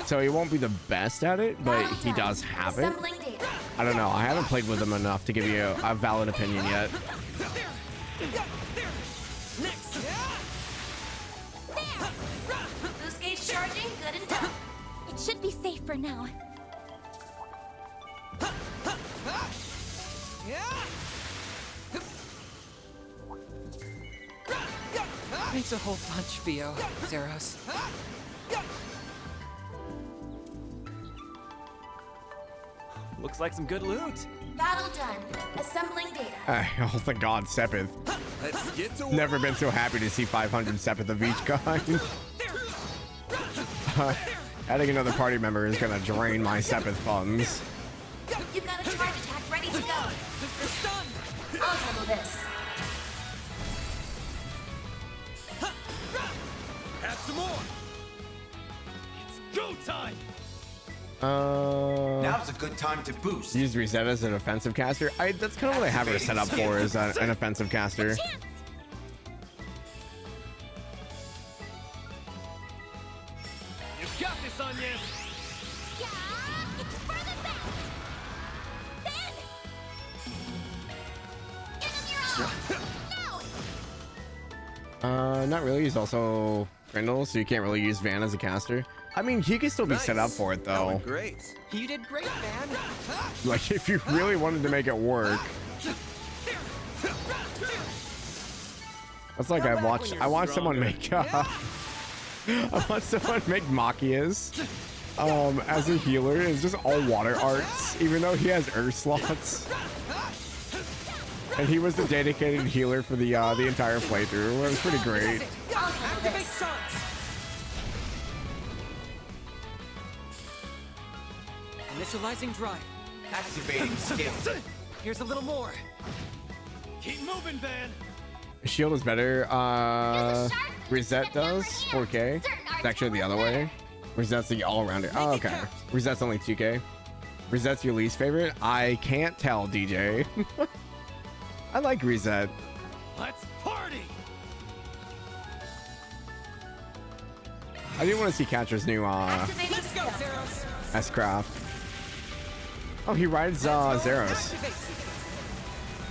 So he won't be the best at it, but he does have it. I don't know. I haven't played with him enough to give you a valid opinion yet. Boost gauge charging, good and done. It should be safe for now. Thanks a whole bunch, Theo, Zeros. Looks like some good loot. Battle done. Assembling data. Oh, thank God, Sepith. Let's get to work. Never been so happy to see 500 Sepith of each kind. Adding another party member is gonna drain my Sepith funds. You've got a charge attack ready to go. They're stunned. I'll handle this. Have some more. It's go time. Now's a good time to boost. Use Rosette as an offensive caster. That's kind of what I have her set up for, is an offensive caster. You've got this, Anya. Yeah, it's for the best. Then, no. Not really. He's also Grendel, so you can't really use Van as a caster. I mean, he can still be set up for it though. Great. You did great, man. Like if you really wanted to make it work. That's like I watched someone make I watched someone make Machias as a healer. It's just all water arts, even though he has earth slots. And he was the dedicated healer for the entire playthrough. It was pretty great. Activate taunts. Initializing drive. Activating skill. Here's a little more. Keep moving, Van. Shield is better. Rosette does 4K. It's actually the other way. Rosette's the all-rounder. Oh, okay. Rosette's only 2K. Rosette's your least favorite? I can't tell, DJ. I like Rosette. Let's party. I do want to see Catra's new Activating skill. S-Craft. Oh, he rides Zeros.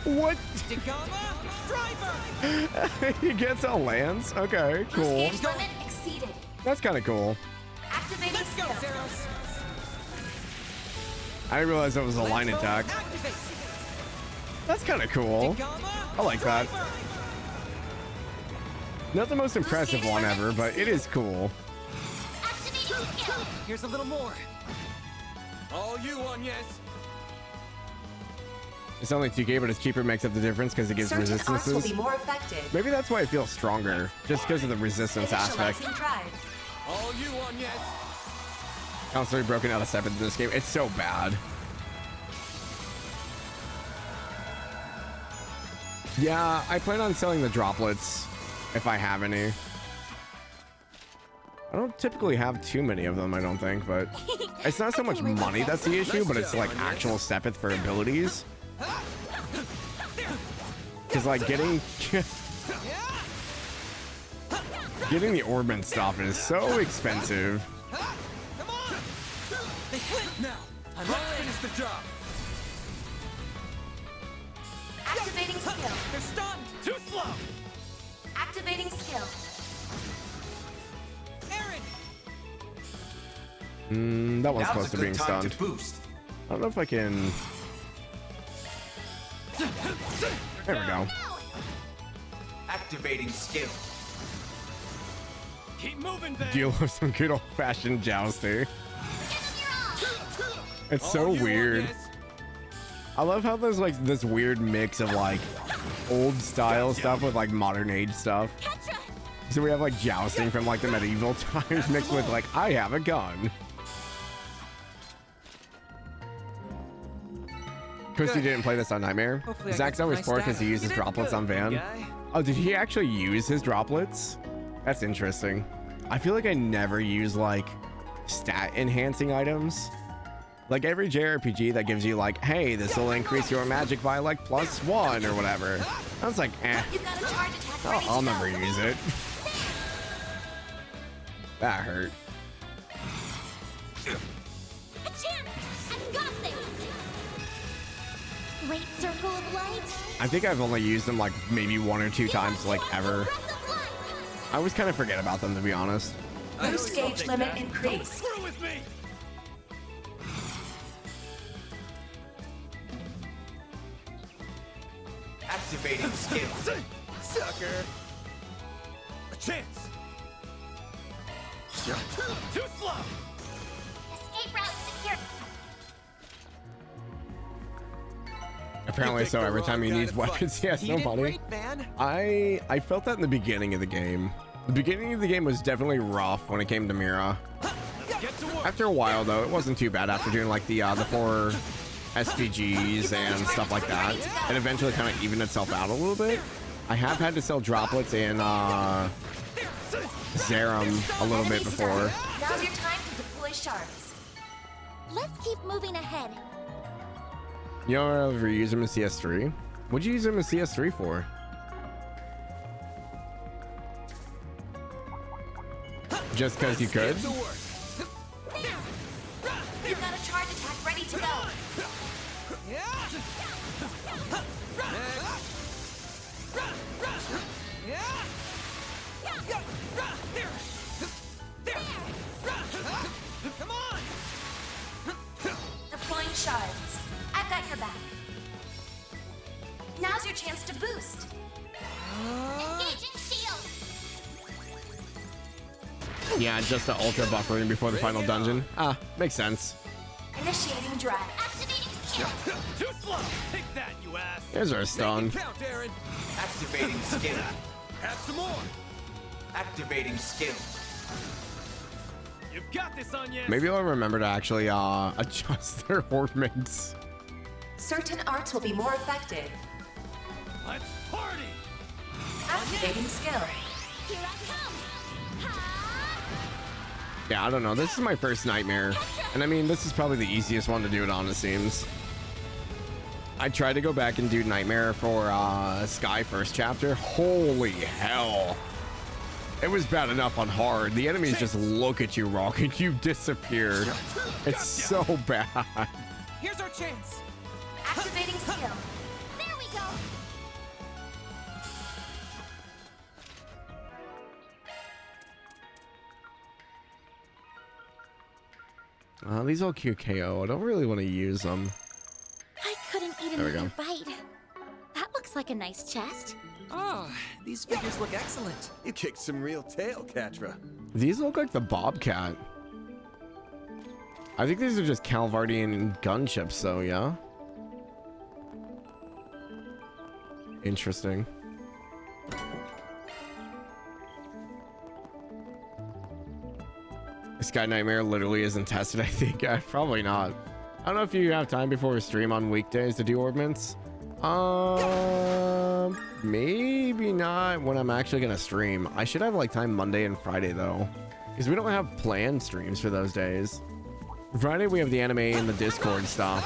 What? He gets a lance? Okay, cool. Gauge limit exceeded. That's kind of cool. Activating skill. I didn't realize that was a line attack. That's kind of cool. I like that. Not the most impressive one ever, but it is cool. Here's a little more. All you on, yes. It's only 2K, but it's cheaper, makes up the difference because it gives Certain arts will resistances. be more effective. Maybe that's why it feels stronger, just because of the resistance aspect. Initializing drive. All you on, yes. Constantly broken out of 7th in this game. It's so bad. Yeah, I plan on selling the droplets if I have any. I don't typically have too many of them, I don't think, but it's not so much money that's the issue, but it's like actual Sepith for abilities. Because like getting the Orban stuff is so expensive. Now, I'm ready to finish the job. Activating skill. They're stunned. Too slow. Activating skill. That one's Now's close a to good being time stunned. to boost. I don't know if I can. There we go. Activating skill. Keep moving, babe. Deal with some good old-fashioned jousting. It's All so you on, weird. yes. I love how there's like this weird mix of like old style stuff with like modern age stuff. So we have like jousting from like the medieval times mixed with like I have a gun. Christy didn't play this on Nightmare. Hopefully I Zach's get some always nice poor because he data. uses You did droplets good, on Van. guy. Oh, did he actually use his droplets? That's interesting. I feel like I never use like stat enhancing items. Like every JRPG that gives you like, hey, this will increase your magic by like +1 or whatever. I was like, eh, You've got a charge attack ready I'll to go. never use it. That hurt. A chance! I've got this! Great circle of light. I think I've only used them like maybe 1 or 2 times like ever. I always kind of forget about them, to be honest. Boost gauge limit increased. Screw with me. Activating skill. Sucker. A chance. Too slow. Escape route secure. Apparently so every time he needs weapons, he has no money. I felt that in the beginning of the game. The beginning of the game was definitely rough when it came to Mira. After a while though, it wasn't too bad after doing like the 4 SVGs and stuff like that. It eventually kind of evened itself out a little bit. I have had to sell droplets and Zerum a little bit before. Now's your time to deploy shards. Let's keep moving ahead. You don't ever use them in CS3? What'd you use them in CS3 for? Just because you could? You've got a charge attack ready to go. Come on. Deploying shards. I've got your back. Now's your chance to boost. Engaging shield. Yeah, just the ultra buffering before the final dungeon. Ah, makes sense. Initiating drive. Activating skill. Too slow. Take that, you ass. There's our stun. Make it count, Aaron. Activating skill. Have some more. Activating skill. You've got this on you. Maybe I'll remember to actually adjust their ornaments. Certain arts will be more effective. Let's party. Activating skill. Here I come. Yeah, I don't know. This is my first Nightmare. And I mean, this is probably the easiest one to do it on, it seems. I tried to go back and do Nightmare for Sky first chapter. Holy hell. It was bad enough on hard. The enemies just look at you, Rock, and you disappear. It's so bad. Here's our chance. Activating skill. There we go. These all QKO. I don't really want to use them. I couldn't eat There we another go. bite. That looks like a nice chest. Oh, these figures look excellent. You kicked some real tail, Catra. These look like the Bobcat. I think these are just Calvardian gunships, though, yeah? Interesting. Sky Nightmare literally isn't tested, I think. Probably not. I don't know if you have time before we stream on weekdays to do orbments. Maybe not when I'm actually gonna stream. I should have like time Monday and Friday though, because we don't have planned streams for those days. Friday we have the anime and the Discord stuff,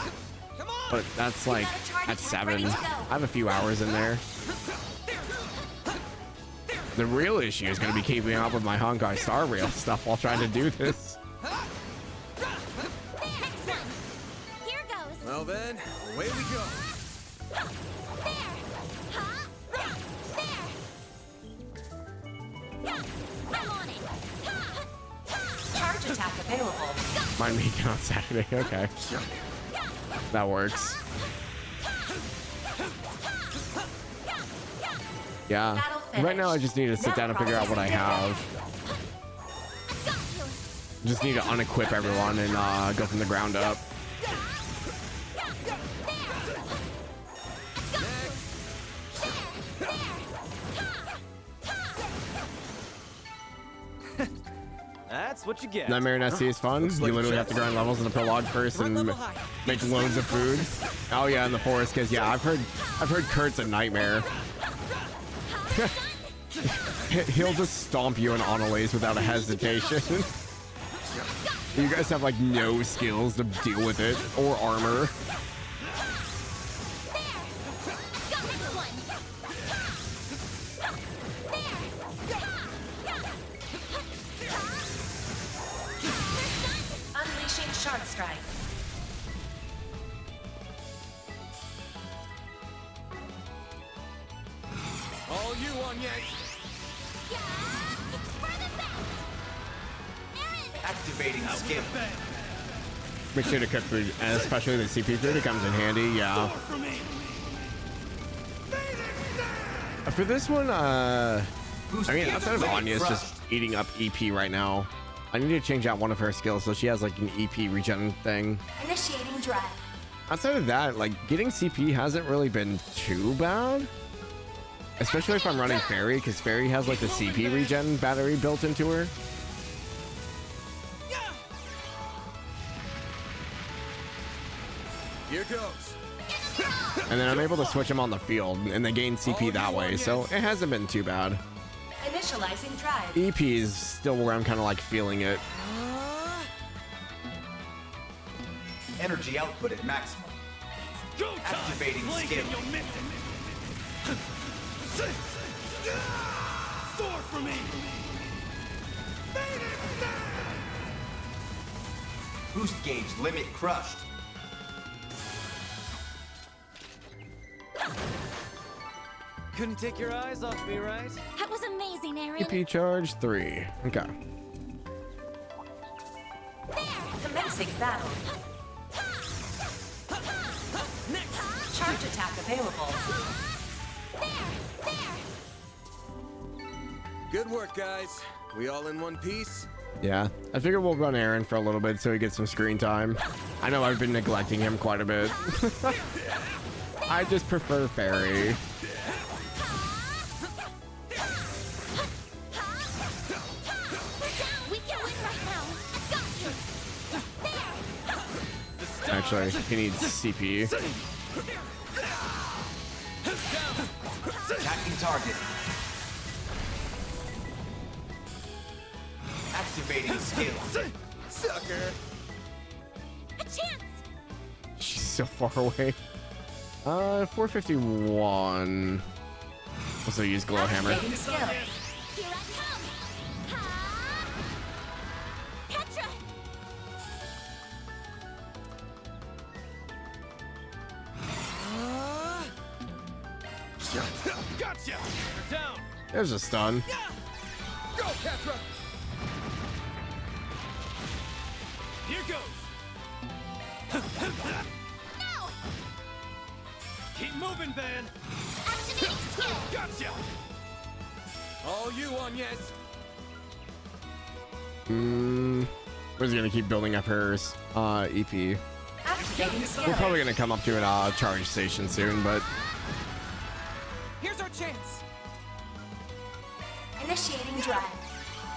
but that's like at 7. I have a few hours in there. The real issue is gonna be keeping up with my Honkai Star Rail stuff while trying to do this. Here goes. Well then, away we go. I'm on it. Charge attack available. Mine making on Saturday. Okay, that works. Yeah. Right now I just need to sit down and figure out what I have. Just need to unequip everyone and go from the ground up. That's what you get. Nightmare in SC is fun. You literally have to grind levels in the prologue first and make loads of food. Oh yeah, in the forest, because yeah, I've heard Kurt's a nightmare. He'll just stomp you in Onolays without a hesitation. You guys have like no skills to deal with it or armor. Unleashing Shard Strike. All you on yet? Activating skill. Make sure to cook food, and especially the CP food. It comes in handy. Yeah. For this one, I mean, outside of Anya's just eating up EP right now. I need to change out one of her skills so she has like an EP regen thing. Initiating drive. Outside of that, like getting CP hasn't really been too bad. Especially if I'm running Fairy, because Fairy has like the CP regen battery built into her. Here goes. And then I'm able to switch them on the field, and they gain CP that way, so it hasn't been too bad. Initializing drive. EP is still where I'm kind of like feeling it. Energy output at maximum. Activating skill. Soar for me. Boost gauge limit crushed. Couldn't take your eyes off me, right? That was amazing, Aaron. EP charge 3. Okay. Commencing battle. Charge attack available. Good work, guys. We all in one piece? Yeah, I figure we'll run Aaron for a little bit so he gets some screen time. I know I've been neglecting him quite a bit. I just prefer Fairy. Actually, he needs CP. Attacking target. Activating skill. Sucker. A chance. She's so far away. 451. Also use glow hammer. Activating skill. Here I come. Gotcha! Gotcha! You're down! There's a stun. Go, Catra! Here goes! No! Keep moving, Van! Activating skill! Gotcha! All you on, yes! We're just gonna keep building up her EP. Activating skill. We're probably gonna come up to a charge station soon, but Here's our chance. Initiating drive.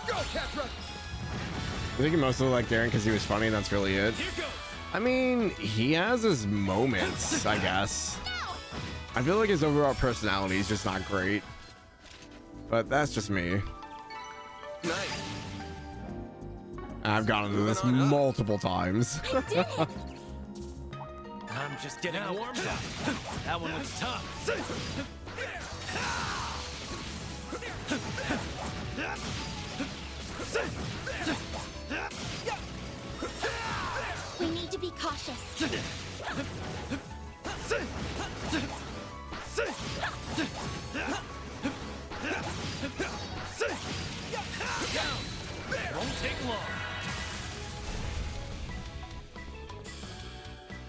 Go, Catra! I think he mostly liked Darren because he was funny. That's really it. Here goes! I mean, he has his moments, I guess. I feel like his overall personality is just not great. But that's just me. Nice! I've gotten into this multiple times. I did it! I'm just getting warmed up. That one looks tough. We need to be cautious. Won't take long.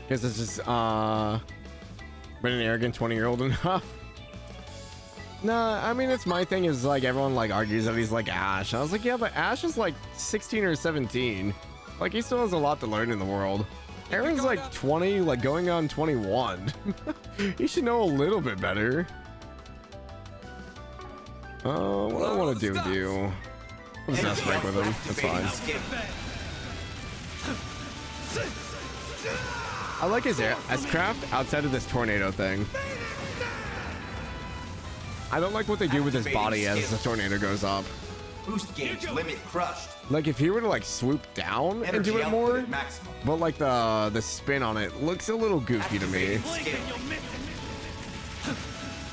Guess it's just been an arrogant 20-year-old enough. Nah, I mean, it's my thing is like everyone like argues that he's like Ash. I was like, yeah, but Ash is like 16 or 17. Like he still has a lot to learn in the world. Aaron's like 20, like going on 21. He should know a little bit better. What do I want to do with you? I'll just S break with him. That's fine. I like his S-craft outside of this tornado thing. I don't like what they do with his body as the tornado goes up. Boost gauge limit crushed. Like if he were to like swoop down and do it more, but like the spin on it looks a little goofy to me.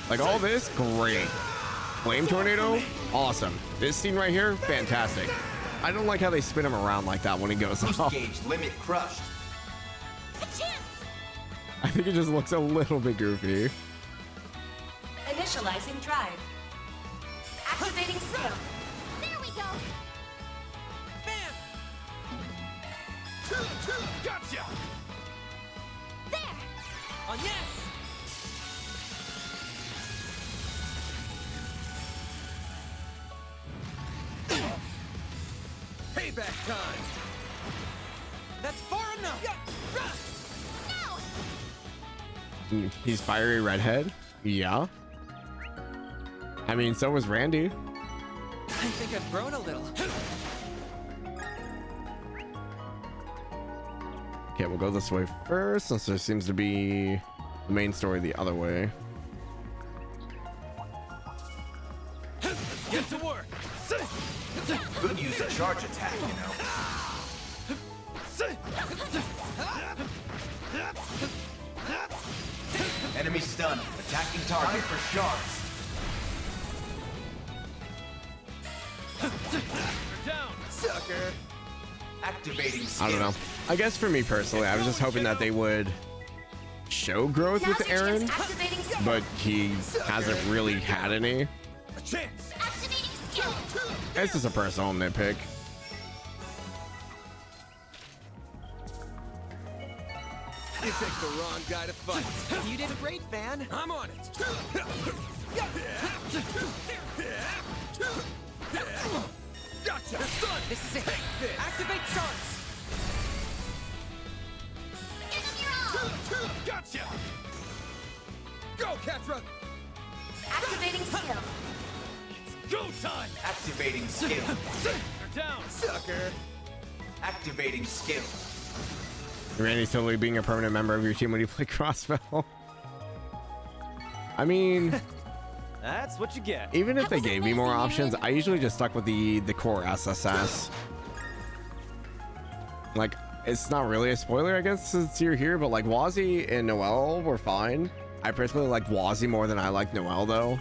Like all this, great. Flame tornado, awesome. This scene right here, fantastic. I don't like how they spin him around like that when he goes Boost off. gauge limit crushed. A chance! I think it just looks a little bit goofy. Initializing drive. Activating skill. There we go! Gotcha! There! Oh, yes! Payback time! That's far enough! No! He's fiery redhead. Yeah. I mean, so was Randy. I think I've grown a little. Okay, we'll go this way first, since there seems to be the main story the other way. Get to work! Could use a charge attack, you know. Enemy stunned. Attacking target for shards. Down, sucker! Activating skill. I don't know. I guess for me personally, I was just hoping that they would show growth with Aaron, Activating skill. but he hasn't really had any. A chance! Activating skill! It's just a personal nitpick. You picked the wrong guy to fight. You did great, Van. I'm on it! Gotcha! The sun! This is it. Activate charts. Give them your all! Gotcha! Go, Catra! Activating skill. Go time! Activating skill. You're down, sucker! Activating skill. Randy's totally being a permanent member of your team when you play Crossbow. I mean, That's what you get. even if That they was gave me more amazing, options, Aaron. I usually just stuck with the core SSS. Like, it's not really a spoiler, I guess, since you're here, but like Wazzy and Noelle were fine. I personally liked Wazzy more than I liked Noelle, though.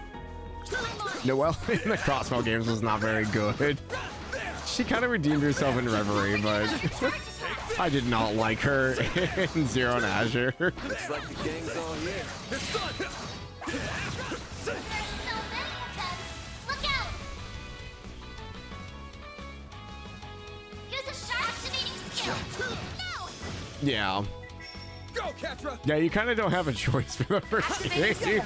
Noelle in the Crossbow games was not very good. She kind of redeemed herself in Reverie, but I did not like her in Zero and Azure. Looks like the gang's all here. The sun! Yeah. Go, Catra! Yeah, you kind of don't have a choice for the first game.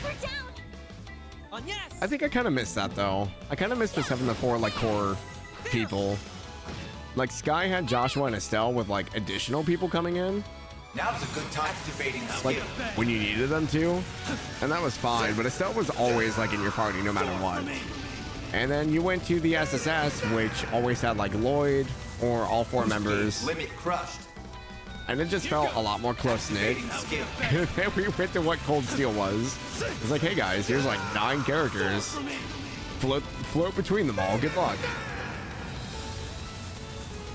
We're down. I think I kind of missed that though. I kind of missed just having the 4 like core people. Like Sky had Joshua and Estelle with like additional people coming in. Now's a good time activating Like skill. when you needed them to, and that was fine. But Estelle was always like in your party no matter what. And then you went to the SSS, which always had like Lloyd or all 4 members, Limit crushed. and it just felt a lot more close knit. Skill. And then we went to what Cold Steel was. It's like, hey guys, here's like 9 characters. Float between them all. Good luck.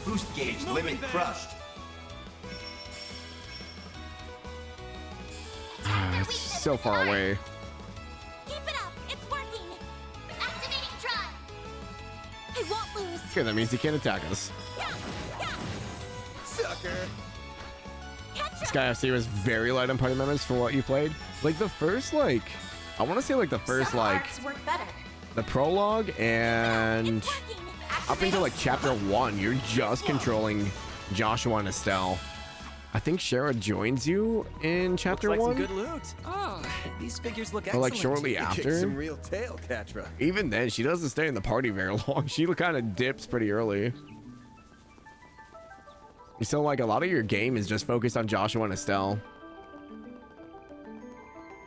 Boost gauge limit crushed. It's so far away. Keep it up. It's working. Activating drive. I won't lose. Okay, that means he can't attack us. Sucker! Sky FC was very light on party members for what you played. Like the first, like, I want to say like the first, Some like, arcs work better. the prologue and up until like chapter 1, you're just controlling Joshua and Estelle. I think Shara joins you in chapter Looks like 1. some good loot. Oh, these figures look Or excellent. like shortly Kick some after. real tail, Catra. Even then, she doesn't stay in the party very long. She kind of dips pretty early. So like a lot of your game is just focused on Joshua and Estelle.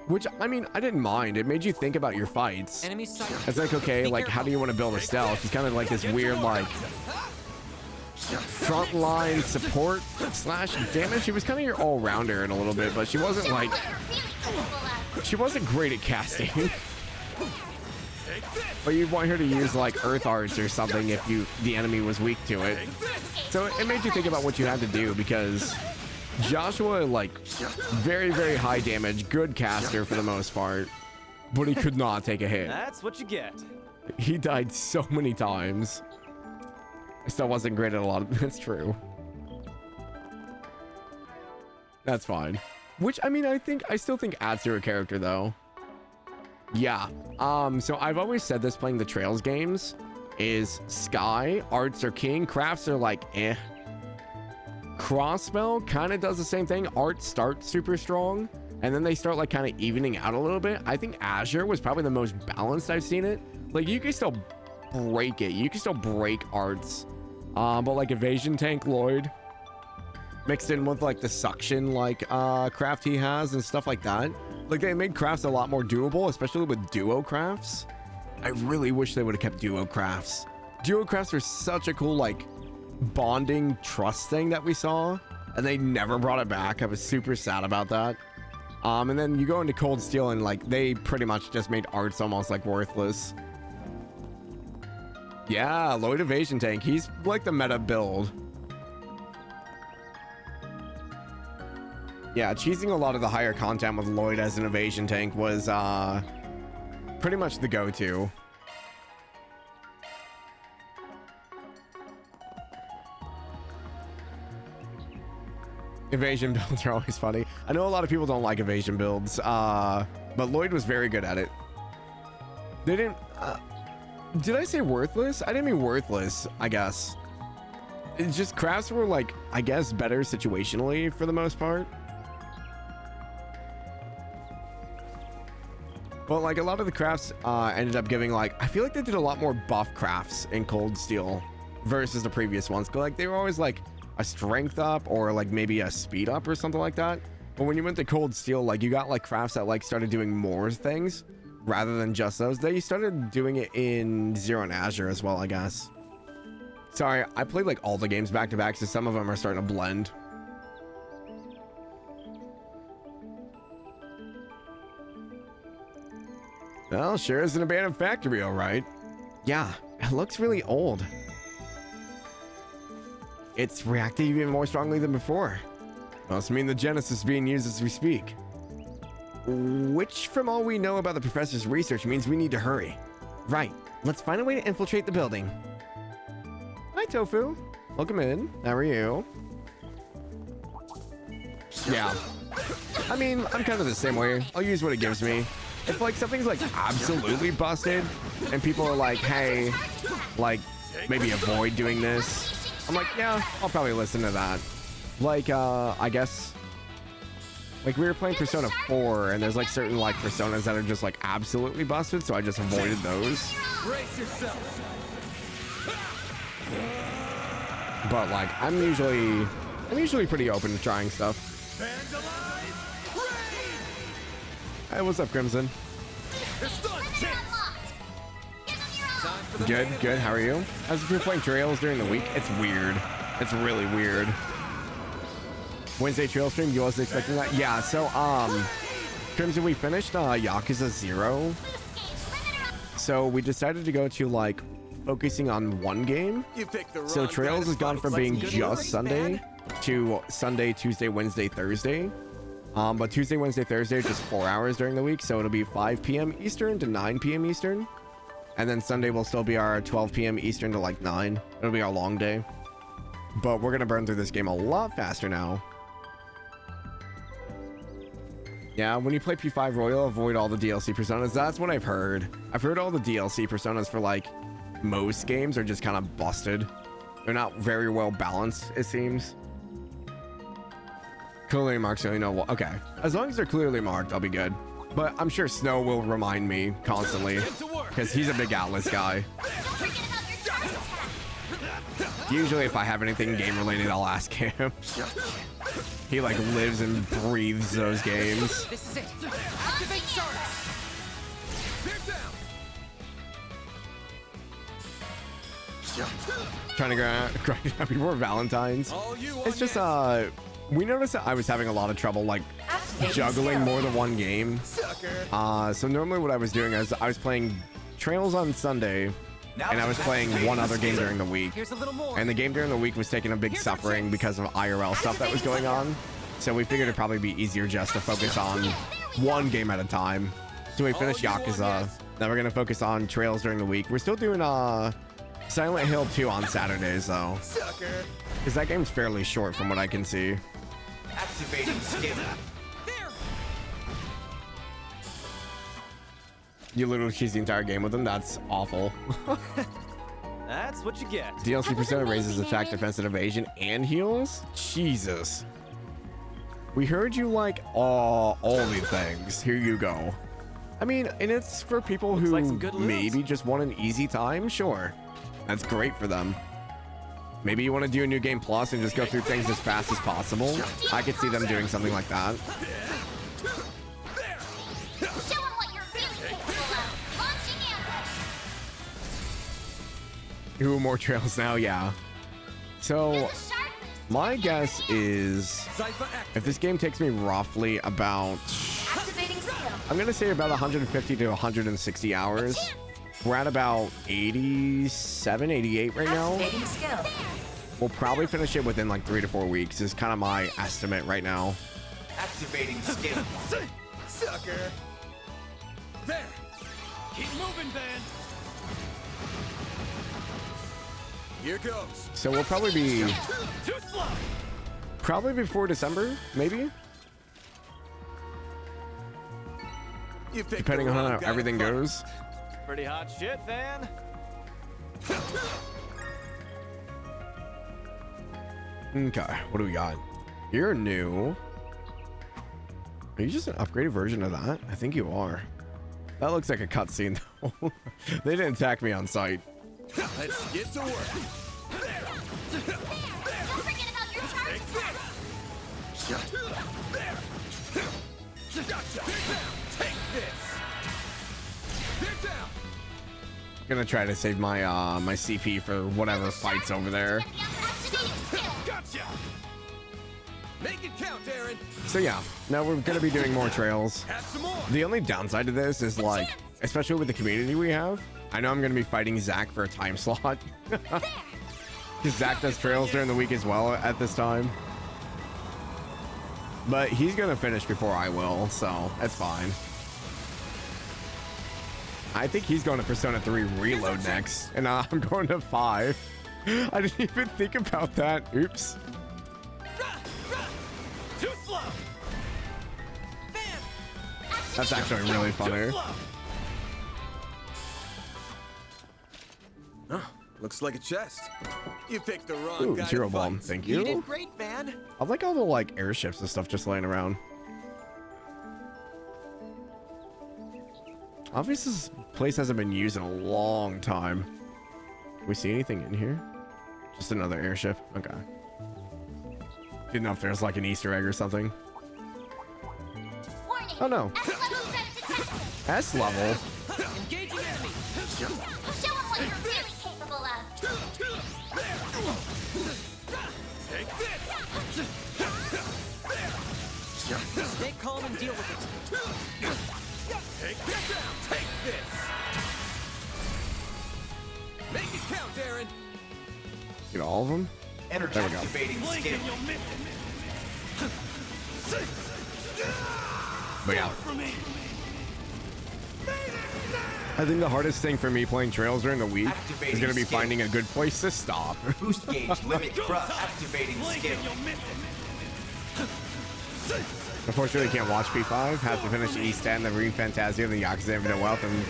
Which, I mean, I didn't mind. It made you think about your fights. Enemy sight. It's like, okay, like, how do you want to build Estelle? She's kind of like this weird, like, frontline support slash damage. She was kind of your all-rounder in a little bit, but she wasn't, like, she wasn't great at casting. But you'd want her to use, like, Earth Arts or something if the enemy was weak to it. So it made you think about what you had to do, because Joshua, like, very, very high damage, good caster for the most part, but he could not take a hit. That's what you get. He died so many times. I still wasn't great at a lot of that's true. That's fine. Which, I mean, I still think adds to a character though. Yeah. So I've always said this playing the Trails games is Sky, arts are king, crafts are like eh. Crossbell kind of does the same thing. Art starts super strong and then they start like kind of evening out a little bit. I think Azure was probably the most balanced I've seen it. Like you can still break it. You can still break arts. But like evasion tank Lloyd mixed in with like the suction like craft he has and stuff like that. Like they made crafts a lot more doable, especially with duo crafts. I really wish they would have kept duo crafts. Duo crafts are such a cool like bonding trust thing that we saw, and they never brought it back. I was super sad about that. And then you go into Cold Steel and like they pretty much just made arts almost like worthless. Yeah, Lloyd evasion tank. He's like the meta build. Yeah, cheesing a lot of the higher content with Lloyd as an evasion tank was pretty much the go-to. Evasion builds are always funny. I know a lot of people don't like evasion builds, but Lloyd was very good at it. They didn't... did I say worthless? I didn't mean worthless, I guess. It's just crafts were like, I guess, better situationally for the most part. But like a lot of the crafts ended up giving like, I feel like they did a lot more buff crafts in Cold Steel versus the previous ones. Like they were always like a strength up or like maybe a speed up or something like that. But when you went to Cold Steel, like you got like crafts that like started doing more things rather than just those. They started doing it in Zero and Azure as well, I guess. Sorry, I played like all the games back to back, so some of them are starting to blend. Well, sure is an abandoned factory, all right. Yeah, it looks really old. It's reacting even more strongly than before. Must mean the Genesis is being used as we speak. Which, from all we know about the professor's research, means we need to hurry. Right, let's find a way to infiltrate the building. Hi, Tofu. Welcome in. How are you? Yeah. I mean, I'm kind of the same way. I'll use what it gives me. If like something's like absolutely busted and people are like, hey, like maybe avoid doing this, I'm like, yeah, I'll probably listen to that. Like, I guess, like we were playing Persona 4, and there's like certain like personas that are just like absolutely busted, so I just avoided those. Brace yourself. But like, I'm usually pretty open to trying stuff. Hey, what's up, Crimson? Good, good. How are you? As if you're playing Trails during the week, it's weird. It's really weird. Wednesday trail stream, you wasn't expecting that? Yeah, so, Crimson, we finished, Yakuza 0. So we decided to go to, like, focusing on one game. So Trails has gone from being just Sunday to Sunday, Tuesday, Wednesday, Thursday. But Tuesday, Wednesday, Thursday are just 4 hours during the week. So it'll be 5 p.m. Eastern to 9 p.m. Eastern. And then Sunday will still be our 12 p.m. Eastern to like 9. It'll be our long day. But we're going to burn through this game a lot faster now. Yeah, when you play P5 Royal, avoid all the DLC personas. That's what I've heard. I've heard all the DLC personas for like most games are just kind of busted. They're not very well balanced, it seems. Clearly marked, so you know, okay. As long as they're clearly marked, I'll be good. But I'm sure Snow will remind me constantly because he's a big Atlas guy. Usually if I have anything game related, I'll ask him. He like lives and breathes those games. This is it. Activate charge. Trying to grind out before Valentine's. It's just we noticed that I was having a lot of trouble like juggling more than one game. So normally what I was doing is I was playing Trails on Sunday and I was playing one other game during the week. And the game during the week was taking a big suffering because of IRL stuff that was going on. So we figured it'd probably be easier just to focus on one game at a time. So we finished Yakuza. Now we're gonna focus on Trails during the week. We're still doing Silent Hill 2 on Saturdays though. Because that game's fairly short from what I can see. Activating skill. You literally cheese the entire game with them? That's awful. That's what you get. DLC Persona raises attack, defense, and evasion, and heals? Jesus. We heard you like all the things. Here you go. I mean, and it's for people who like maybe just want an easy time. Sure. That's great for them. Maybe you want to do a new game plus and just go through things as fast as possible. I could see them doing something like that. Ooh, more Trails now, yeah. So, my guess is if this game takes me roughly about, I'm gonna say about 150 to 160 hours. We're at about 87, 88 right now. We'll probably finish it within like 3 to 4 weeks is kind of my estimate right now. Activating skill. Sucker. There. Keep moving, Ben. Here goes. So we'll probably be before December, maybe. Depending on how everything goes. Pretty hot shit, fan. Okay, what do we got? You're new. Are you just an upgraded version of that? I think you are. That looks like a cutscene though. They didn't attack me on sight. Let's get to work. Take this. Gonna try to save my my CP for whatever fights over there. Gotcha. Make it count, Aaron. So yeah, now we're gonna be doing more Trails. The only downside to this is like, especially with the community we have, I know I'm gonna be fighting Zach for a time slot. Because Zach does Trails during the week as well at this time. But he's gonna finish before I will, so that's fine. I think he's going to Persona 3 Reload next, and I'm going to 5. I didn't even think about that. Oops. Too slow. That's actually really funny. looks like a chest. You picked the wrong Ooh, guy zero to bomb. fight. Thank You you. did great, man. I like all the like airships and stuff just laying around. Obviously, this place hasn't been used in a long time. Can we see anything in here? Just another airship. Okay. Didn't know if there's like an Easter egg or something. Warning. Oh no. S level threat detected. S level. Engaging enemy. Show them what you're really capable of. Take this. Stay calm and deal with it. Take this down. Take this. Make it count, Aaron. Get all of them. Energy There we go. activating Blink skill. and you'll miss it. But yeah. For me. I think the hardest thing for me playing Trails during the week is going to be finding a good place to stop. Boost gauge limit crush. Activating Blink skill. and you'll miss it. Unfortunately, I can't watch P5. Have to finish East End, the Marine Fantasia, and the Yakuza Infinite Wealth, and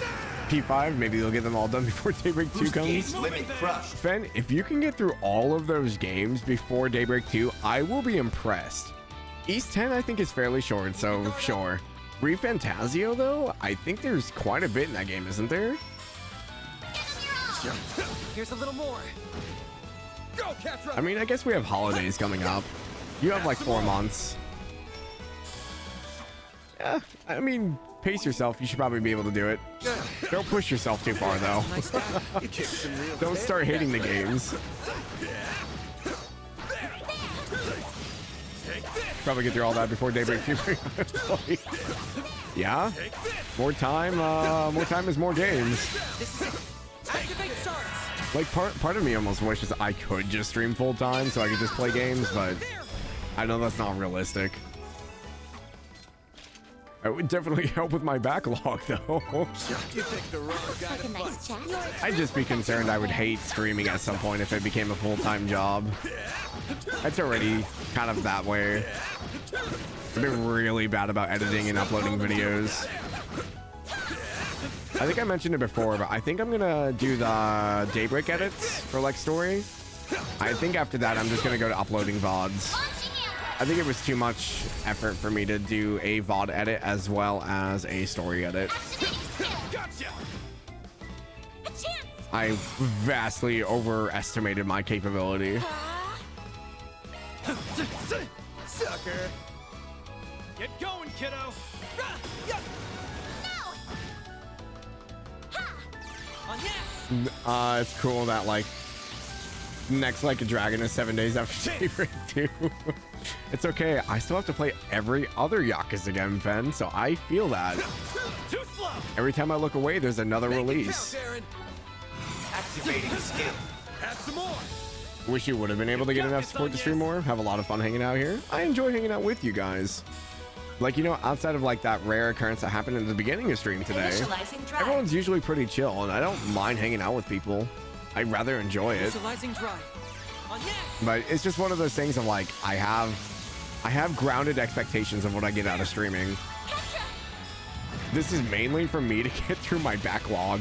P5. Maybe they'll get them all done before Daybreak 2 Boost gauge comes. limit crush. Fen, if you can get through all of those games before Daybreak 2, I will be impressed. East 10, I think, is fairly short, so sure. Marine Fantasio, though, I think there's quite a bit in that game, isn't there? Here's a little more. Go, Catra. I mean, I guess we have holidays coming up. You have like 4 months. Yeah, I mean, pace yourself. You should probably be able to do it. Don't push yourself too far, though. You kicked some real Don't start hating the games. Probably get through all that before Daybreak 2. Yeah? More time is more games. This is it. Activate shards. Like, part of me almost wishes I could just stream full time so I could just play games, but I know that's not realistic. It would definitely help with my backlog, though. You picked the wrong guy to fight. Nice chest. I'd just be concerned I would hate streaming at some point if it became a full-time job. It's already kind of that way. I've been really bad about editing and uploading videos. I think I mentioned it before, but I think I'm gonna do the Daybreak edits for like story. I think after that I'm just gonna go to uploading VODs. I think it was too much effort for me to do a VOD edit as well as a story edit. I vastly overestimated my capability. Sucker. Get going, kiddo. On yes. It's cool that like next Like a Dragon is 7 days after Daybreak 2. It's okay. I still have to play every other Yakuza game, Fen, so I feel that. Too slow. Every time I look away, there's another release. Count, Aaron. Activating skill. Have some more. Wish you would have been able to get enough support to stream more. Have a lot of fun hanging out here. I enjoy hanging out with you guys. Like, you know, outside of like that rare occurrence that happened in the beginning of stream today, Initializing drive. everyone's usually pretty chill, and I don't mind hanging out with people. I'd rather enjoy it. Initializing drive. On yes. But it's just one of those things of like, I have grounded expectations of what I get out of streaming. This is mainly for me to get through my backlog.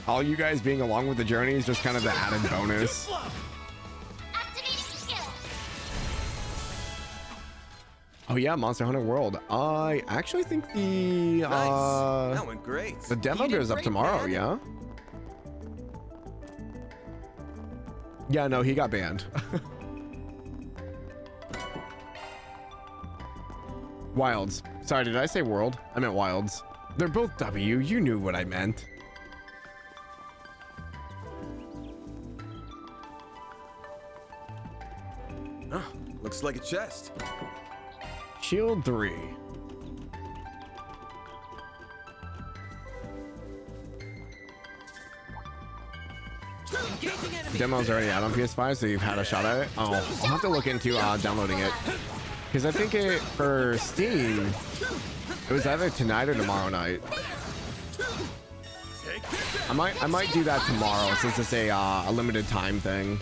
All you guys being along with the journey is just kind of the added bonus. Activating skill. Oh yeah, Monster Hunter World. I actually think the Nice. That went great. the demo You did goes up great, tomorrow, man. yeah? Yeah, no, he got banned. Wilds. Sorry, did I say World? I meant Wilds. They're both W. You knew what I meant. Looks like a chest. Shield 3. Engaging enemy. Demo's already out on PS5, so you've had a shot at it. Oh, I'll have to look into downloading it. Because I think it, for Steam, it was either tonight or tomorrow night. I might do that tomorrow since it's a limited time thing.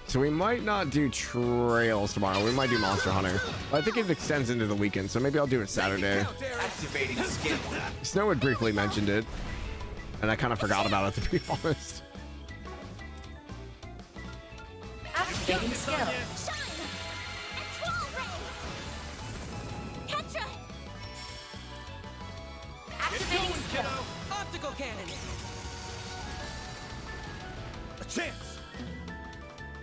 So we might not do Trails tomorrow. We might do Monster Hunter. But I think it extends into the weekend, so maybe I'll do it Saturday. Activating skill. Snow had briefly mentioned it, and I kind of forgot about it, to be honest. Activating skill. Shine! And Twirl Ray! Ketra! Activating skill. Optical cannon. A chance.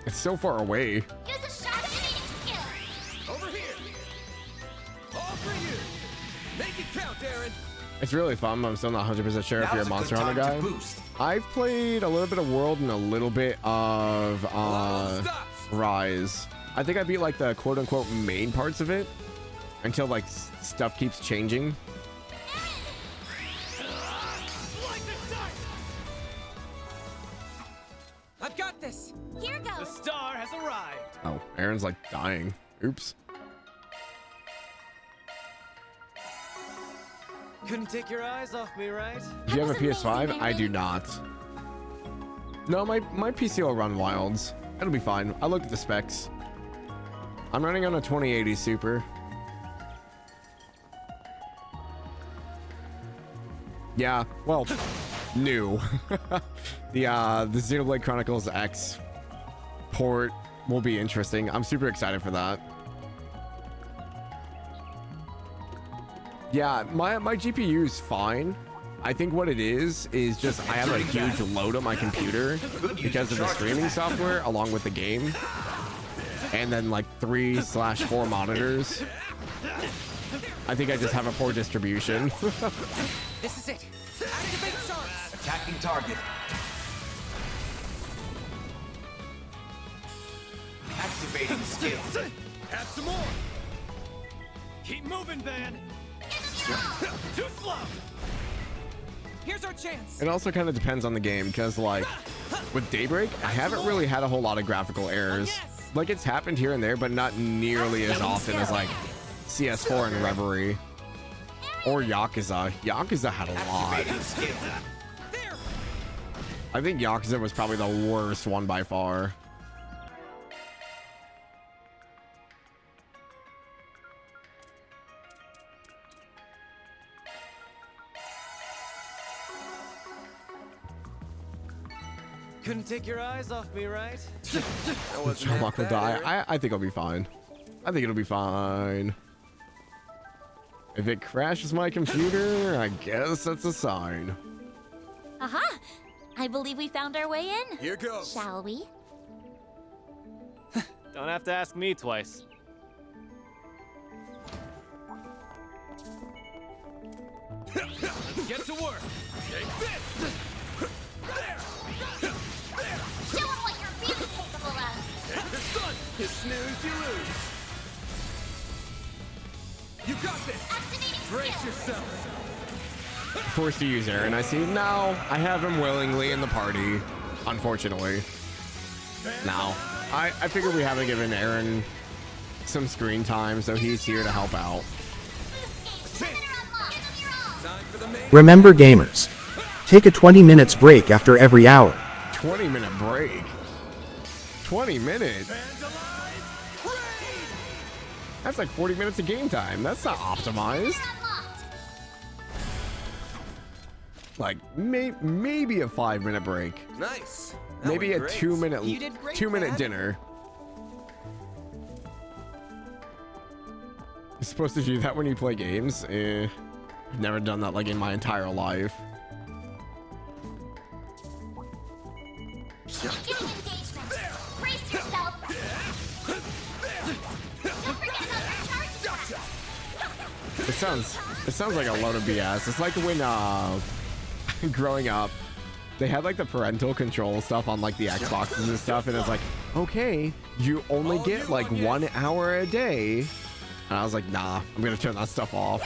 It's so far away. Use a shot activating skill! Over here. All for you. Make it count, Aaron. It's really fun. I'm still not 100% sure if Now's you're a a Monster good Hunter time guy. to boost. I've played a little bit of World and a little bit of Stops. Rise. I think I beat like the quote-unquote main parts of it until like stuff keeps changing. I've got this. Here The goes! star has arrived. Oh, Aaron's like dying. Oops. Couldn't take your eyes off me, right? Do you have a That was PS5? amazing, I do Aaron. not. No, my PC will run Wilds. It'll be fine. I looked at the specs. I'm running on a 2080 Super. Yeah, well, new. the Xenoblade Chronicles X port will be interesting. I'm super excited for that. Yeah, my GPU is fine. I think what it is just I have a huge load on my computer because of the streaming software along with the game. And then like 3/4 monitors. I think I just have a poor distribution. This is it. Activate sharks. Attacking target. Activating skill. Have some more. Keep moving, Van. Too slow. Here's our chance. It also kind of depends on the game because like with Daybreak, I haven't really had a whole lot of graphical errors. Like it's happened here and there, but not nearly as often as like CS4 and Reverie or Yakuza. Yakuza had a lot. Activating skill. There. I think Yakuza was probably the worst one by far. Couldn't take your eyes off me, right? Jalmoc will die. I think it'll be fine. I think it'll be fine. If it crashes my computer, I guess that's a sign. Aha! I believe we found our way in. Here goes. Shall we? Don't have to ask me twice. Let's get to work. Take this. Show 'em what you're really capable of. Take this gun. You snooze, you lose. You got this. Activating Brace skill. yourself. Forced to use Aaron. I see. No, I have him willingly in the party. Unfortunately. Now, I figure we haven't given Aaron some screen time, so he's here to help out. Boost gauge. Limiter unlocked. Give 'em your all. Time for the main. Remember gamers, take a 20 minutes break after every hour. 20-minute break. 20 minutes? Fans alive. Raid. That's like 40 minutes of game time. That's not optimized. Unlocked. Like maybe a 5-minute break. Nice. That Maybe went a great. 2-minute You did great, 2-minute Dad. dinner. You're supposed to do that when you play games? I've never done that like in my entire life. Getting engagement. Brace yourself. Don't forget about your charge attack. It sounds like a load of BS. It's like when growing up, they had like the parental control stuff on like the Xboxes and stuff, and it's like, okay, you only get like 1 hour a day. And I was like, nah, I'm gonna turn that stuff off.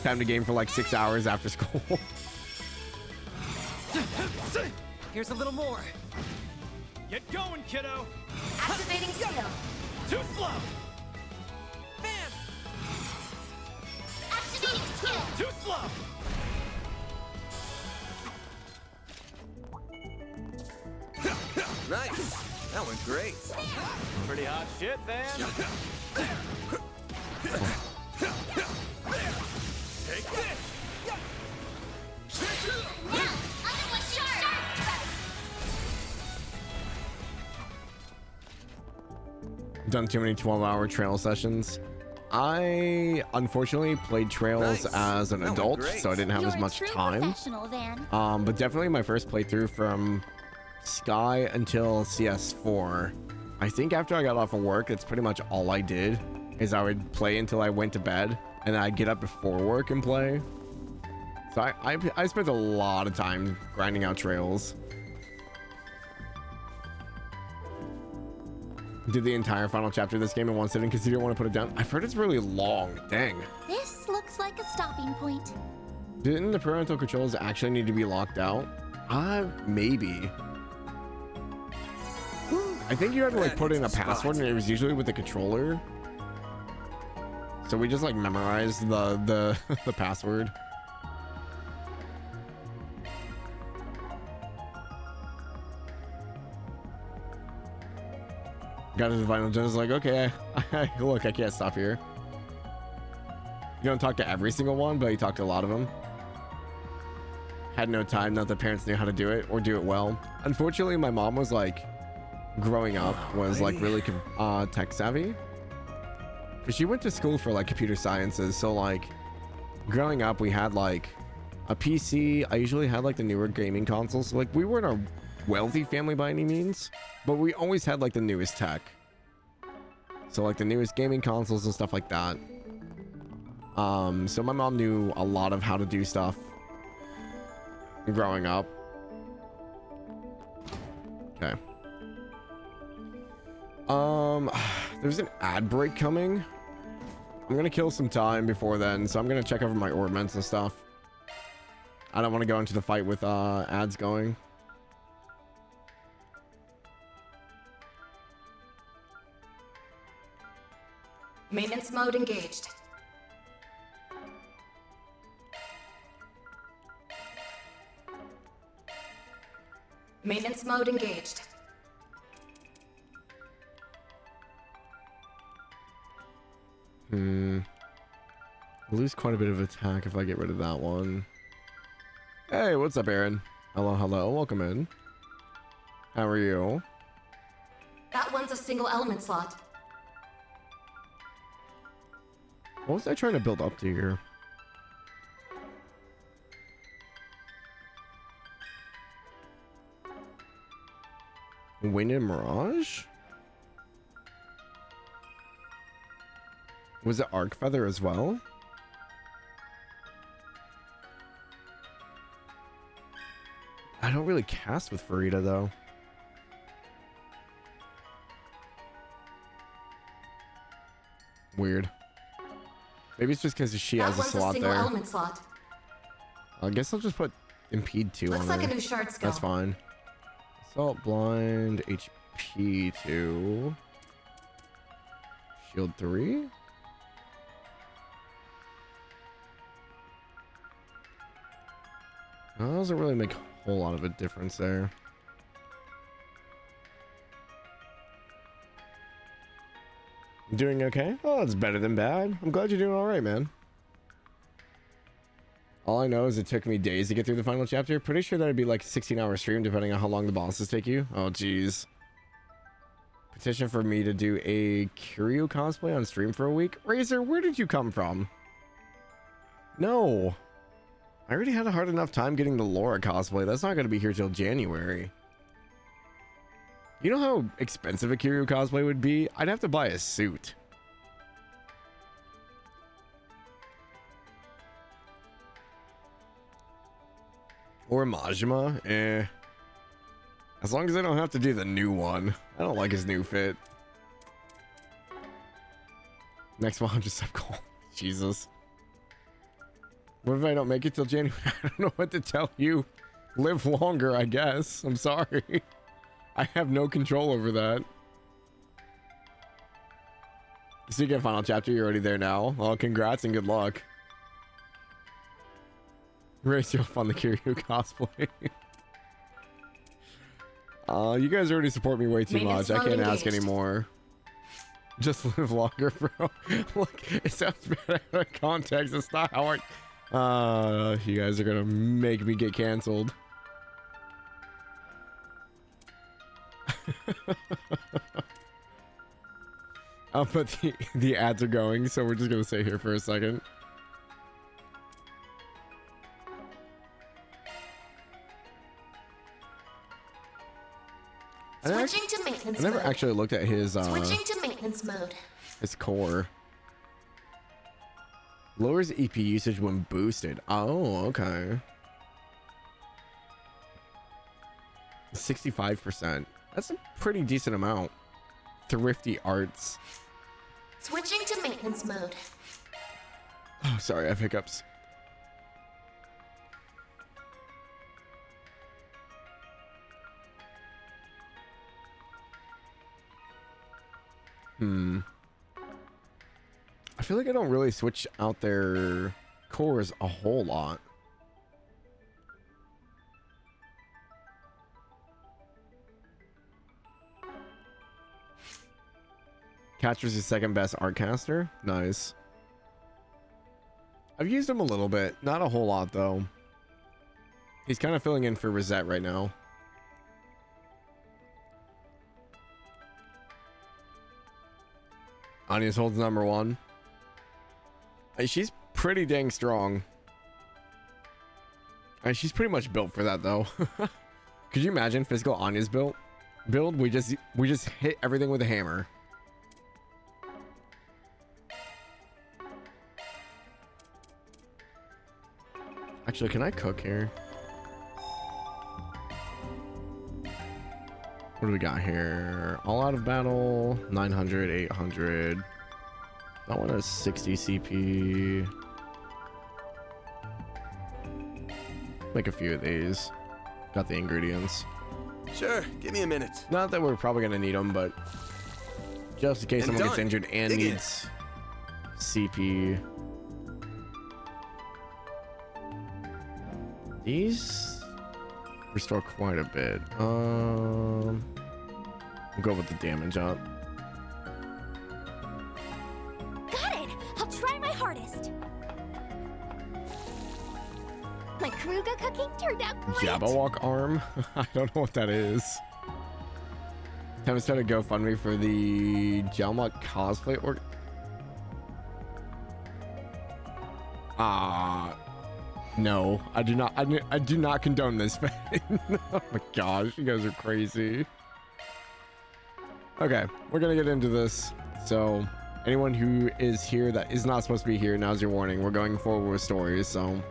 Time to game for like 6 hours after school. Here's a little more. Get going, kiddo. Activating skill. Too slow. Bam. Activating skill. Too slow. Nice. That went great. Pretty hot shit, Van. Take this. Now, under one charge. done too many 12-hour trail sessions. I unfortunately played trails as an adult, so I didn't have as much time. But definitely my first playthrough from Sky until CS4. I think after I got off of work, that's pretty much all I did, is I would play until I went to bed, and then I'd get up before work and play. So I spent a lot of time grinding out trails. Did the entire final chapter of this game in one sitting because you didn't want to put it down. I've heard it's really long. Dang. This looks like a stopping point. Didn't the parental controls actually need to be locked out? Maybe. I think you had to like put in a password, and it was usually with the controller. So we just like memorized the password. Got to the final judge, like, okay, look, I can't stop here. You don't talk to every single one, but you talk to a lot of them. Had no time, not that parents knew how to do it or do it well. Unfortunately, my mom was like, growing up, was like really tech savvy. Because she went to school for like computer sciences. So like, growing up, we had like a PC. I usually had like the newer gaming consoles. So, like, we weren't a wealthy family by any means, but we always had like the newest tech. So like the newest gaming consoles and stuff like that. So my mom knew a lot of how to do stuff growing up. Okay. There's an ad break coming. I'm gonna kill some time before then, so I'm gonna check over my ornaments and stuff. I don't want to go into the fight with ads going. Maintenance mode engaged. Maintenance mode engaged. Lose quite a bit of attack if I get rid of that one. Hey, what's up, Aaron? Hello, hello. Welcome in. How are you? That one's a single element slot. What was I trying to build up to here? Wind and Mirage? Was it Arc Feather as well? I don't really cast with Farida though. Weird. Maybe it's just because she has a slot there. Element slot. I guess I'll just put Impede 2 on her. Looks like a new shard skill. That's fine. Assault, Blind, HP 2. Shield 3. That doesn't really make a whole lot of a difference there. Doing okay? Oh, that's better than bad. I'm glad you're doing all right, man. All I know is it took me days to get through the final chapter. Pretty sure that'd be like a 16-hour stream, depending on how long the bosses take you. Oh, jeez. Petition for me to do a Curio cosplay on stream for a week. Razor, where did you come from? No. I already had a hard enough time getting the Laura cosplay. That's not going to be here till January. You know how expensive a Curio cosplay would be? I'd have to buy a suit. Or Majima, eh. As long as I don't have to do the new one. I don't like his new fit. Next 100 sub goal. Jesus. What if I don't make it till January? I don't know what to tell you. Live longer, I guess. I'm sorry. I have no control over that. So you get final chapter, you're already there now. Well, congrats and good luck. Race you off on the Kiryu cosplay. You guys already support me way too much. I can't ask anymore. Just live longer, bro. Look, it sounds bad out of context. It's not how you guys are gonna make me get canceled. But the ads are going, so we're just gonna stay here for a second. Switching to maintenance I never mode. actually looked at his Switching to maintenance mode. his core. Lowers EP usage when boosted. Oh, okay. 65%. That's a pretty decent amount. Thrifty arts. Switching to maintenance mode. Oh, sorry, I have hiccups. I feel like I don't really switch out their cores a whole lot. Catcher's the second best art caster. Nice. I've used him a little bit. Not a whole lot, though. He's kind of filling in for Rosette right now. Anya's holds number 1. She's pretty dang strong. She's pretty much built for that, though. Could you imagine physical Anya's build? We just hit everything with a hammer. Actually, can I cook here? What do we got here? All out of battle, 900, 800. That one has 60 CP. Make a few of these. Got the ingredients. Sure, give me a minute. Not that we're probably gonna need them, but just in case someone gets injured and Dig in. needs CP. These restore quite a bit. We'll go with the damage up. Got it! I'll try my hardest. My Kruga cooking turned out great. Jalmoc arm? I don't know what that is. Time to start a GoFundMe for the Jalmoc cosplay or no, I do not. I do not condone this. Oh my gosh, you guys are crazy. Okay, we're gonna get into this. So, anyone who is here that is not supposed to be here, now's your warning. We're going forward with stories, so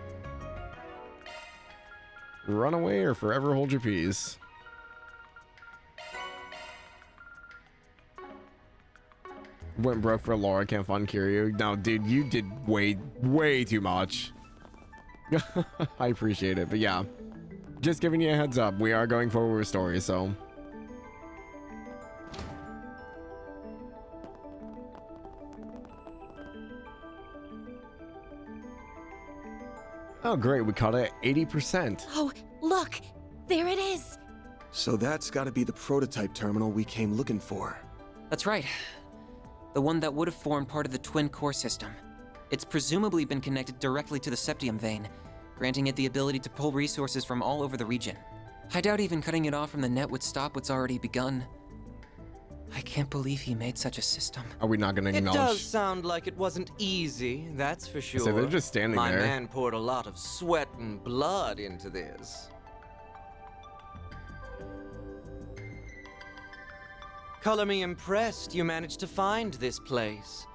run away or forever hold your peace. Went broke for Laura, can't fund Kiryu. No, dude, you did way too much. I appreciate it, but yeah, just giving you a heads up, we are going forward with stories, so oh great, we caught it at 80%. Oh, look! There it is! So that's gotta be the prototype terminal we came looking for. That's right. The one that would have formed part of the twin core system. It's presumably been connected directly to the septium vein, granting it the ability to pull resources from all over the region. I doubt even cutting it off from the net would stop what's already begun. I can't believe he made such a system. Are we not going to acknowledge? It does sound like it wasn't easy, that's for sure. So they're just standing My there. My man poured a lot of sweat and blood into this. Color me impressed you managed to find this place.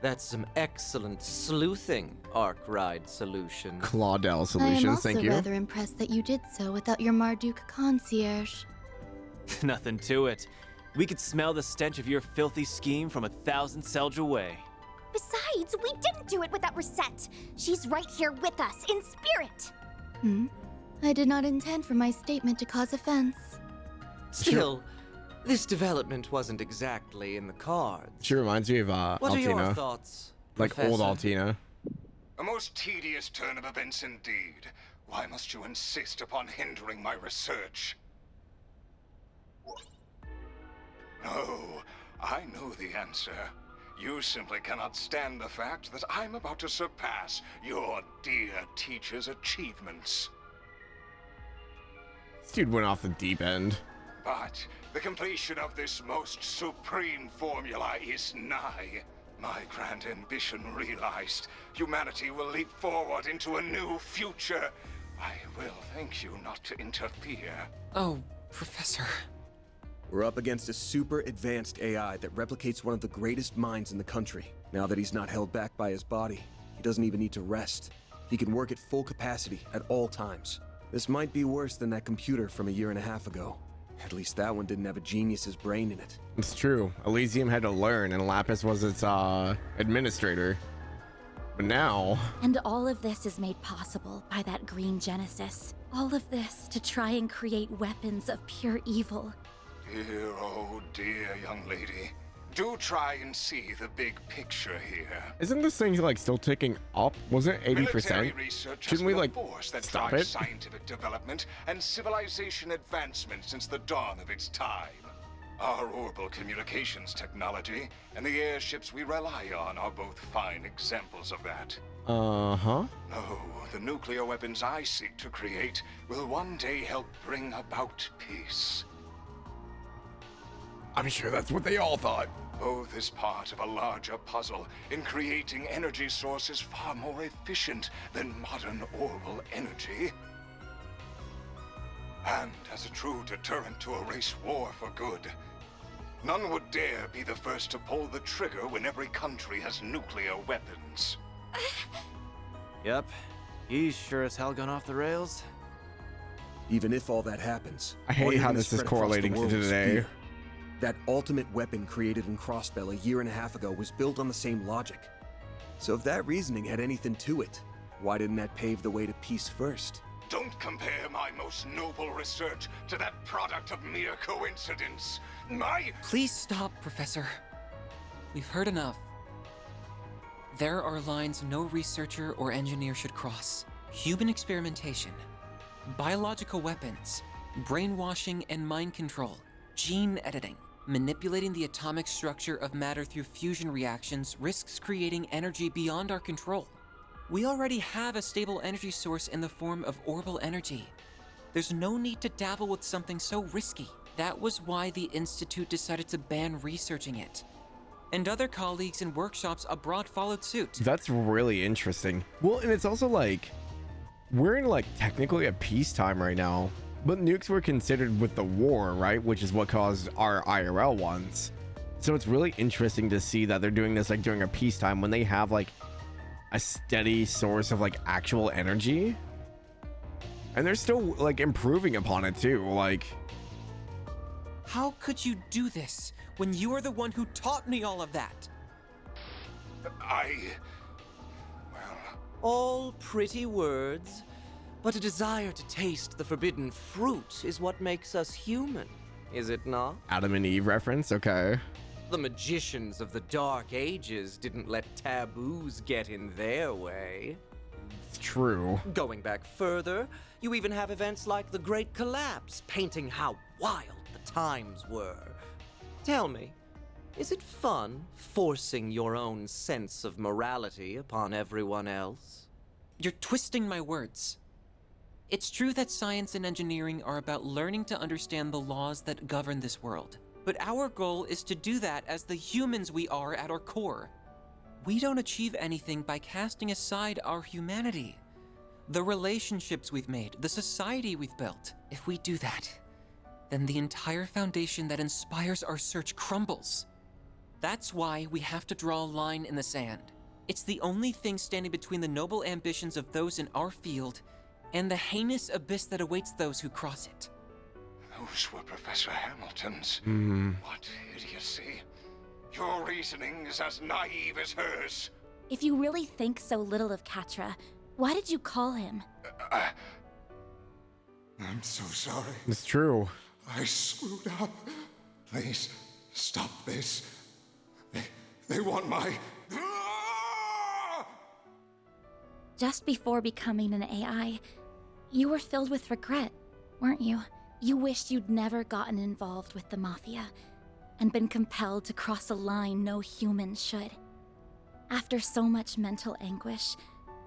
That's some excellent sleuthing, Arc Ride solution. Claudel I Solutions, am also thank you. rather impressed that you did so without your Marduk concierge. Nothing to it. We could smell the stench of your filthy scheme from 1,000 Selja away. Besides, we didn't do it without Rosette. She's right here with us, in spirit. I did not intend for my statement to cause offense. Still, this development wasn't exactly in the cards. She reminds me of What are your Altina. thoughts, Like Professor? old Altina. A most tedious turn of events indeed. Why must you insist upon hindering my research? Oh, I know the answer. You simply cannot stand the fact that I'm about to surpass your dear teacher's achievements. This dude went off the deep end. But the completion of this most supreme formula is nigh. My grand ambition realized, humanity will leap forward into a new future. I will thank you not to interfere. Oh, Professor. We're up against a super advanced AI that replicates one of the greatest minds in the country. Now that he's not held back by his body, he doesn't even need to rest. He can work at full capacity at all times. This might be worse than that computer from a year and a half ago. At least that one didn't have a genius's brain in it. It's true. Elysium had to learn, and Lapis was its administrator. But now... And all of this is made possible by that green Genesis. All of this to try and create weapons of pure evil. Dear, oh dear, young lady. Do try and see the big picture here. Isn't this thing like still ticking up? Wasn't it 80%? Military research Shouldn't we has been like a force that stop drives it? scientific development and civilization advancement since the dawn of its time. Our orbital communications technology and the airships we rely on are both fine examples of that. Uh-huh. No, the nuclear weapons I seek to create will one day help bring about peace. I'm sure that's what they all thought. Both is part of a larger puzzle in creating energy sources far more efficient than modern orbital energy. And as a true deterrent to a race war for good, none would dare be the first to pull the trigger when every country has nuclear weapons. Yep, he's sure as hell gone off the rails. Even if all that happens, I hate how this is correlating to today. That ultimate weapon created in Crossbell a year and a half ago was built on the same logic. So if that reasoning had anything to it, why didn't that pave the way to peace first? Don't compare my most noble research to that product of mere coincidence. Please stop, Professor. We've heard enough. There are lines no researcher or engineer should cross. Human experimentation, biological weapons, brainwashing and mind control, gene editing. Manipulating the atomic structure of matter through fusion reactions risks creating energy beyond our control. We already have a stable energy source in the form of orbital energy. There's no need to dabble with something so risky. That was why the Institute decided to ban researching it. And other colleagues in workshops abroad followed suit. That's really interesting. Well, and it's also like, we're in like technically a peacetime right now, but nukes were considered with the war, right? Which is what caused our IRL ones. So it's really interesting to see that they're doing this like during a peacetime when they have like a steady source of like actual energy. And they're still like improving upon it too. Like, how could you do this when you are the one who taught me all of that? All pretty words, but a desire to taste the forbidden fruit is what makes us human, is it not? Adam and Eve reference, okay. The magicians of the Dark Ages didn't let taboos get in their way. It's true. Going back further, you even have events like the Great Collapse, painting how wild the times were. Tell me, is it fun forcing your own sense of morality upon everyone else? You're twisting my words. It's true that science and engineering are about learning to understand the laws that govern this world. But our goal is to do that as the humans we are at our core. We don't achieve anything by casting aside our humanity, the relationships we've made, the society we've built. If we do that, then the entire foundation that inspires our search crumbles. That's why we have to draw a line in the sand. It's the only thing standing between the noble ambitions of those in our field and the heinous abyss that awaits those who cross it. Those were Professor Hamilton's. What idiocy. Your reasoning is as naive as hers. If you really think so little of Catra, why did you call him? I'm so sorry. It's true. I screwed up. Please, stop this. They want my... Just before becoming an AI, you were filled with regret, weren't you? You wished you'd never gotten involved with the Mafia and been compelled to cross a line no human should. After so much mental anguish,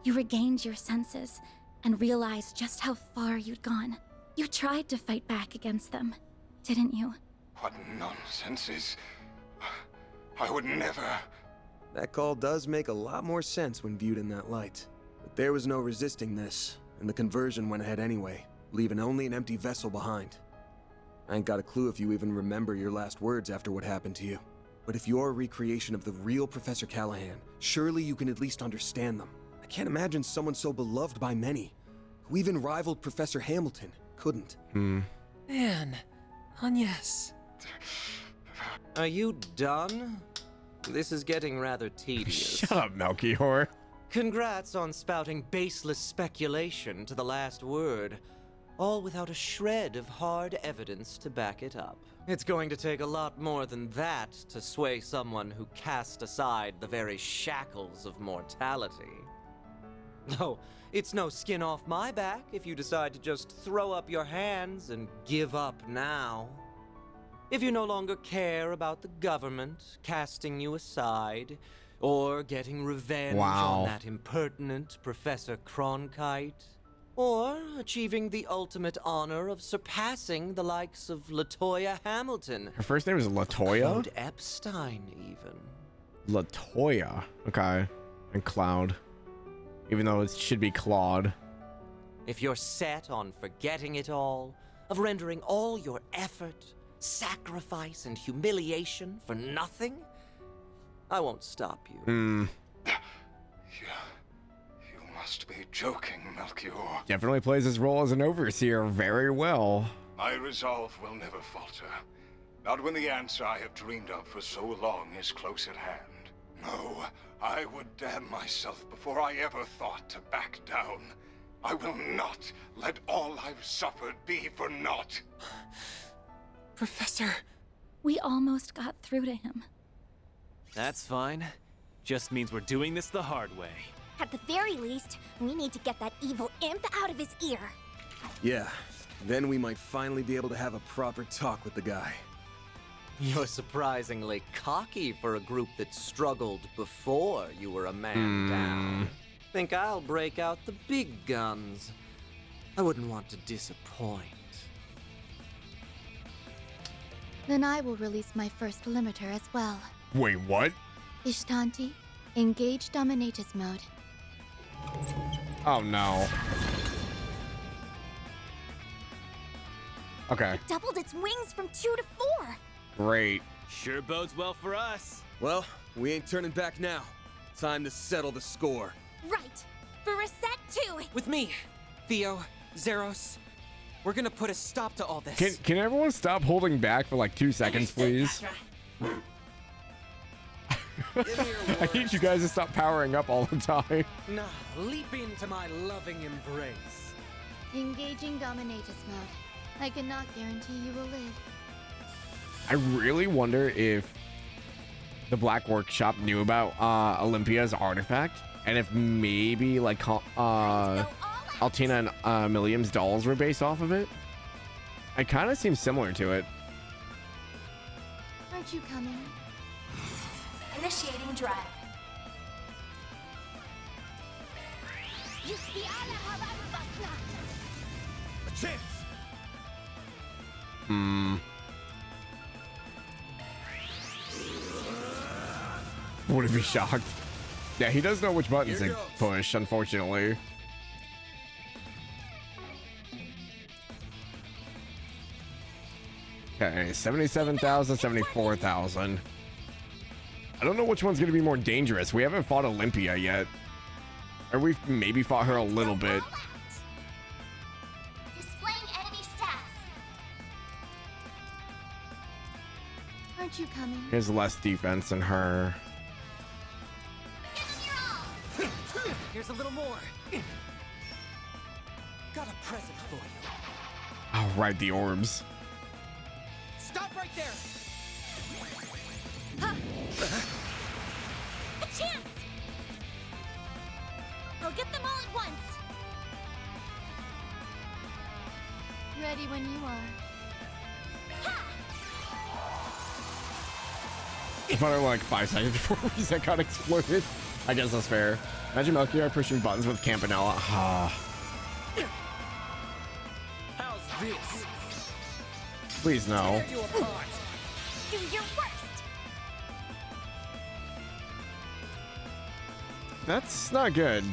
you regained your senses and realized just how far you'd gone. You tried to fight back against them, didn't you? What nonsense is... I would never... That call does make a lot more sense when viewed in that light. But there was no resisting this, and the conversion went ahead anyway, leaving only an empty vessel behind. I ain't got a clue if you even remember your last words after what happened to you. But if you're a recreation of the real Professor Callahan, surely you can at least understand them. I can't imagine someone so beloved by many, who even rivaled Professor Hamilton, couldn't. Man, Agnes. Are you done? This is getting rather tedious. Shut up, Melchior. Congrats on spouting baseless speculation to the last word, all without a shred of hard evidence to back it up. It's going to take a lot more than that to sway someone who cast aside the very shackles of mortality. No, it's no skin off my back if you decide to just throw up your hands and give up now. If you no longer care about the government casting you aside, or getting revenge on that impertinent Professor Cronkite, or achieving the ultimate honor of surpassing the likes of LaToya Hamilton. Her first name is LaToya? Claude Epstein, even. LaToya. Okay. And Cloud. Even though it should be Claude. If you're set on forgetting it all, of rendering all your effort, sacrifice, and humiliation for nothing, I won't stop you. You must be joking, Melchior. Definitely plays his role as an overseer very well. My resolve will never falter. Not when the answer I have dreamed of for so long is close at hand. No, I would damn myself before I ever thought to back down. I will not let all I've suffered be for naught. Professor. We almost got through to him. That's fine. Just means we're doing this the hard way. At the very least, we need to get that evil imp out of his ear. Yeah, then we might finally be able to have a proper talk with the guy. You're surprisingly cocky for a group that struggled before you were a man down. Think I'll break out the big guns. I wouldn't want to disappoint. Then I will release my first limiter as well. Wait, what? Ishtanti, engage Dominatus mode. Oh no. Okay. It doubled its wings from 2 to 4. Great. Sure bodes well for us. Well, we ain't turning back now. Time to settle the score. Right. For reset 2. With me, Theo, Zeros. We're gonna put a stop to all this. Can everyone stop holding back for like 2 seconds, please? I need you guys to stop powering up all the time. Now, leap into my loving embrace. Engaging Dominatus mode. I cannot guarantee you will live. I really wonder if the Black Workshop knew about Olympia's artifact, and if maybe like Altina and Milliam's dolls were based off of it. It kind of seems similar to it. Aren't you coming? Initiating drive. A chance. Wouldn't be shocked. Yeah, he does know which buttons to push, unfortunately. Okay, 77,000, 74,000. I don't know which one's going to be more dangerous. We haven't fought Olympia yet. Or we've maybe fought her a little bit. Displaying enemy stats. Aren't you coming? Here's less defense than her. Here's a little more. Got a present for you. Oh, right, the orbs. Stop right there. A chance! I'll get them all at once. Ready when you are. I thought it was like 5 seconds before reset got exploded. I guess that's fair. Imagine Melchior pushing buttons with Campanella. How's this? Please no. Do your worst. That's not good.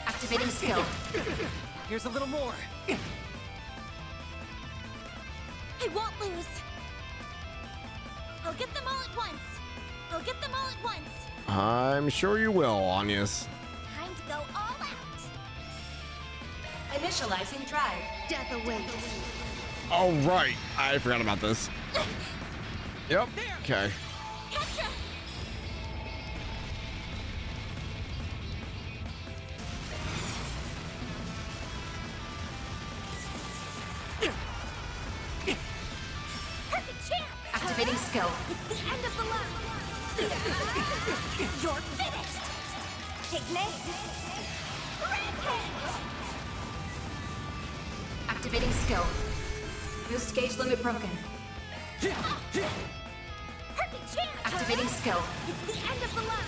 Activating skill. Here's a little more. I won't lose. I'll get them all at once. I'll get them all at once. I'm sure you will, Anyas. Time to go all out. Initializing drive. Death awaits. Oh, right. I forgot about this. Yep. Okay. Petra! Perfect chance! Activating skill. It's the end of the line. You're finished. Ignite. Rampage! Activating skill. Boost gauge limit broken. Perfect chance! Activating skill. It's the end of the line.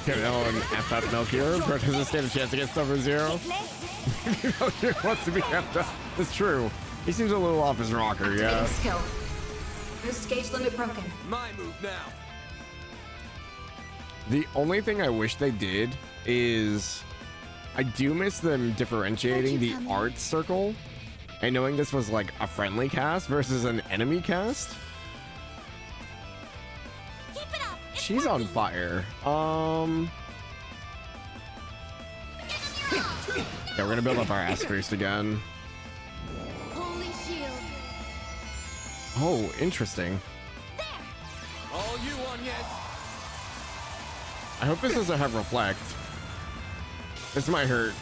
Okay, Ellen F that milk here. Brett has a stand a chance against number 0. Milkier wants to be F up. It's true. He seems a little off his rocker, yeah. Activating skill. Boost gauge limit broken. My move now. The only thing I wish they did is I do miss them differentiating the art circle and knowing this was like a friendly cast versus an enemy cast. Keep it up. She's on fire. Yeah, we're gonna build up our ass first again. Holy shield. Oh, interesting. All you on, yes. I hope this doesn't have reflect. This might hurt.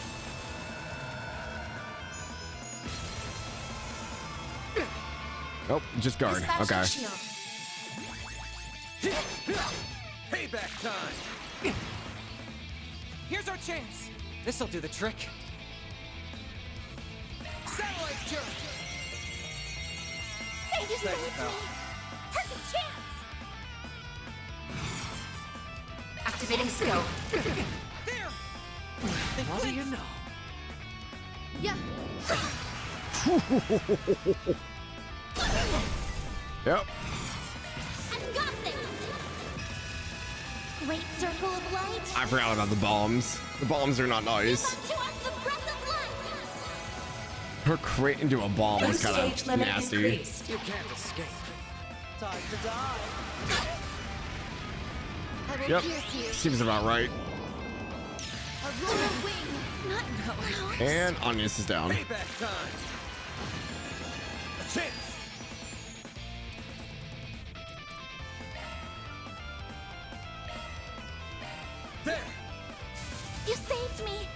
Nope, just guard. Okay. Payback time. Here's our chance. This'll do the trick. Satellite jerk. Thank you so Thanks, much. pal. Perfect chance. Activating skill. There. What do you know? Yeah. Yep. I've got this. Great circle of light. I forgot about the bombs. The bombs are not nice. To us the breath of life. Her crate into a bomb was Boost kind gauge of limit nasty. increased. You can't escape. Time to die. I will Yep. pierce you. Seems about right. A roaring wing. Not now. And Anyas is down. Payback time. A chance. There. You saved me.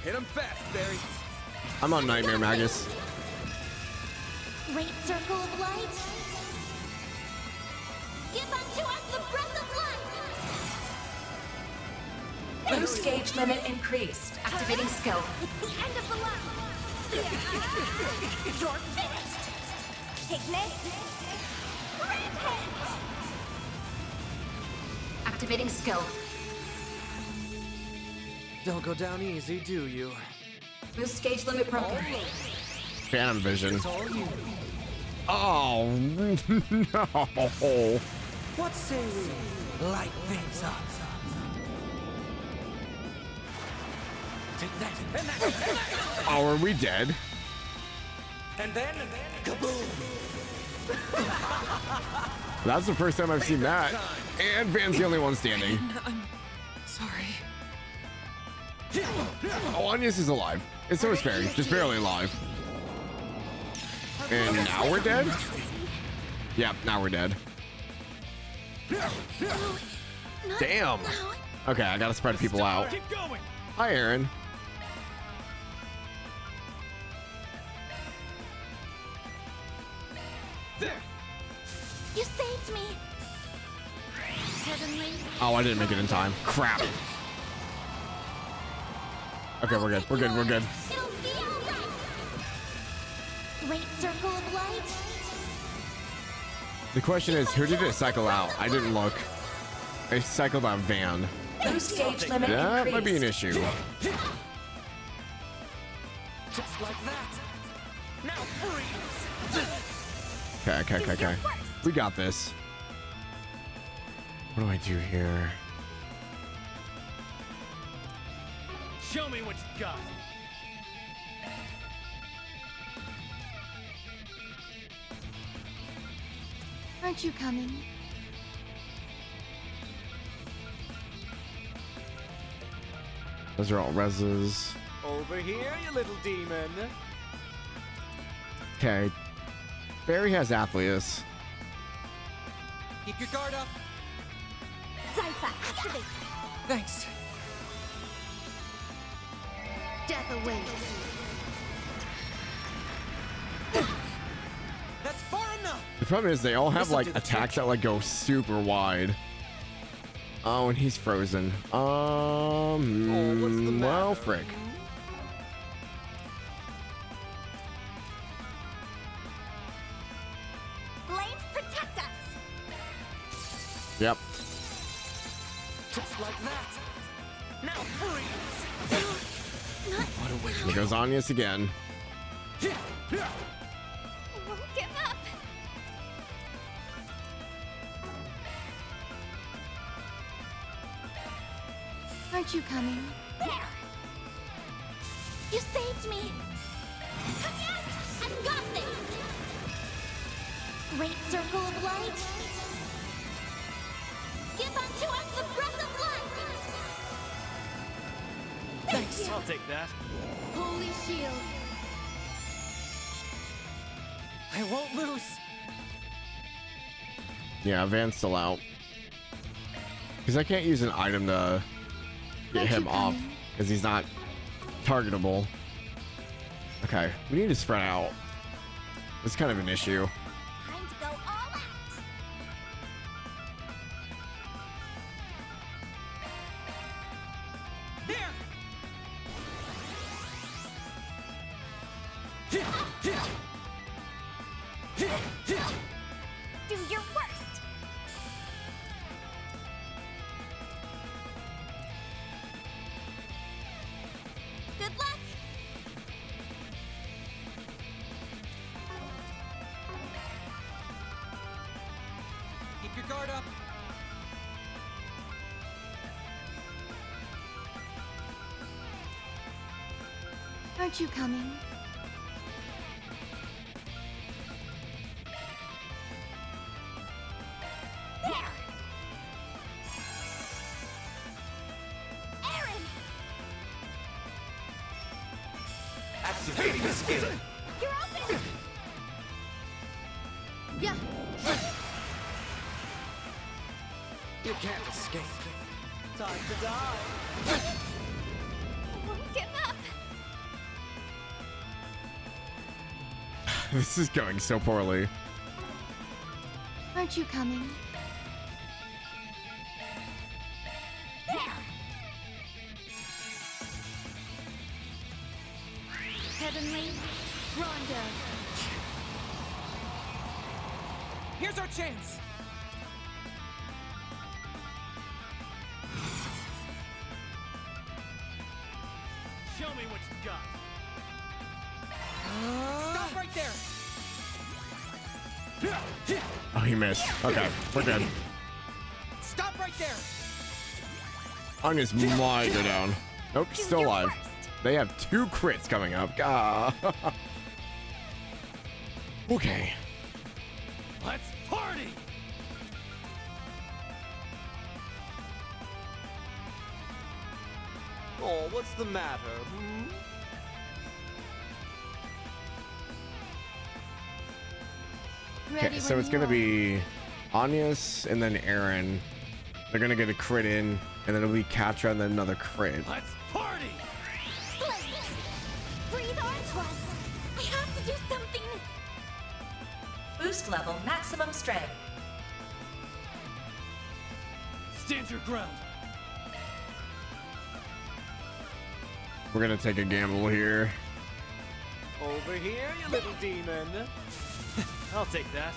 Hit him fast, Barry. I'm on Nightmare Magus. Great circle of light. Give unto us the breath of life. Boost gauge limit increased. Activating skill. It's the end of the line. You're finished. Ignite. Rampage. Activating skill. Don't go down easy, do you? Boost gauge limit broken. Phantom Vision. It's all you. Oh, no. What say we light things up? Take that. And that. And that. Oh, are we dead? And then, kaboom! That's the first time I've seen that. And Van's the only one standing. I'm sorry. Oh, Anyas is alive. And so is Fairy, just barely alive. And now we're dead? Yeah, now we're dead. Damn. Okay, I gotta spread people out. Keep going. Hi, Aaron. There. You saved me. Heavenly. Oh, I didn't make it in time. Crap. Okay, we're good. We're good. We're good. It'll be all right. Great circle of light. The question is, who did it cycle out? I didn't look. It cycled out Van. Boost gauge limit That increased. might be an issue. Just like that. Now freeze! Okay. We got this. What do I do here? Show me what you got. Aren't you coming? Those are all reses. Over here, you little demon. Okay. Barry has Athleus. Keep your guard up. Zypha, activate! Thanks. Death awaits. That's far enough. The problem is they all have This'll like do the attacks that like go super wide. Oh, and he's frozen. Well, frick. Flames protect us! Yep. Just like that. Now freeze. What a waste. Here goes Anya's again. Won't give up. Aren't you coming? There! You saved me! Yes! I've got this! Great circle of light! Give unto us the breath of life! Thanks. I'll take that. Holy shield. I won't lose. Yeah, Van's still out. Because I can't use an item to get him off. Because he's not targetable. Okay, we need to spread out. It's kind of an issue. Time to go all out! There! Do your worst! Good luck! Keep your guard up. Aren't you coming? There! Aaron! Activating the skill. You're open! Yeah. You can't escape. Time to die. Won't give up. This is going so poorly. Aren't you coming? There! Heavenly Rondo. Here's our chance. Show me what you got. Stop right there. Oh, he missed. Okay, we're good. Stop right there. Anya's might go down. Nope, she's still your alive. worst. They have 2 crits coming up. Ah. Okay. Let's party. Oh, what's the matter? Okay, so it's gonna be Anya's and then Aaron. They're gonna get a crit in, and then it'll be Katra and then another crit. Let's party. Flames! Breathe onto us! I have to do something! Boost level maximum strength. Stand your ground. We're gonna take a gamble here. Over here, you little demon. I'll take that.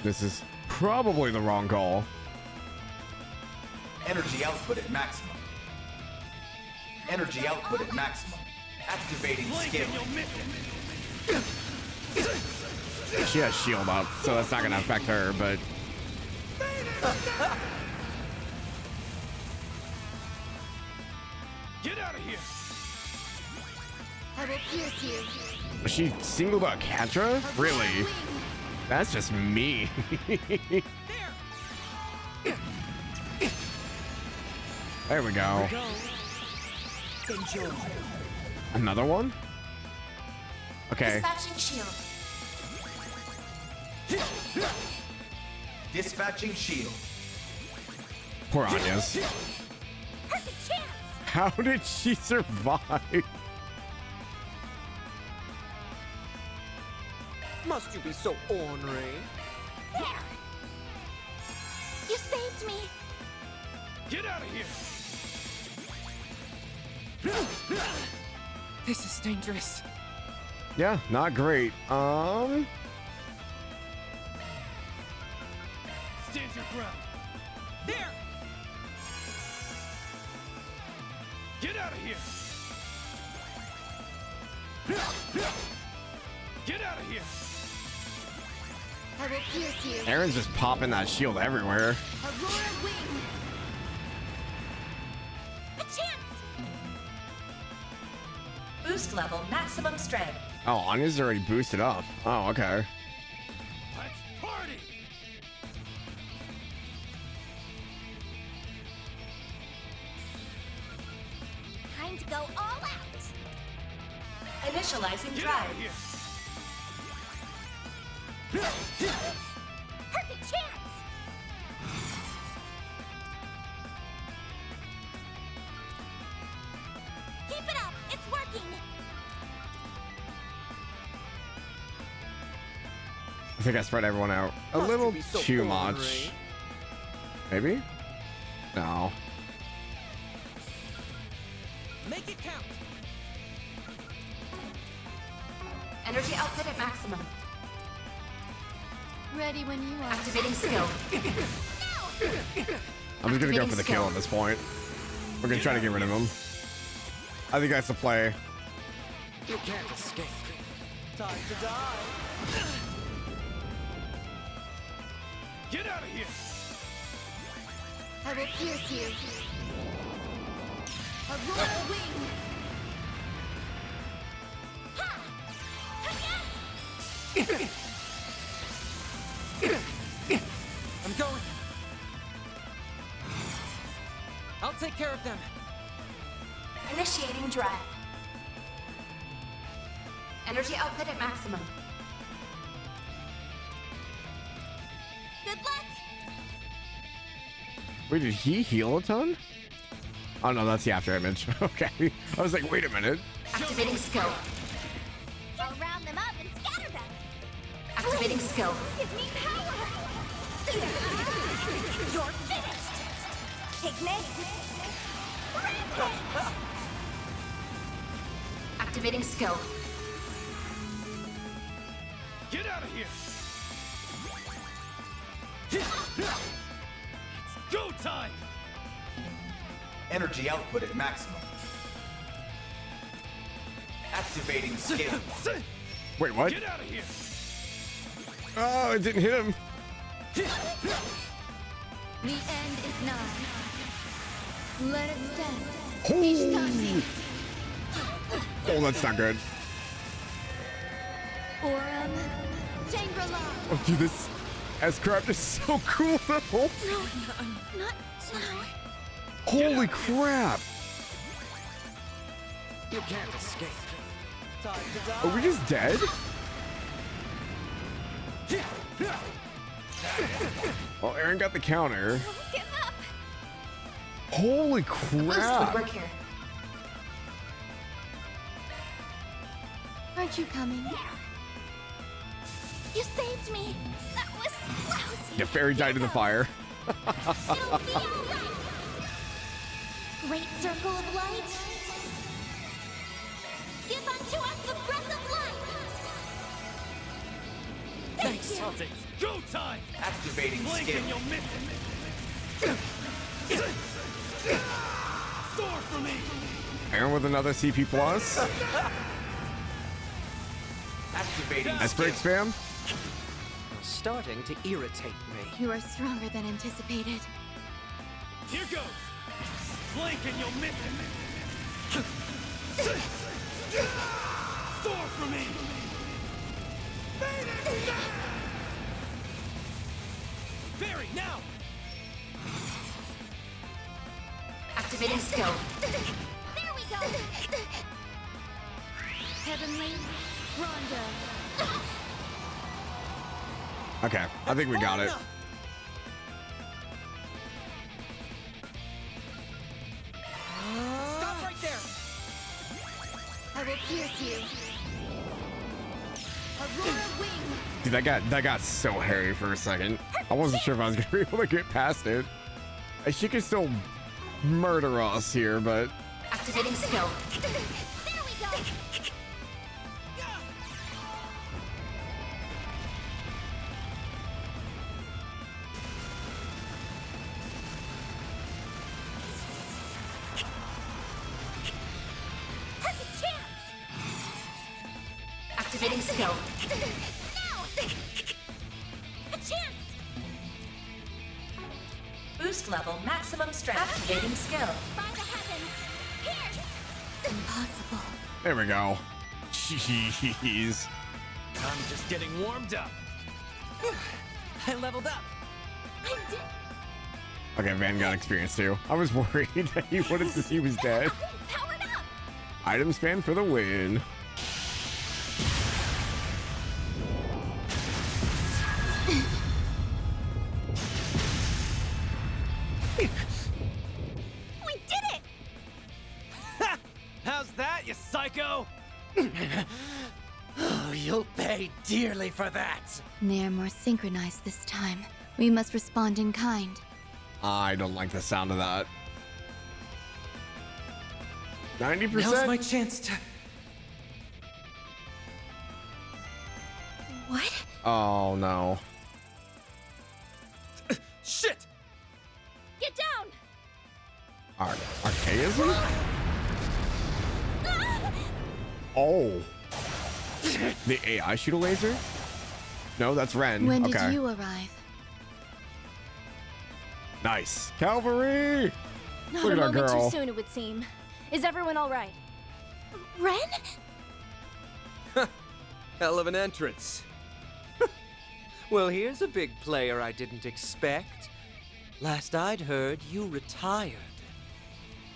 This is probably the wrong call. Energy output at maximum. Energy output at maximum. Activating Blink skill. and you'll miss it. She has shield up, so that's not gonna affect her, but Get out of here! I will pierce you. she singled out Katra? Really? That's just me. There we go. Enjoy. Another one? Okay. Dispatching shield. Dispatching shield. Poor Anya's. Perfect chance. How did she survive? Must you be so ornery? There. You saved me. Get out of here! This is dangerous. Yeah, not great. Stand your ground. There! Get out of here! Get out of here! I will pierce you. Aaron's just popping that shield everywhere. Aurora wing. A chance. Boost level maximum strength. Oh, Anya's already boosted up. Oh, okay. Let's party! Time to go all out. Initializing Get drive. out of here! Perfect chance. Keep it up. It's working. I think I spread everyone out a Must you little be so too ornery? much. Maybe? No. Make it count. Energy output at maximum. Ready when you are. Activating skill. I'm just gonna go Activating for the skill. kill at this point. We're gonna try to get rid of him. I think that's the play. You can't escape. Time to die. Get out of here! I will pierce you. Aurora wing. I'm going. I'll take care of them. Initiating drive. Energy output at maximum. Good luck. Wait, did he heal a ton? Oh no, that's the after image. Okay. I was like, wait a minute. Activating skill. I'll round them up and scatter them. Activating skill. Give me power. You're finished. Take this. Rampage. Activating skill. Get out of here! It's go time! Energy output at maximum. Activating skill. Wait, what? Get out of here! Oh, it didn't hit him. The end is nigh. Let it stand. Ishtati. Oh, that's not good. Aurum. Shangri-La. Oh, dude, this S-Craft is so cool though. No, not now. Holy crap. You can't escape. Time to die. Are we just dead? Well, Aaron got the counter. Give up. Holy Boost would crap. work here. Aren't you coming? You saved me. That was lousy. The fairy died in the fire. It'll be all right. Great circle of light. Give unto us the breath of life. Thank you. I'll take it. Go time! Activating Blink skill. and you'll miss it. Soar for me! Aaron with another CP plus. Activating S-Break skill. spam. starting to irritate me. You are stronger than anticipated. Here goes! Blink and you'll miss it! Soar for me! Barry, now! Activating skill. There we go! Heavenly Rondo. Okay, I think we got it. Stop right there! I will pierce you. Aurora Wing. Dude, that got so hairy for a second. I wasn't sure if I was gonna be able to get past it. She can still murder us here, but Activating skill. There we go! Perfect chance. Activating skill. Now! A chance! Boost level maximum strength. Activating skill. By the heavens! Pierce! Impossible. there we go. Jeez. I'm just getting warmed up. I leveled up. I did. Okay, Van got experience too. I was worried that he was dead. Powered up! Item span for the win. We did it! How's that, you psycho? Oh, you'll pay dearly for that! They're more synchronized this time. We must respond in kind. I don't like the sound of that. 90%? Now's my chance to. What? Oh no. Shit! Get down! Archaism? Oh. The AI shoot a laser? No, that's Ren. When okay. did you arrive? Nice. Cavalry! Not Look a at our moment girl. too soon, it would seem. Is everyone all right? Ren? Hell of an entrance. Well, here's a big player I didn't expect. Last I'd heard, you retired.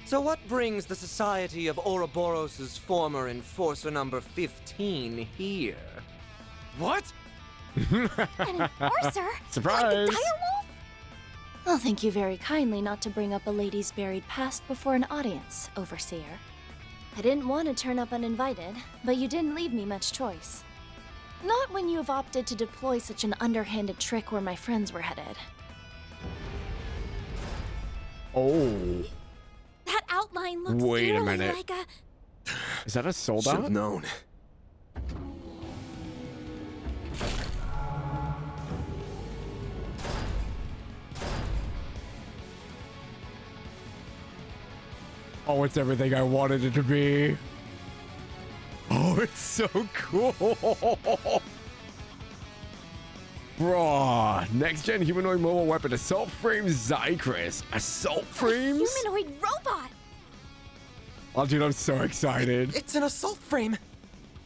So what brings the Society of Ouroboros' former enforcer number 15 here? What? An enforcer? Surprise! Like the direwolf? I'll thank you very kindly not to bring up a lady's buried past before an audience, Overseer. I didn't want to turn up uninvited, but you didn't leave me much choice. Not when you have opted to deploy such an underhanded trick where my friends were headed. Oh. That outline looks Wait a eerily minute. like a... Is that a sold Should out? have known. Oh, it's everything I wanted it to be. Oh, it's so cool. Bruh. Next gen humanoid mobile weapon, assault frame Zychris. Assault frames? Humanoid robot! Oh, dude, I'm so excited. It's an assault frame.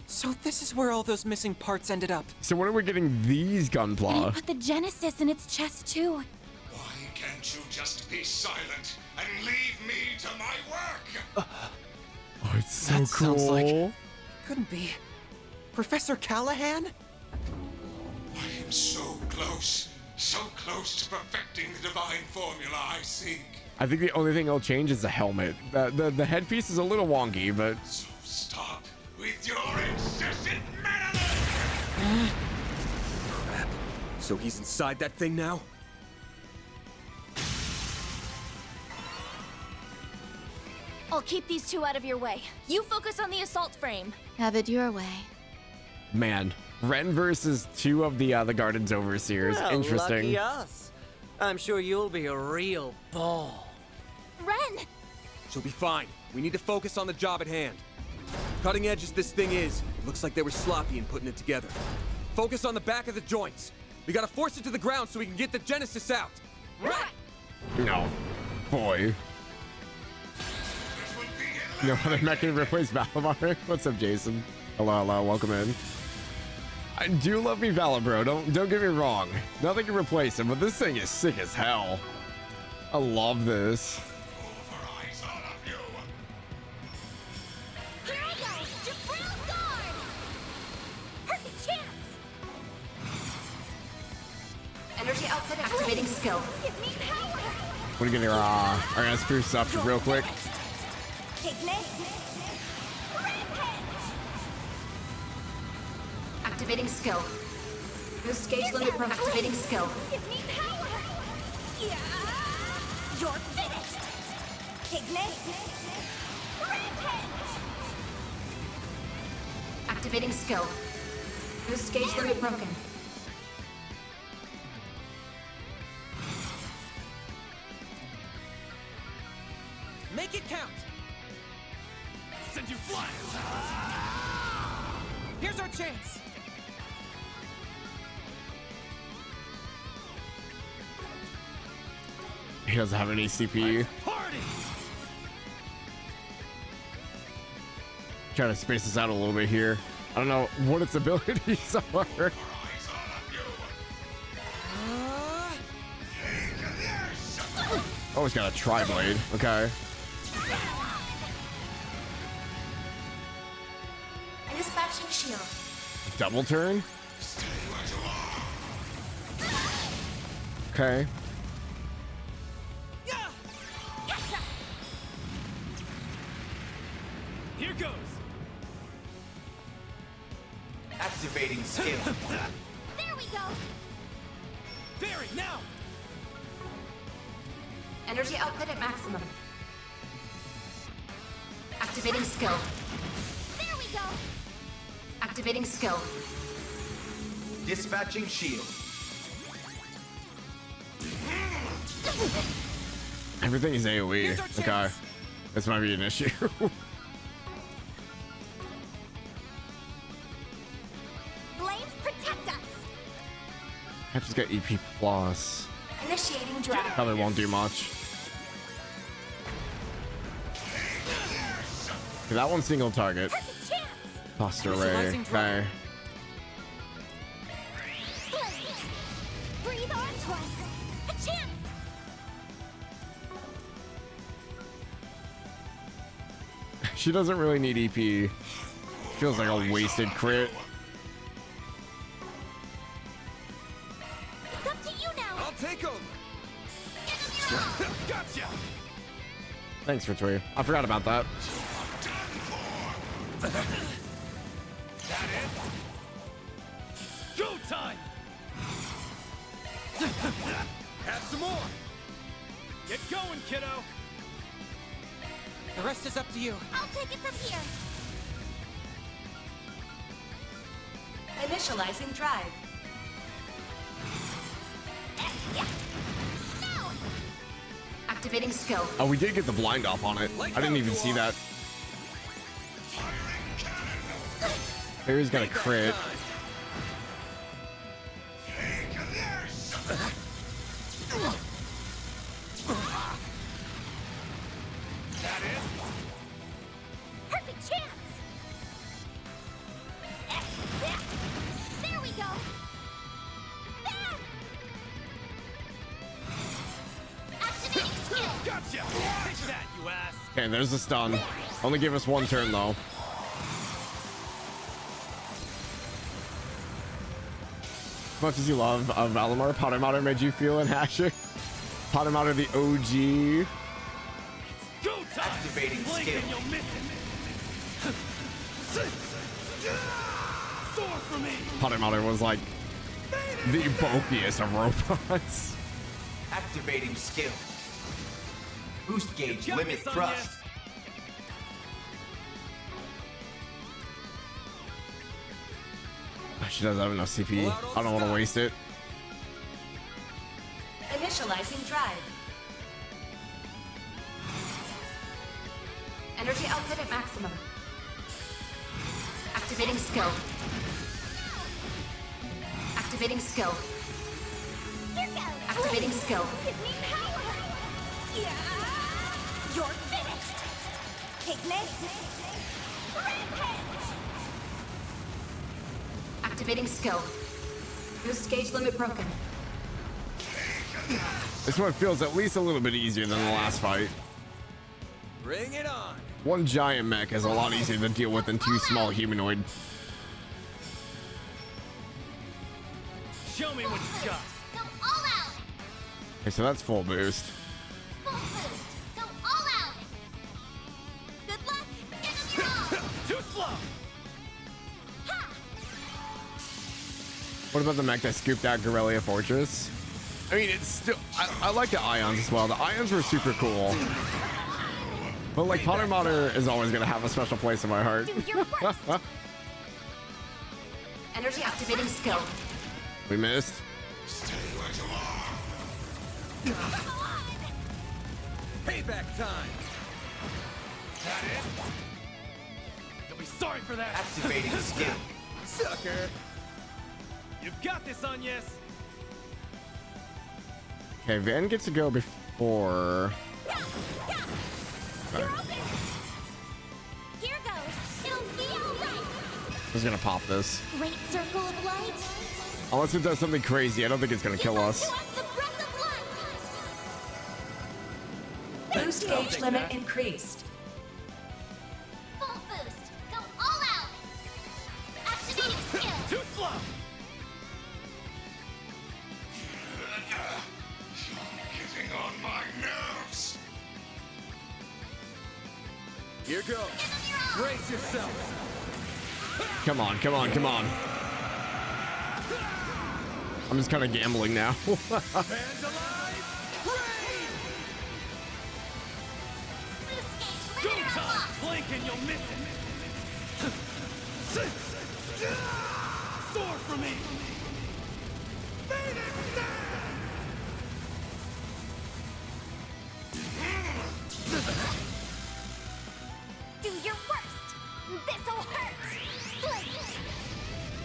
So this is where all those missing parts ended up. So when are we getting these And he Gunpla? put the Genesis in its chest too. Why can't you just be silent and leave me to my work? Oh, it's so That cool. sounds like- Couldn't be. Professor Callahan? I am so close to perfecting the divine formula I seek. I think the only thing that'll change is the helmet. The headpiece is a little wonky, but So stop with your incessant meddling! Crap. So he's inside that thing now? I'll keep these two out of your way. You focus on the assault frame. Have it your way. man, Ren versus two of the Garden's Overseers. Well, Interesting. lucky us. I'm sure you'll be a real ball. Ren! She'll be fine. We need to focus on the job at hand. Cutting edge as this thing is, it looks like they were sloppy in putting it together. Focus on the back of the joints. We gotta force it to the ground so we can get the Genesis out. Right. No. Boy. No other mech can replace Valimar. What's up, Jason? Hello, hello, welcome in. I do love me Valor, bro. Don't get me wrong. Nothing can replace him, but this thing is sick as hell. I love this. Here I go! Jabril Guard! Perfect chance! Energy output activating skill. Give me power! We're gonna our SP stuff real quick. Activating skill. Boost gauge limit from activating skill. Give me power! Yeah! You're finished! Ignis! Rampage! Activating skill. Boost gauge limit broken. Make it count. Send you flying. Here's our chance. He doesn't have any CP. Party. Trying to space this out a little bit here. I don't know what its abilities are. Oh, it's got a tri-blade. Okay. Dispatching shield. Double turn? Okay. Here goes. Activating skill. There we go! Barry, now! Energy output at maximum. Activating skill. There we go! Activating skill. Dispatching shield. Everything is AoE. Here's our Okay. chance. This might be an issue. Flames protect us! I just got EP plus. Initiating drive. Probably won't do much. Okay, that one's single target. Perfect chance! Foster Ray. Visualizing Okay. Blaze! Breathe on to us! A chance! She doesn't really need EP. Feels like a wasted crit. It's up to you now! I'll take over. Gotcha. Thanks for Twee. I forgot about that. That it? Go time. Have some more. Get going, kiddo. The rest is up to you. I'll take it from here! Initializing drive. No! Activating skill. Oh, we did get the blind off on it. I didn't even see that. Barry's got a crit. That it? Perfect chance! There we go! There! Activating skill! Gotcha. Take that, you ass. Okay, there's the stun. Only give us one turn though. As much as you love Valimar, Potter made you feel in Hasher. Potter the OG. Go time. Activating Blink skill. and you'll miss it. Soar for me. Potter was like the bulkiest of robots. Activating skill. Boost gauge Got me, limit son, thrust. yes. She doesn't have enough CP. I don't want to waste it. Initializing drive. Energy output at maximum. Activating skill. Activating skill. Activating skill. Give me power! Yeah! You're finished! Take this! Rampage! Activating skill. Boost gauge limit broken. This one feels at least a little bit easier than the last fight. Bring it on. One giant mech is a lot easier to deal with than two small humanoid. Show me what you got. Go all out! Okay, so that's full boost. Full boost! Go all out! Good luck! Give them your all! Too slow. What about the mech that scooped out Guerrilla Fortress? I mean, it's still... I like the Ions as well. The Ions were super cool. But, like, Potter Mater is always going to have a special place in my heart. Do your worst! Energy activating skill. We missed. Payback time. That it? You'll be sorry for that. Activating skill. Sucker. You've got this, Agnes. Okay, Van gets to go before... Okay. Here goes! It'll be alright! Who's going to pop this? Great circle of light! Unless it does something crazy, I don't think it's going to kill us. To us the breath of life! Boost gauge limit increased. Full boost! Go all out! Activating skill! Too slow. Getting on my nerves. Here goes. Brace yourself. Come on, come on, come on. I'm just kind of gambling now. Hands alive. Go time. Blink and you'll miss it. Soar for me. Do your worst! This'll hurt! Blink!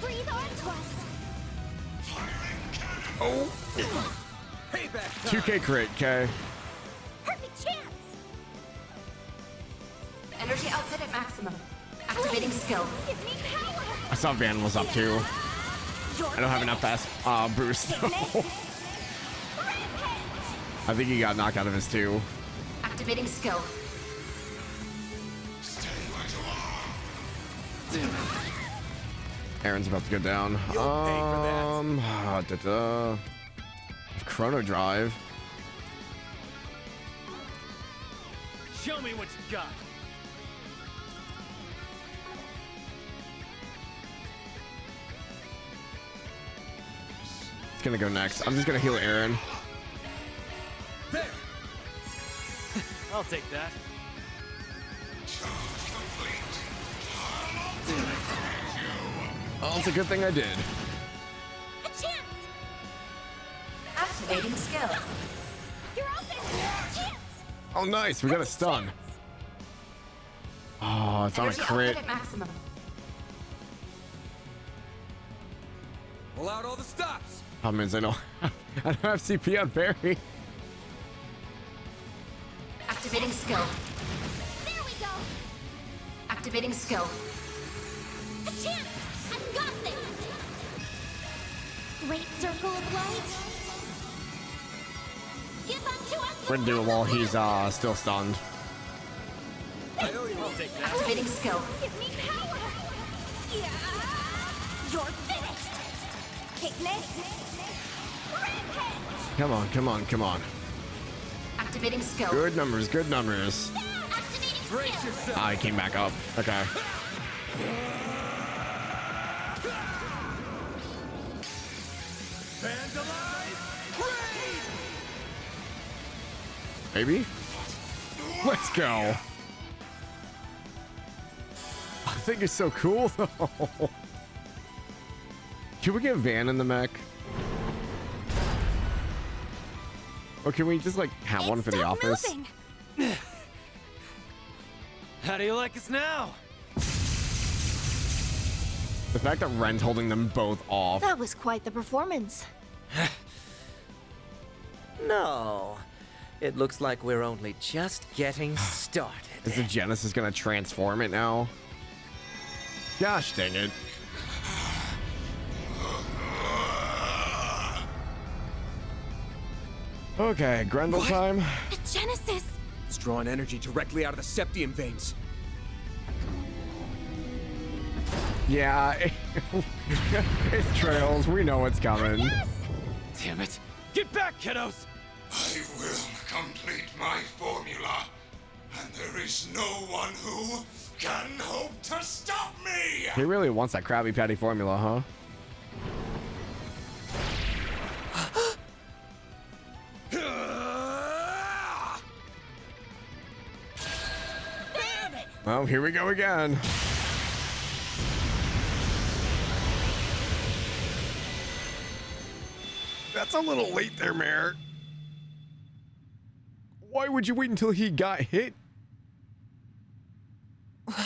Breathe onto us! Oh. Payback time. 2K crit, okay. Perfect chance! Energy output at maximum. Activating skill. Give me power! I saw Van was up too. I don't have enough fast boost. I think he got knocked out of his two. Activating skill. Aaron's about to go down. Chrono Drive. Show me what you got. It's gonna go next. I'm just gonna heal Aaron. There. I'll take that. Oh, it's a good thing I did. A chance! Activating skill. You're open! Chance! Oh, nice. We got a stun. Oh, it's on a Energy crit. output at maximum. Pull out all the stops. Problem is, I don't have CP on Barry. Activating skill. There we go! Activating skill. A chance! I've got this! Great circle of light! Give unto us We're gonna do it while he's still stunned. I know you won't take that. Activating skill. Give me power! Yeah! You're finished! Take this! Rampage! Come on, come on, come on. Activating skill. Good numbers, good numbers. Activating Brace skill! yourself. I came back up. Okay. Hands alive. Raid. Maybe? Let's go. I think it's so cool though. Can we get Van in the mech? Or can we just like have one for the office? Moving. How do you like us now? The fact that Ren's holding them both off. That was quite the performance. No. It looks like we're only just getting started. Is the Genesis gonna transform it now? Gosh dang it. Okay, Grendel time. The Genesis! It's drawing energy directly out of the Septium veins. Yeah, it's Trails. We know what's coming. Yes! Damn it! Get back, kiddos! I will complete my formula, and there is no one who can hope to stop me! He really wants that Krabby Patty formula, huh? Well, here we go again. That's a little late there, Mare. Why would you wait until he got hit? Mare!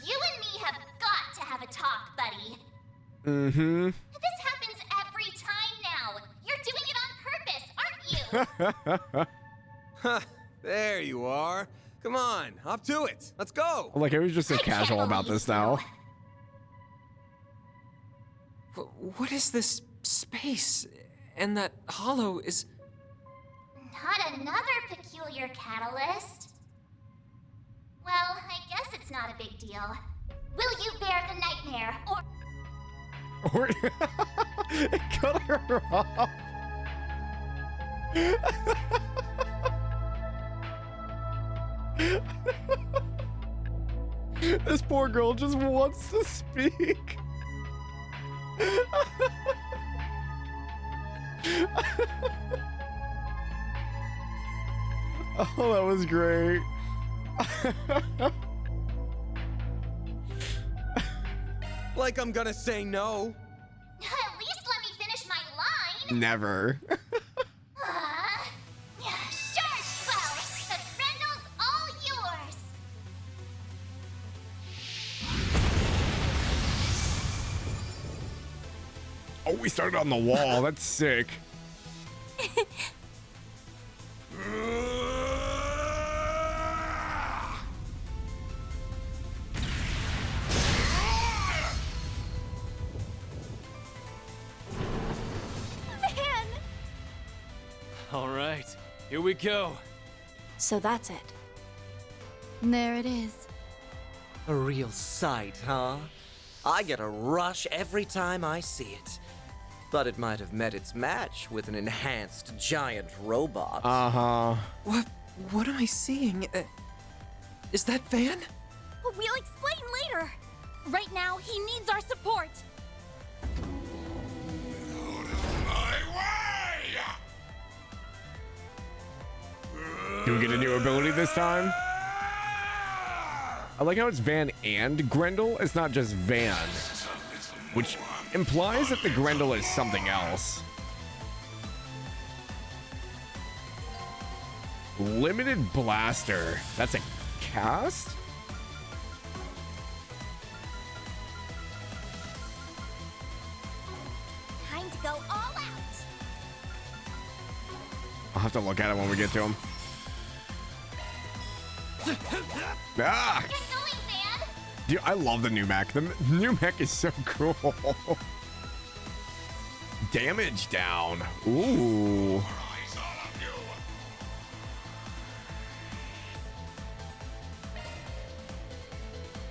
You and me have got to have a talk, buddy. Mm-hmm. This happens every time now. You're doing it on purpose, aren't you? Ha! There you are. Come on, up to it. Let's go. Like, I was just so casual about this now. What is this space? And that hollow is... Not another peculiar catalyst. Well, I guess it's not a big deal. Will you bear the nightmare, or... Cut her off. This poor girl just wants to speak. Oh, that was great. Like I'm gonna say no. At least let me finish my line. Never. Sure, Swell. The Grendel's all yours. Oh, we started on the wall. That's sick. All right, here we go. So that's it. There it is. A real sight, huh? I get a rush every time I see it. But it might have met its match with an enhanced giant robot. Uh-huh. What am I seeing? Is that Van? We'll explain later. Right now, he needs our support. Do we get a new ability this time? I like how it's Van and Grendel. It's not just Van, which implies that the Grendel is something else. Limited Blaster. That's a cast? Time to go all out. I'll have to look at it when we get to him. Ah! Get going, Van. Dude, I love the new mech. The new mech is so cool. Damage down. Ooh.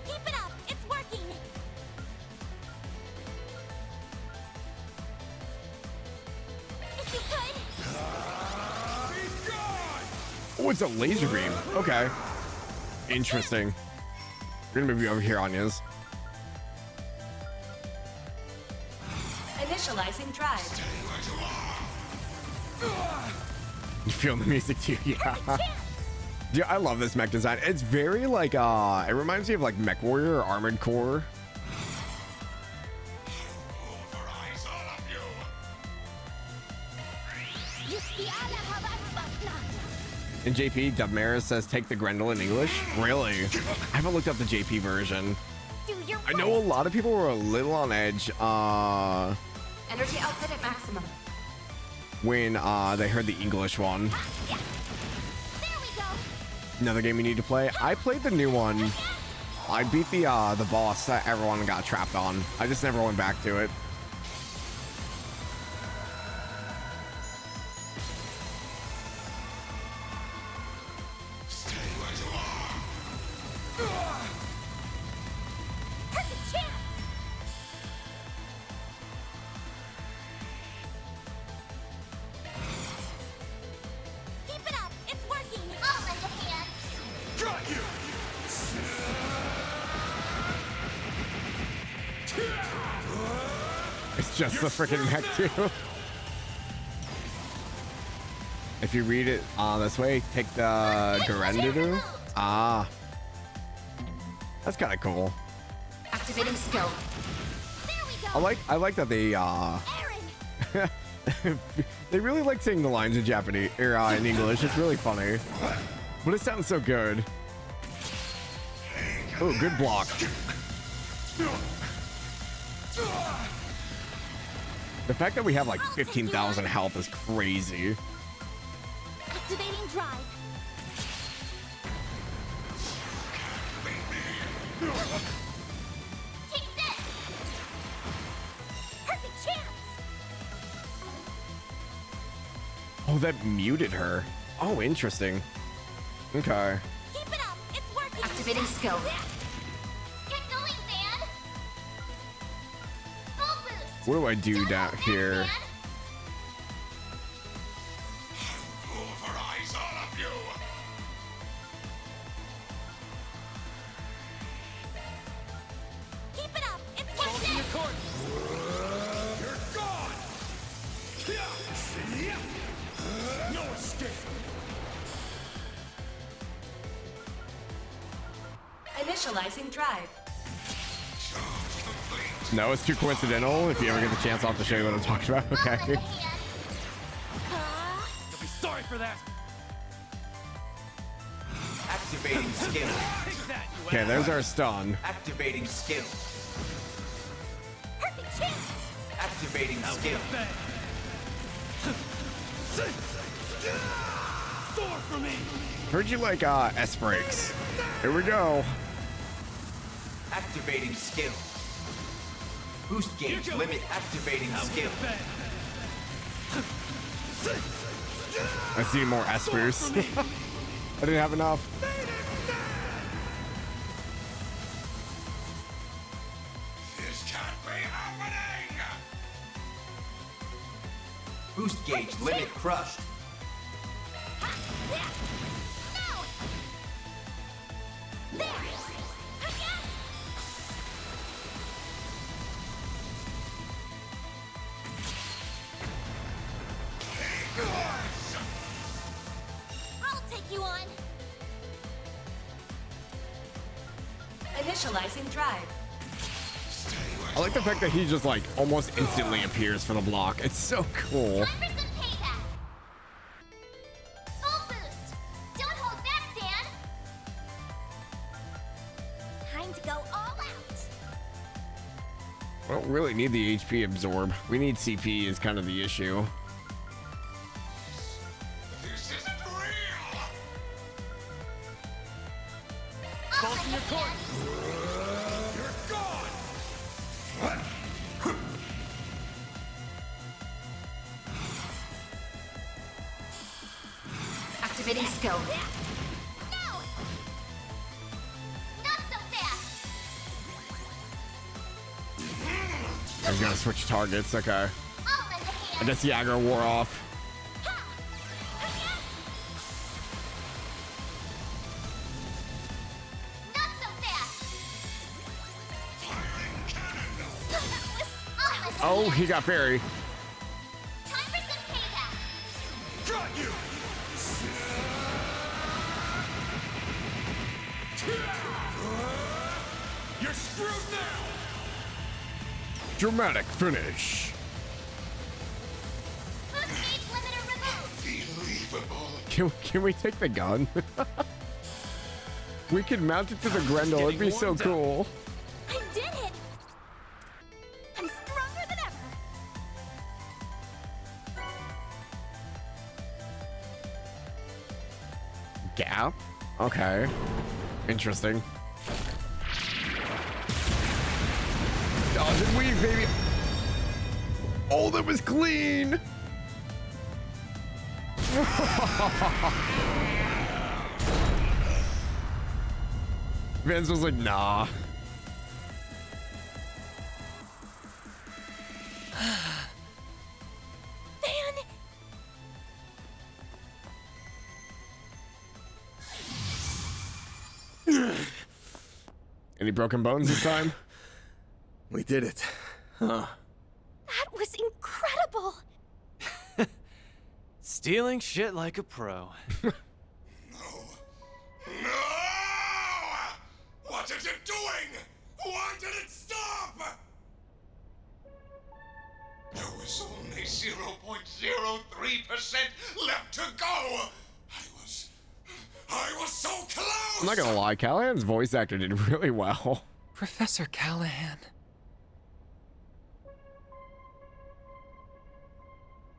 Keep it up. It's working. If you could. Oh, it's a laser beam. Okay. Interesting. We're gonna move you over here, Anya's. Initializing drive. You feel the music too, yeah. Dude, I love this mech design. It's very like it reminds me of like Mech Warrior or Armored Core. And JP, Dubmaris says take the Grendel in English. Really? I haven't looked up the JP version. Do your I know a lot of people were a little on edge Energy output at maximum. when they heard the English one. Another game you need to play. I played the new one. I beat the boss that everyone got trapped on. I just never went back to it. It's just the freaking neck too. If you read it this way, take the Gerendidu. Ah, that's kind of cool. Activating skill. I like that they they really like saying the lines in Japanese or in English. It's really funny, but it sounds so good. Oh, good block. The fact that we have like 15,000 health is crazy. Activating drive. Take this. Perfect chance. Oh, that muted her. Oh, interesting. Okay. Keep it up. It's working. Activating skill. Get going, Van. Full boost. What do I do down here? Pulverize all of you. Keep it up. It's working. You're gone! No escape! Initializing drive. No, it's too coincidental. If you ever get the chance, I'll have to show you what I'm talking about. Okay. You'll be sorry for that! Activating skill. Okay, there's our stun. Activating skill. Perfect chance. Activating skill. Soar for me! Heard you like S breaks. Here we go. Activating skill. Boost gauge limit activating skill. I see more S boosts. I didn't have enough. This can't be happening. Boost gauge limit crushed. I'll take you on. Initializing drive. I like the fact that he just like almost instantly appears for the block. It's so cool. Time for some payback. Full boost. Don't hold back, Dan. Time to go all out. I don't really need the HP absorb. We need CP is kind of the issue. This isn't real. Call from your court! You're gone! Activating skill. No. Not so fast. I was gonna switch targets. Okay. I'll lend a hand. I guess the aggro wore off. Not so fast. Oh, he got fairy. Time for some payback. Got you! You're screwed now! Dramatic finish. Boost gauge limiter removed. Can we take the gun? We could mount it to the Grendel. It'd be so cool. I did it. gap? Okay. Interesting. Dodge and weave, baby. Oh, that was clean. Vince was like, nah. Any broken bones this time? We did it. Huh. That was incredible! Stealing shit like a pro. No! What is it doing? Why did it stop? There was only 0.03% left to go. I was so close. I'm not gonna lie, Callahan's voice actor did really well. Professor Callahan.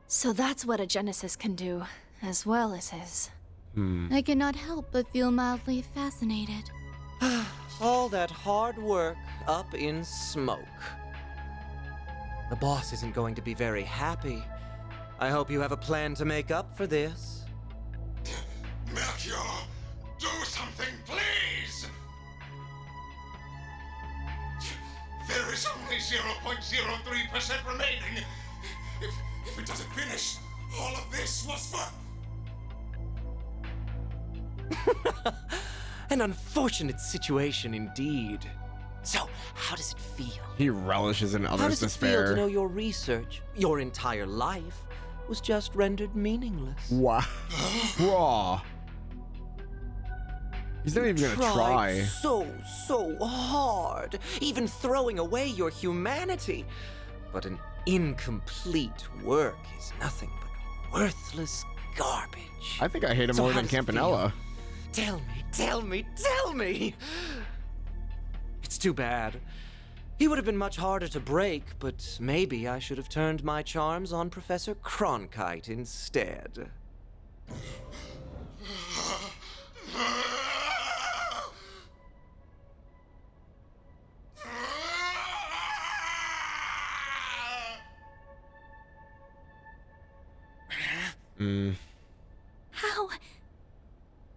So that's what a Genesis can do, as well as his. I cannot help but feel mildly fascinated. All that hard work up in smoke. The boss isn't going to be very happy. I hope you have a plan to make up for this. Melchior, do something, please! There is only 0.03% remaining. If it doesn't finish, all of this was for... An unfortunate situation indeed. So, how does it feel? He relishes in How others' does it feel to despair. know your research, your entire life, was just rendered meaningless? Wow. Raw. He's not even gonna try. So hard, even throwing away your humanity. But an incomplete work is nothing but worthless garbage. I think I hate him So more how than does it Campanella. feel? Tell me! It's too bad. He would have been much harder to break, but maybe I should have turned my charms on Professor Cronkite instead.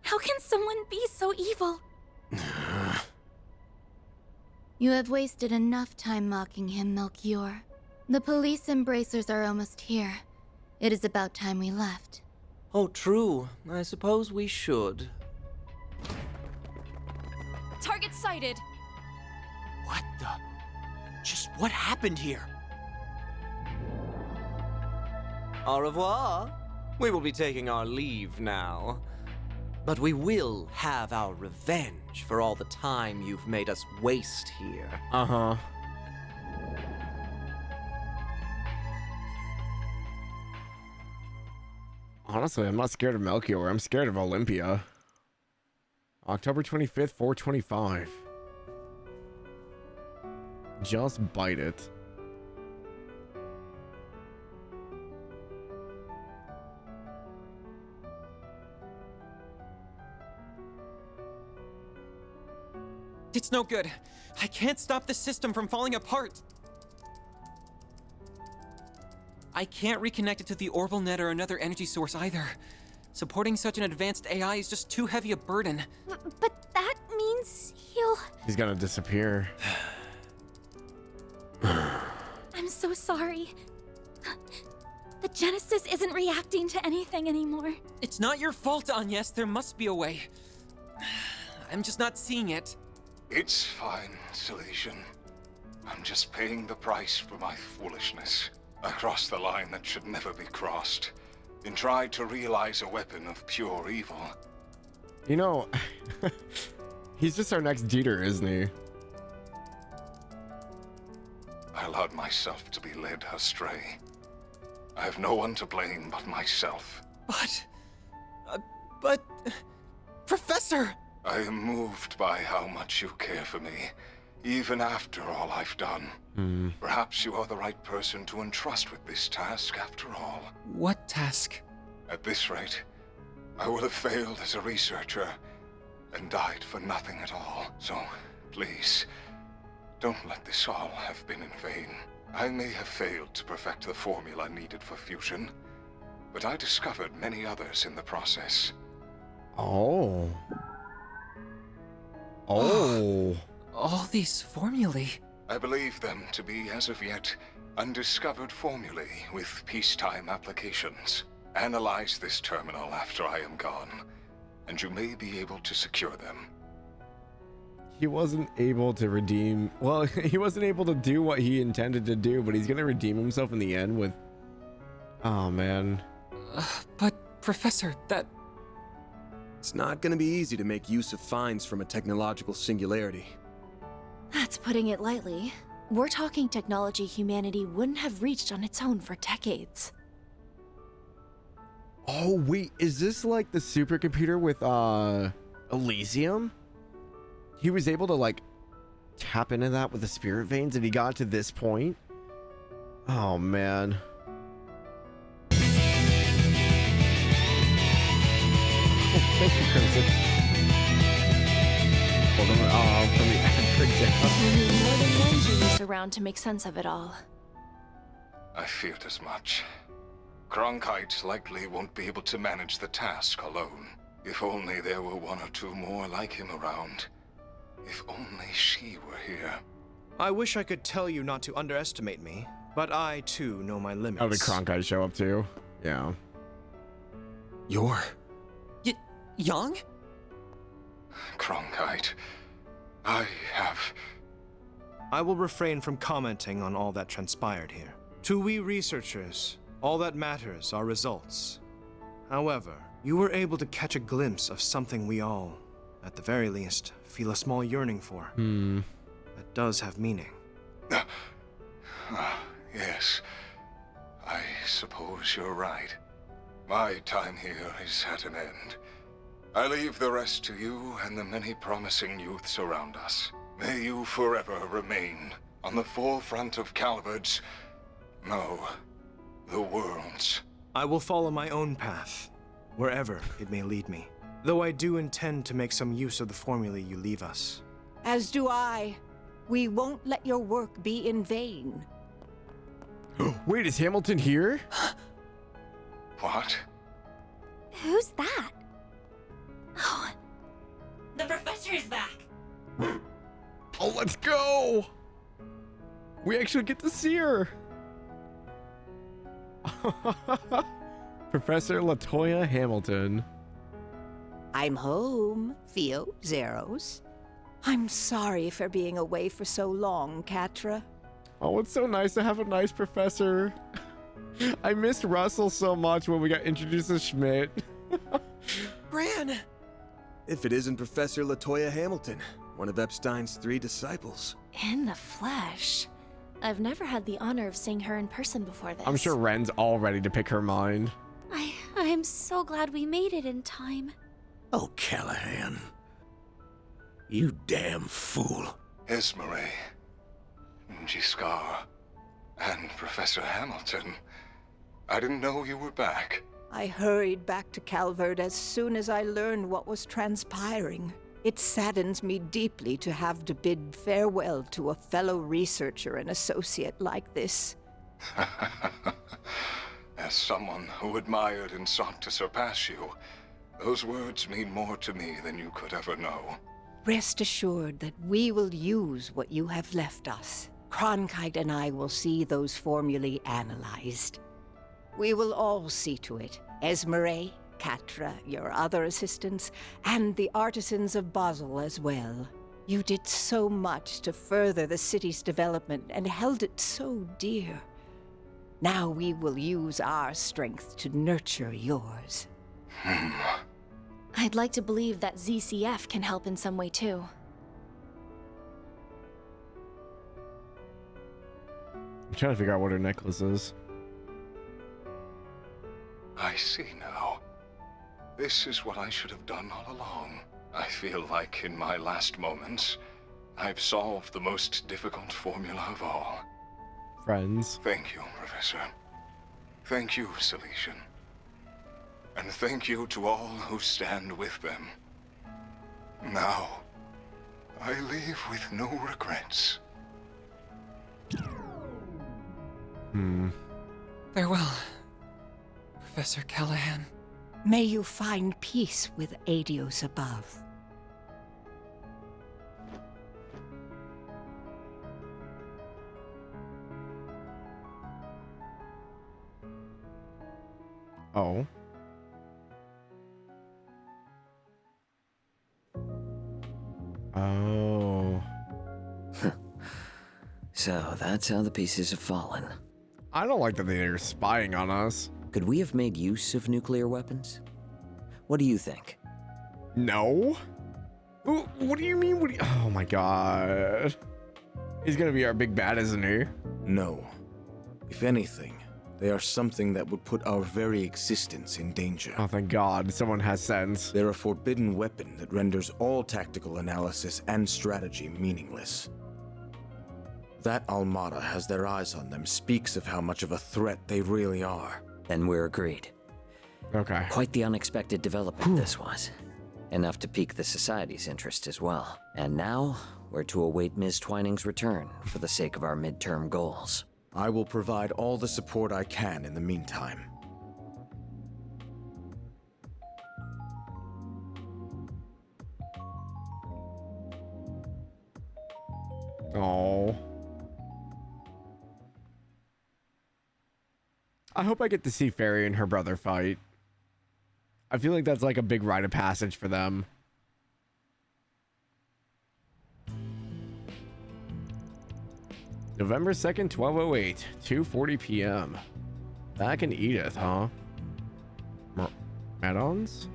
How can someone be so evil? You have wasted enough time mocking him, Melchior. The police embracers are almost here. It is about time we left. Oh, true. I suppose we should. Target sighted! What the? Just what happened here? Au revoir. We will be taking our leave now. But we will have our revenge for all the time you've made us waste here. Uh-huh. Honestly, I'm not scared of Melchior. I'm scared of Olympia. October 25th, 425. Just bite it. It's no good. I can't stop the system from falling apart. I can't reconnect it to the orbital net or another energy source either. Supporting such an advanced AI is just too heavy a burden. But that means He's gonna disappear. I'm so sorry. The Genesis isn't reacting to anything anymore. It's not your fault, Agnes. There must be a way. I'm just not seeing it. It's fine, Silesian. I'm just paying the price for my foolishness. I crossed the line that should never be crossed, and tried to realize a weapon of pure evil. You know, he's just our next Dieter, isn't he? I allowed myself to be led astray. I have no one to blame but myself. But... Professor! I am moved by how much you care for me, even after all I've done. Perhaps you are the right person to entrust with this task after all. What task? At this rate, I will have failed as a researcher and died for nothing at all. So, please, don't let this all have been in vain. I may have failed to perfect the formula needed for fusion, but I discovered many others in the process. Oh. Oh. All these formulae. I believe them to be, as of yet, undiscovered formulae with peacetime applications. Analyze this terminal after I am gone, and you may be able to secure them. He wasn't able to redeem... Well, he wasn't able to do what he intended to do, but he's gonna redeem himself in the end with... Oh, man. But, Professor, that... It's not gonna be easy to make use of finds from a technological singularity. That's putting it lightly. We're talking technology humanity wouldn't have reached on its own for decades. Oh, wait, is this like the supercomputer with, Elysium? He was able to, like, tap into that with the spirit veins and he got to this point? Oh, man. Oh, thank you, Crimson. Hold on, from the ad for example. We need more than one genius around to make sense of it all. I feared as much. Cronkite likely won't be able to manage the task alone. If only there were one or two more like him around. If only she were here. I wish I could tell you not to underestimate me, but I too know my limits. Oh, did Cronkite show up too? Yeah. You're... Young? Cronkite, I have... I will refrain from commenting on all that transpired here. To we researchers, all that matters are results. However, you were able to catch a glimpse of something we all, at the very least, feel a small yearning for. That does have meaning. Yes, I suppose you're right. My time here is at an end. I leave the rest to you and the many promising youths around us. May you forever remain on the forefront of Calvard's... no, the world's. I will follow my own path, wherever it may lead me. Though I do intend to make some use of the formulae you leave us. As do I. We won't let your work be in vain. Wait, is Hamilton here? What? Who's that? Oh. The professor is back. Oh, let's go! We actually get to see her. Professor LaToya Hamilton. I'm home, Theo Zeros. I'm sorry for being away for so long, Catra. Oh, it's so nice to have a nice professor. I missed Russell so much when we got introduced to Schmidt. Bran! If it isn't Professor LaToya Hamilton, one of Epstein's 3 disciples. In the flesh. I've never had the honor of seeing her in person before this. I'm sure Ren's all ready to pick her mind. I'm so glad we made it in time. Oh, Callahan. You damn fool. Esmeralda, Giscard, and Professor Hamilton. I didn't know you were back. I hurried back to Calvard as soon as I learned what was transpiring. It saddens me deeply to have to bid farewell to a fellow researcher and associate like this. As someone who admired and sought to surpass you, those words mean more to me than you could ever know. Rest assured that we will use what you have left us. Cronkite and I will see those formulae analyzed. We will all see to it. Esmeralda, Catra, your other assistants, and the artisans of Basel as well. You did so much to further the city's development and held it so dear. Now we will use our strength to nurture yours. I'd like to believe that ZCF can help in some way too. I'm trying to figure out what her necklace is. I see now. This is what I should have done all along. I feel like in my last moments, I've solved the most difficult formula of all. Friends. Thank you, Professor. Thank you, Salesian. And thank you to all who stand with them. Now, I leave with no regrets. Farewell, Professor Callahan. May you find peace with Adios above. Oh. Oh. So that's how the pieces have fallen. I don't like that they're spying on us. Could we have made use of nuclear weapons? What do you think? No. What do you mean? Oh my god. He's gonna be our big bad, isn't he? No. If anything, they are something that would put our very existence in danger. Oh, thank God. Someone has sense. They're a forbidden weapon that renders all tactical analysis and strategy meaningless. That Almada has their eyes on them speaks of how much of a threat they really are. Then we're agreed. Okay. Quite the unexpected development this was. Enough to pique the Society's interest as well. And now, we're to await Ms. Twining's return for the sake of our midterm goals. I will provide all the support I can in the meantime. Oh. I hope I get to see Fairy and her brother fight. I feel like that's like a big rite of passage for them. November 2nd, 1208, 2:40 p.m. Back in Edith, huh? Add-ons?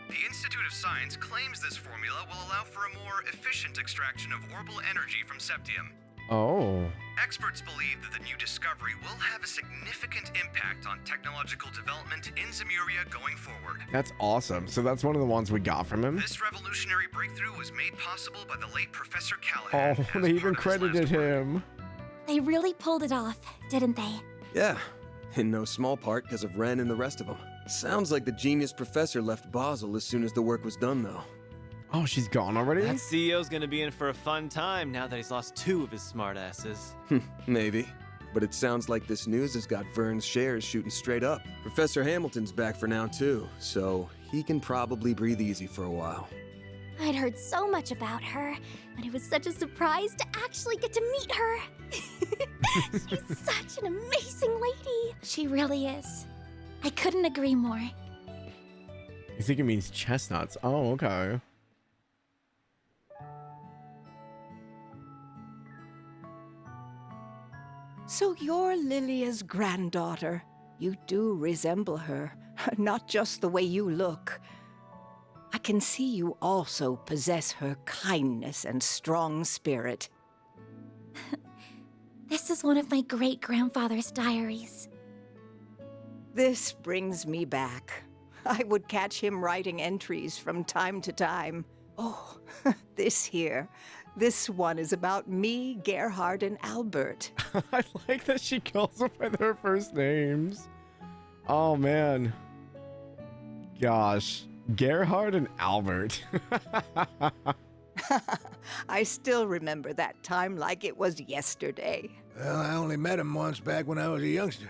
The Institute of Science claims this formula will allow for a more efficient extraction of orbital energy from septium. Oh. Experts believe that the new discovery will have a significant impact on technological development in Zemuria going forward. That's awesome. So that's one of the ones we got from him. This revolutionary breakthrough was made possible by the late Professor Callahan. Oh, they even credited him. They really pulled it off, didn't they? Yeah, in no small part because of Ren and the rest of them. Sounds like the genius professor left Basel as soon as the work was done, though. Oh, she's gone already? That CEO's gonna be in for a fun time now that he's lost 2 of his smartasses. Maybe. But it sounds like this news has got Vern's shares shooting straight up. Professor Hamilton's back for now, too, so he can probably breathe easy for a while. I'd heard so much about her, but it was such a surprise to actually get to meet her. She's such an amazing lady. She really is. I couldn't agree more. I think it means chestnuts. Oh, okay. So you're Lilia's granddaughter. You do resemble her, not just the way you look. I can see you also possess her kindness and strong spirit. This is one of my great-grandfather's diaries. This brings me back. I would catch him writing entries from time to time. Oh, this here. This one is about me, Gerhard, and Albert. I like that she calls them by their first names. Oh, man. Gosh. Gerhard and Albert. I still remember that time like it was yesterday. Well, I only met him once back when I was a youngster.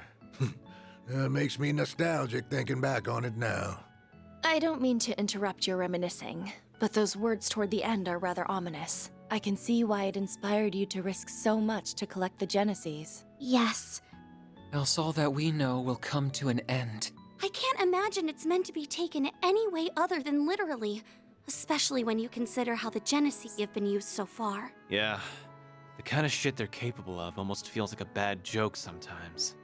Makes me nostalgic thinking back on it now. I don't mean to interrupt your reminiscing, but those words toward the end are rather ominous. I can see why it inspired you to risk so much to collect the Genesees. Yes. Else all that we know will come to an end. I can't imagine it's meant to be taken any way other than literally, especially when you consider how the Genesees have been used so far. Yeah, the kind of shit they're capable of almost feels like a bad joke sometimes.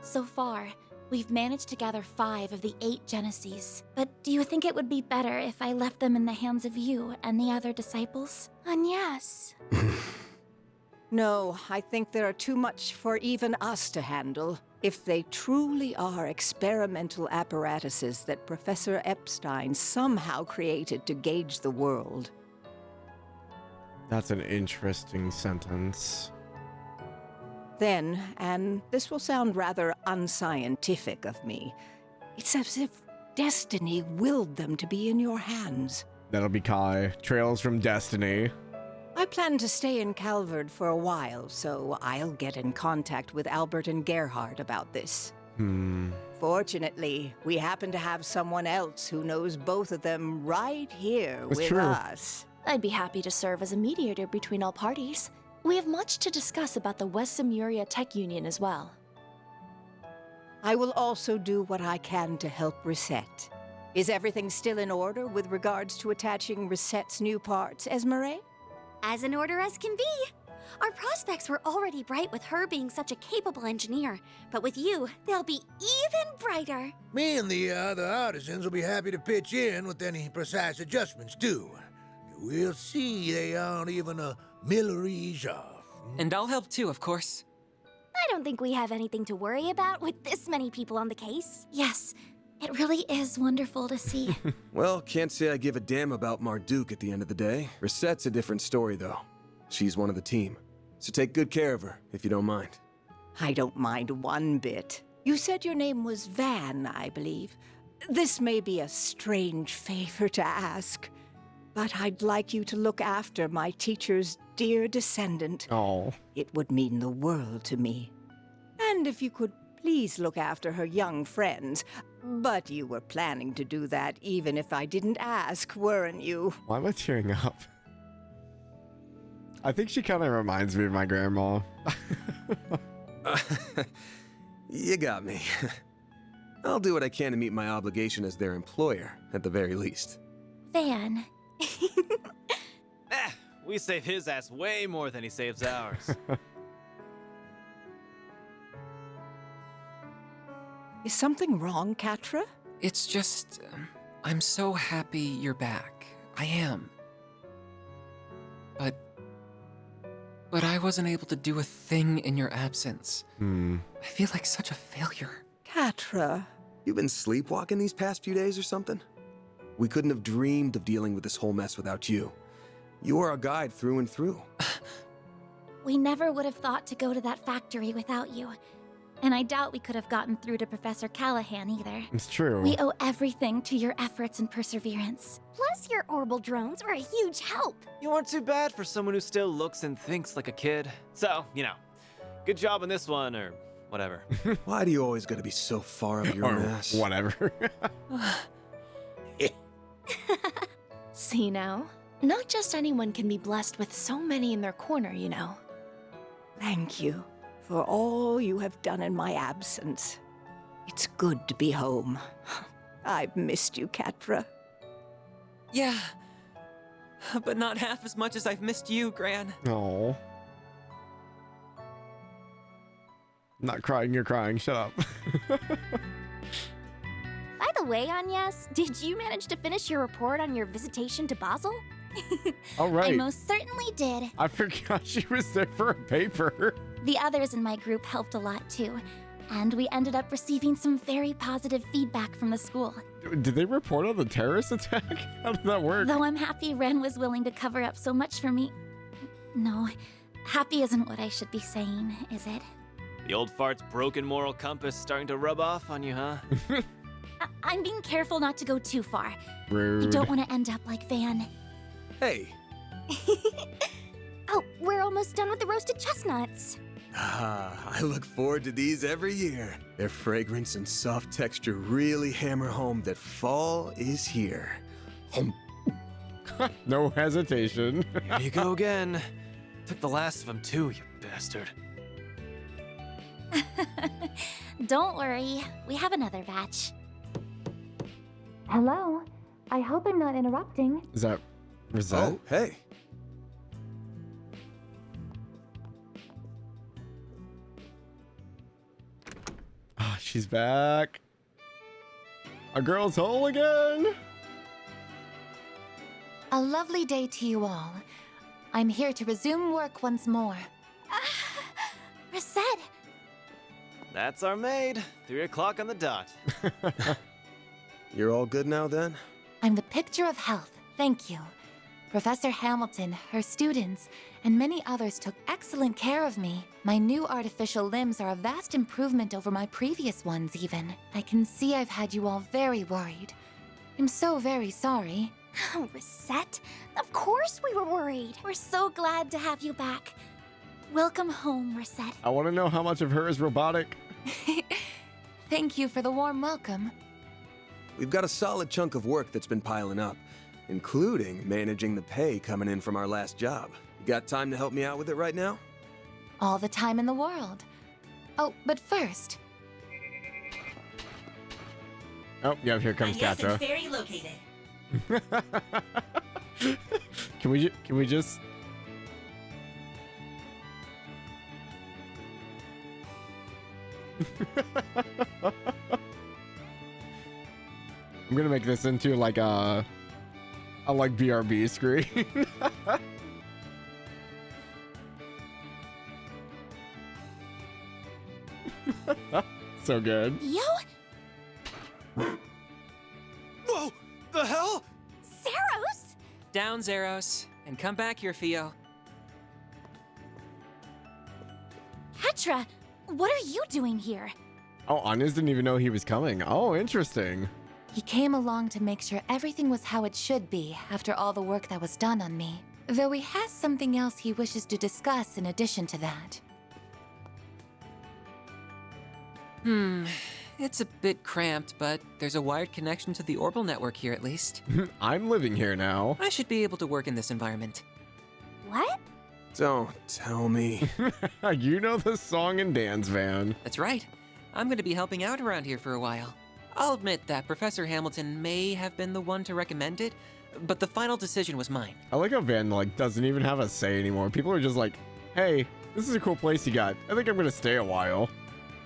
So far, we've managed to gather 5 of the 8 Genesees. But do you think it would be better if I left them in the hands of you and the other disciples? And yes. No, I think there are too much for even us to handle. If they truly are experimental apparatuses that Professor Epstein somehow created to gauge the world. That's an interesting sentence. Then, and this will sound rather unscientific of me, it's as if destiny willed them to be in your hands. That'll be Kai. Trails from Destiny. I plan to stay in Calvard for a while, so I'll get in contact with Albert and Gerhard about this. Fortunately, we happen to have someone else who knows both of them right here with us. I'd be happy to serve as a mediator between all parties. We have much to discuss about the West Simuria Tech Union as well. I will also do what I can to help Reset. Is everything still in order with regards to attaching Reset's new parts, Esmeralda? As in order as can be. Our prospects were already bright with her being such a capable engineer, but with you, they'll be even brighter. Me and the other artisans will be happy to pitch in with any precise adjustments, too. We'll see they aren't even a millerage off. And I'll help too, of course. I don't think we have anything to worry about with this many people on the case. Yes, it really is wonderful to see. Well, can't say I give a damn about Marduk at the end of the day. Reset's a different story, though. She's one of the team. So take good care of her, if you don't mind. I don't mind one bit. You said your name was Van, I believe. This may be a strange favor to ask, but I'd like you to look after my teacher's dear descendant. Oh. It would mean the world to me. And if you could please look after her young friends. But you were planning to do that even if I didn't ask, weren't you? Why am I tearing up? I think she kind of reminds me of my grandma. You got me. I'll do what I can to meet my obligation as their employer, at the very least. Van. We save his ass way more than he saves ours. Is something wrong, Catra? It's just, I'm so happy you're back. I am. But I wasn't able to do a thing in your absence. I feel like such a failure. Catra. You've been sleepwalking these past few days or something? We couldn't have dreamed of dealing with this whole mess without you. You are our guide through and through. We never would have thought to go to that factory without you. And I doubt we could have gotten through to Professor Callahan either. It's true. We owe everything to your efforts and perseverance. Plus, your orbital drones were a huge help. You weren't too bad for someone who still looks and thinks like a kid. So, good job on this one, or whatever. Why do you always gotta be so far up your own ass? Whatever. See now? Not just anyone can be blessed with so many in their corner, you know. Thank you for all you have done in my absence. It's good to be home. I've missed you, Catra. Yeah, but not half as much as I've missed you, Gran. Oh. I'm not crying, you're crying. Shut up. By the way, Agnes, did you manage to finish your report on your visitation to Basel? All right. I most certainly did. I forgot she was there for a paper. The others in my group helped a lot too, and we ended up receiving some very positive feedback from the school. Did they report on the terrorist attack? How did that work? Though I'm happy Ren was willing to cover up so much for me. No, happy isn't what I should be saying, is it? The old fart's broken moral compass starting to rub off on you, huh? I'm being careful not to go too far. Rude. I don't want to end up like Van. Hey. Oh, we're almost done with the roasted chestnuts. I look forward to these every year. Their fragrance and soft texture really hammer home that fall is here. No hesitation. Here you go again. Took the last of them too, you bastard. Don't worry, we have another batch. Hello, I hope I'm not interrupting. Is that Rosette? Oh, hey. Oh, she's back. Our girl's whole again. A lovely day to you all. I'm here to resume work once more. Reset! That's our maid. 3 o'clock on the dot. You're all good now then? I'm the picture of health, thank you. Professor Hamilton, her students, and many others took excellent care of me. My new artificial limbs are a vast improvement over my previous ones, even. I can see I've had you all very worried. I'm so very sorry. Oh, Reset, of course we were worried. We're so glad to have you back. Welcome home, Reset. I want to know how much of her is robotic. Thank you for the warm welcome. We've got a solid chunk of work that's been piling up, including managing the pay coming in from our last job. You got time to help me out with it right now? All the time in the world. Oh, but first... Oh, yeah, here comes yes, Catra. it's very located. Can we just... I'm gonna make this into like a like BRB screen. So good. Yo? Whoa! The hell? Zeros? Down, Zeros, and come back here, Theo. Catra, what are you doing here? Oh, Anya's didn't even know he was coming. Oh, interesting. He came along to make sure everything was how it should be after all the work that was done on me. Though he has something else he wishes to discuss in addition to that. It's a bit cramped, but there's a wired connection to the Orbital network here at least. I'm living here now. I should be able to work in this environment. What? Don't tell me. You know the song and dance van. That's right. I'm going to be helping out around here for a while. I'll admit that Professor Hamilton may have been the one to recommend it, but the final decision was mine. I like how Van doesn't even have a say anymore. People are just like, hey, this is a cool place you got. I think I'm gonna stay a while.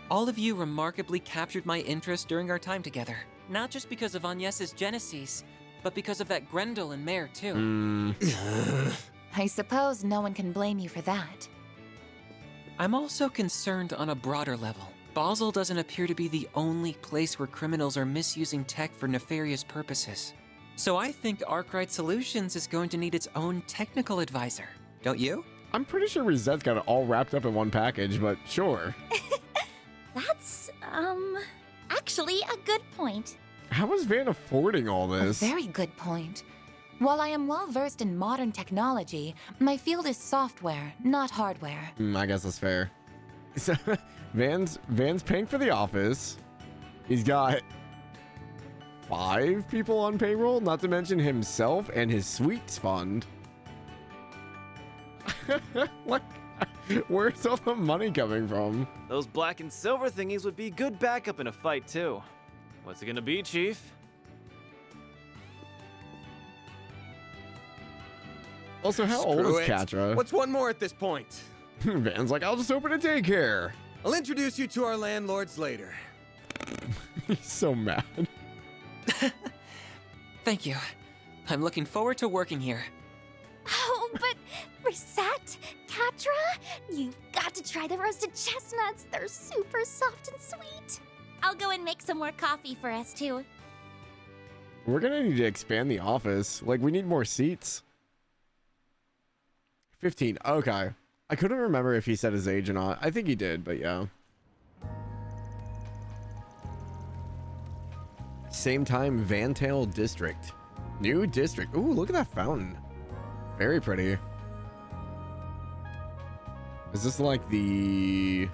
All of you remarkably captured my interest during our time together. Not just because of Agnes's Genesis, but because of that Grendel and Mare too. I suppose no one can blame you for that. I'm also concerned on a broader level. Basel doesn't appear to be the only place where criminals are misusing tech for nefarious purposes. So I think Arkwright Solutions is going to need its own technical advisor. Don't you? I'm pretty sure Rosette's got it all wrapped up in one package, but sure. That's, actually a good point. How is Van affording all this? A very good point. While I am well versed in modern technology, my field is software, not hardware. I guess that's fair. So, Van's paying for the office. He's got 5 people on payroll, not to mention himself and his sweets fund. Like, where's all the money coming from? Those black and silver thingies would be good backup in a fight, too. What's it gonna be, Chief? Also, how old is Catra? What's one more at this point? Van's like, I'll just open a daycare. I'll introduce you to our landlords later. He's so mad. Thank you. I'm looking forward to working here. Oh, but Reset, Catra, you've got to try the roasted chestnuts. They're super soft and sweet. I'll go and make some more coffee for us, too. We're gonna need to expand the office. Like, we need more seats. 15. Okay. I couldn't remember if he said his age or not. I think he did, but yeah. Same time, Vantail District. New district. Ooh, look at that fountain. Very pretty. Is this like the...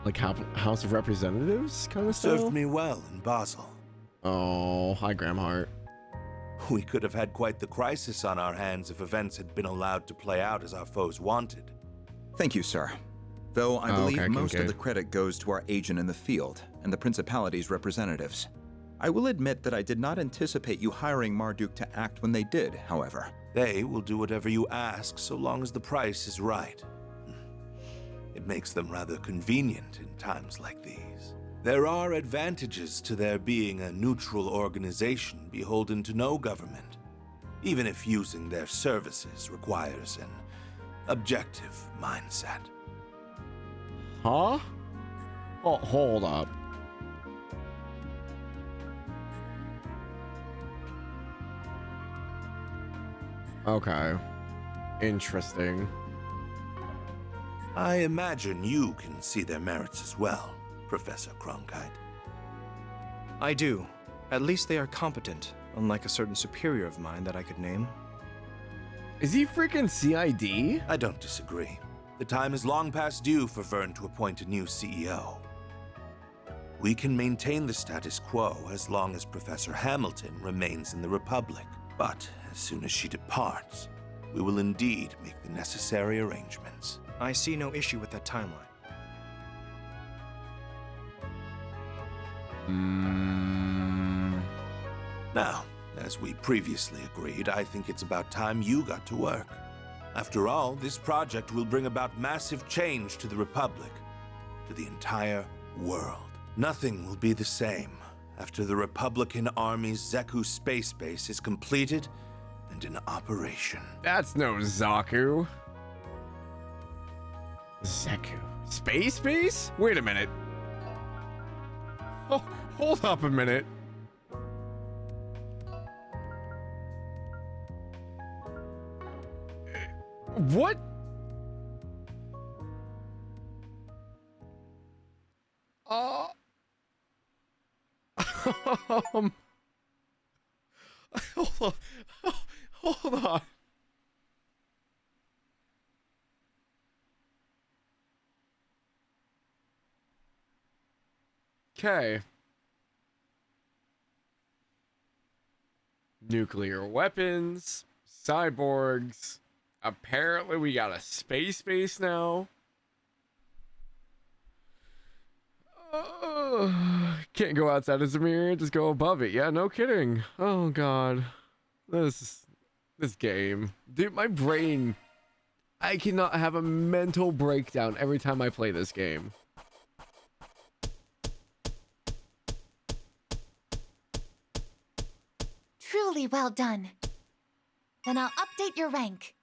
like House of Representatives kind of stuff? Served me well in Basel. Oh, hi, Gramhart. We could have had quite the crisis on our hands if events had been allowed to play out as our foes wanted. Thank you, sir. Though I believe okay, most of Kincaid. the credit goes to our agent in the field and the Principality's representatives. I will admit that I did not anticipate you hiring Marduk to act when they did, however. They will do whatever you ask so long as the price is right. It makes them rather convenient in times like these. There are advantages to their being a neutral organization beholden to no government, even if using their services requires an objective mindset. Huh? Oh, hold up. Okay. Interesting. I imagine you can see their merits as well, Professor Cronkite. I do. At least they are competent, unlike a certain superior of mine that I could name. Is he freaking CID? I don't disagree. The time is long past due for Vern to appoint a new CEO. We can maintain the status quo as long as Professor Hamilton remains in the Republic. But as soon as she departs, we will indeed make the necessary arrangements. I see no issue with that timeline. Now, as we previously agreed, I think it's about time you got to work. After all, this project will bring about massive change to the Republic, to the entire world. Nothing will be the same after the Republican Army's Zeku space base is completed and in operation. That's no Zaku. Zeku. Space base? Wait a minute. Oh, hold up a minute. What? Hold on. Hold on. Okay. Nuclear weapons, cyborgs. Apparently we got a space base now. Can't go outside of Zamir, just go above it. Yeah, no kidding. Oh god. This game. Dude, my brain, I cannot have a mental breakdown every time I play this game. Truly well done. Then I'll update your rank.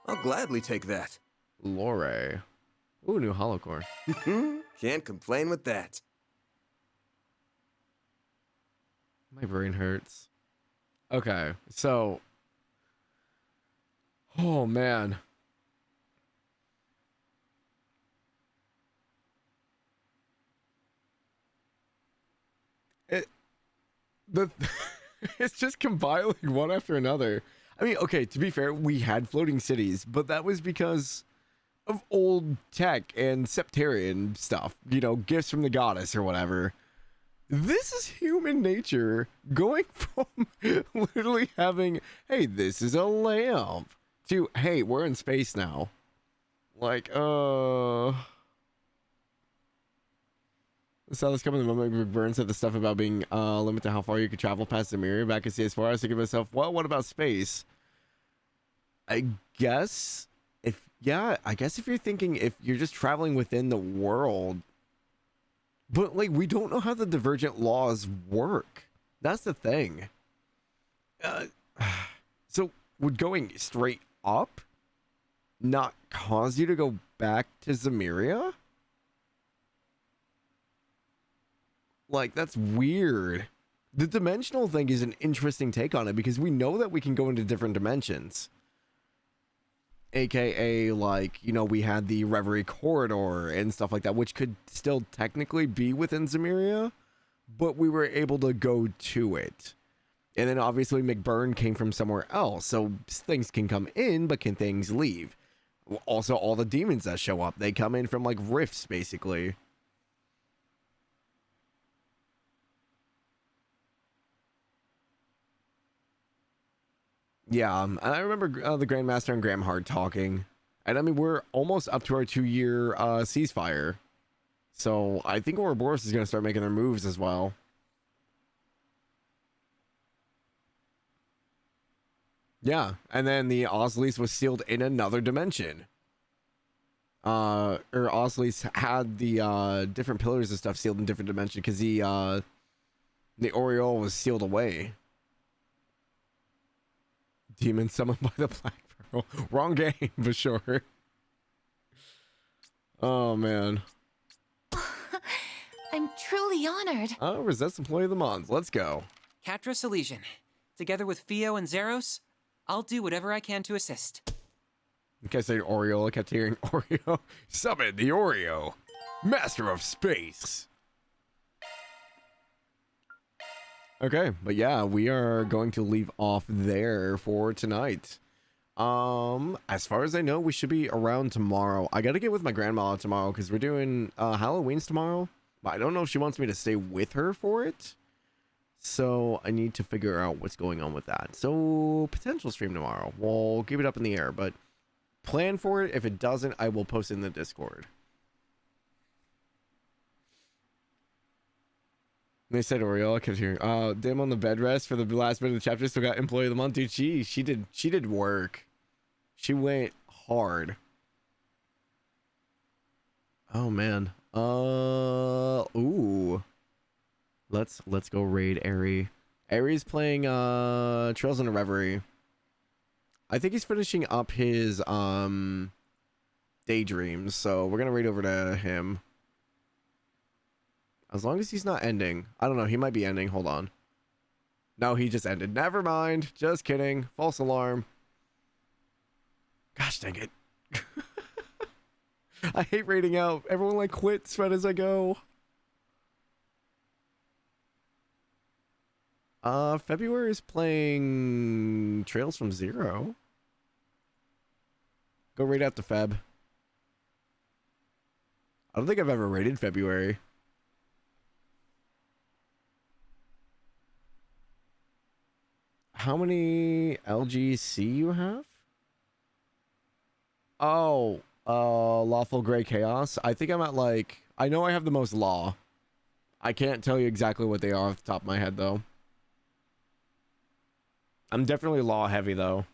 I'll gladly take that. Lore. Ooh, new holocore. Can't complain with that. My brain hurts. Okay, so... Oh, man. It's just compiling one after another. I mean, okay, to be fair, we had floating cities, but that was because of old tech and Septarian stuff. You know, gifts from the goddess or whatever. This is human nature going from literally having, hey, this is a lamp, to, hey, we're in space now. Like, I saw this coming the moment Burns said the stuff about being limited to how far you could travel past the mirror back in CS4. I was thinking to myself, well, what about space? I guess if you're thinking if you're just traveling within the world, but like we don't know how the divergent laws work. That's the thing. So would going straight up not cause you to go back to Zamiria? Like, that's weird. The dimensional thing is an interesting take on it because we know that we can go into different dimensions. AKA, like, you know, we had the Reverie Corridor and stuff like that, which could still technically be within Zamiria, but we were able to go to it. And then obviously McBurn came from somewhere else, so things can come in, but can things leave? Also, all the demons that show up, they come in from, like, rifts, basically. Yeah, and I remember the Grandmaster and Gramhard talking. And I mean, we're almost up to our 2-year ceasefire. So I think Ouroboros is going to start making their moves as well. Yeah, and then the Osleys was sealed in another dimension. Or Osleys had the different pillars and stuff sealed in different dimensions because the Oriole was sealed away. Demon summoned by the Blackbird. Wrong game for sure. Oh man. I'm truly honored. Oh, Resistance Employee of the Month. Let's go. Catra Elysian. Together with Theo and Zeros, I'll do whatever I can to assist. In case I said Oreo, I kept hearing Oreo. Summon the Oreo, Master of Space. Okay, but yeah, we are going to leave off there for tonight. As far as I know, we should be around tomorrow. I gotta get with my grandma tomorrow because we're doing Halloween's tomorrow. But I don't know if she wants me to stay with her for it. So I need to figure out what's going on with that. So potential stream tomorrow. We'll keep it up in the air, but plan for it. If it doesn't, I will post in the Discord. They said Oreo. I kept hearing, Dim on the bed rest for the last bit of the chapter. Still got Employee of the Month. Dude, she did work. She went hard. Oh man. Ooh. Let's go raid Airy. Airy's playing Trails in a Reverie. I think he's finishing up his Daydreams, so we're gonna raid over to him. As long as he's not ending. I don't know, he might be ending. Hold on. No, he just ended. Never mind. Just kidding. False alarm. Gosh dang it. I hate raiding out. Everyone like quits right as I go. February is playing Trails from Zero. Go raid out the Feb. I don't think I've ever raided February. How many LGC you have? Oh, Lawful Gray Chaos. I think I'm at like, I know I have the most law. I can't tell you exactly what they are off the top of my head though. I'm definitely law heavy though.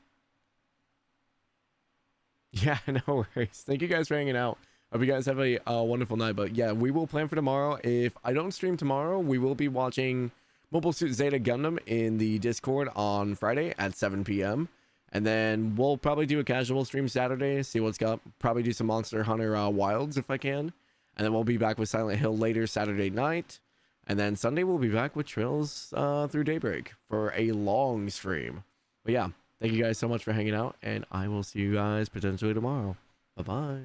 Yeah, no worries. Thank you guys for hanging out. Hope you guys have a wonderful night. But yeah, we will plan for tomorrow. If I don't stream tomorrow, we will be watching Mobile Suit Zeta Gundam in the Discord on Friday at 7 p.m. And then we'll probably do a casual stream Saturday, see what's up. Probably do some Monster Hunter Wilds if I can. And then we'll be back with Silent Hill later Saturday night. And then Sunday we'll be back with Trails through Daybreak for a long stream. But yeah, thank you guys so much for hanging out. And I will see you guys potentially tomorrow. Bye-bye.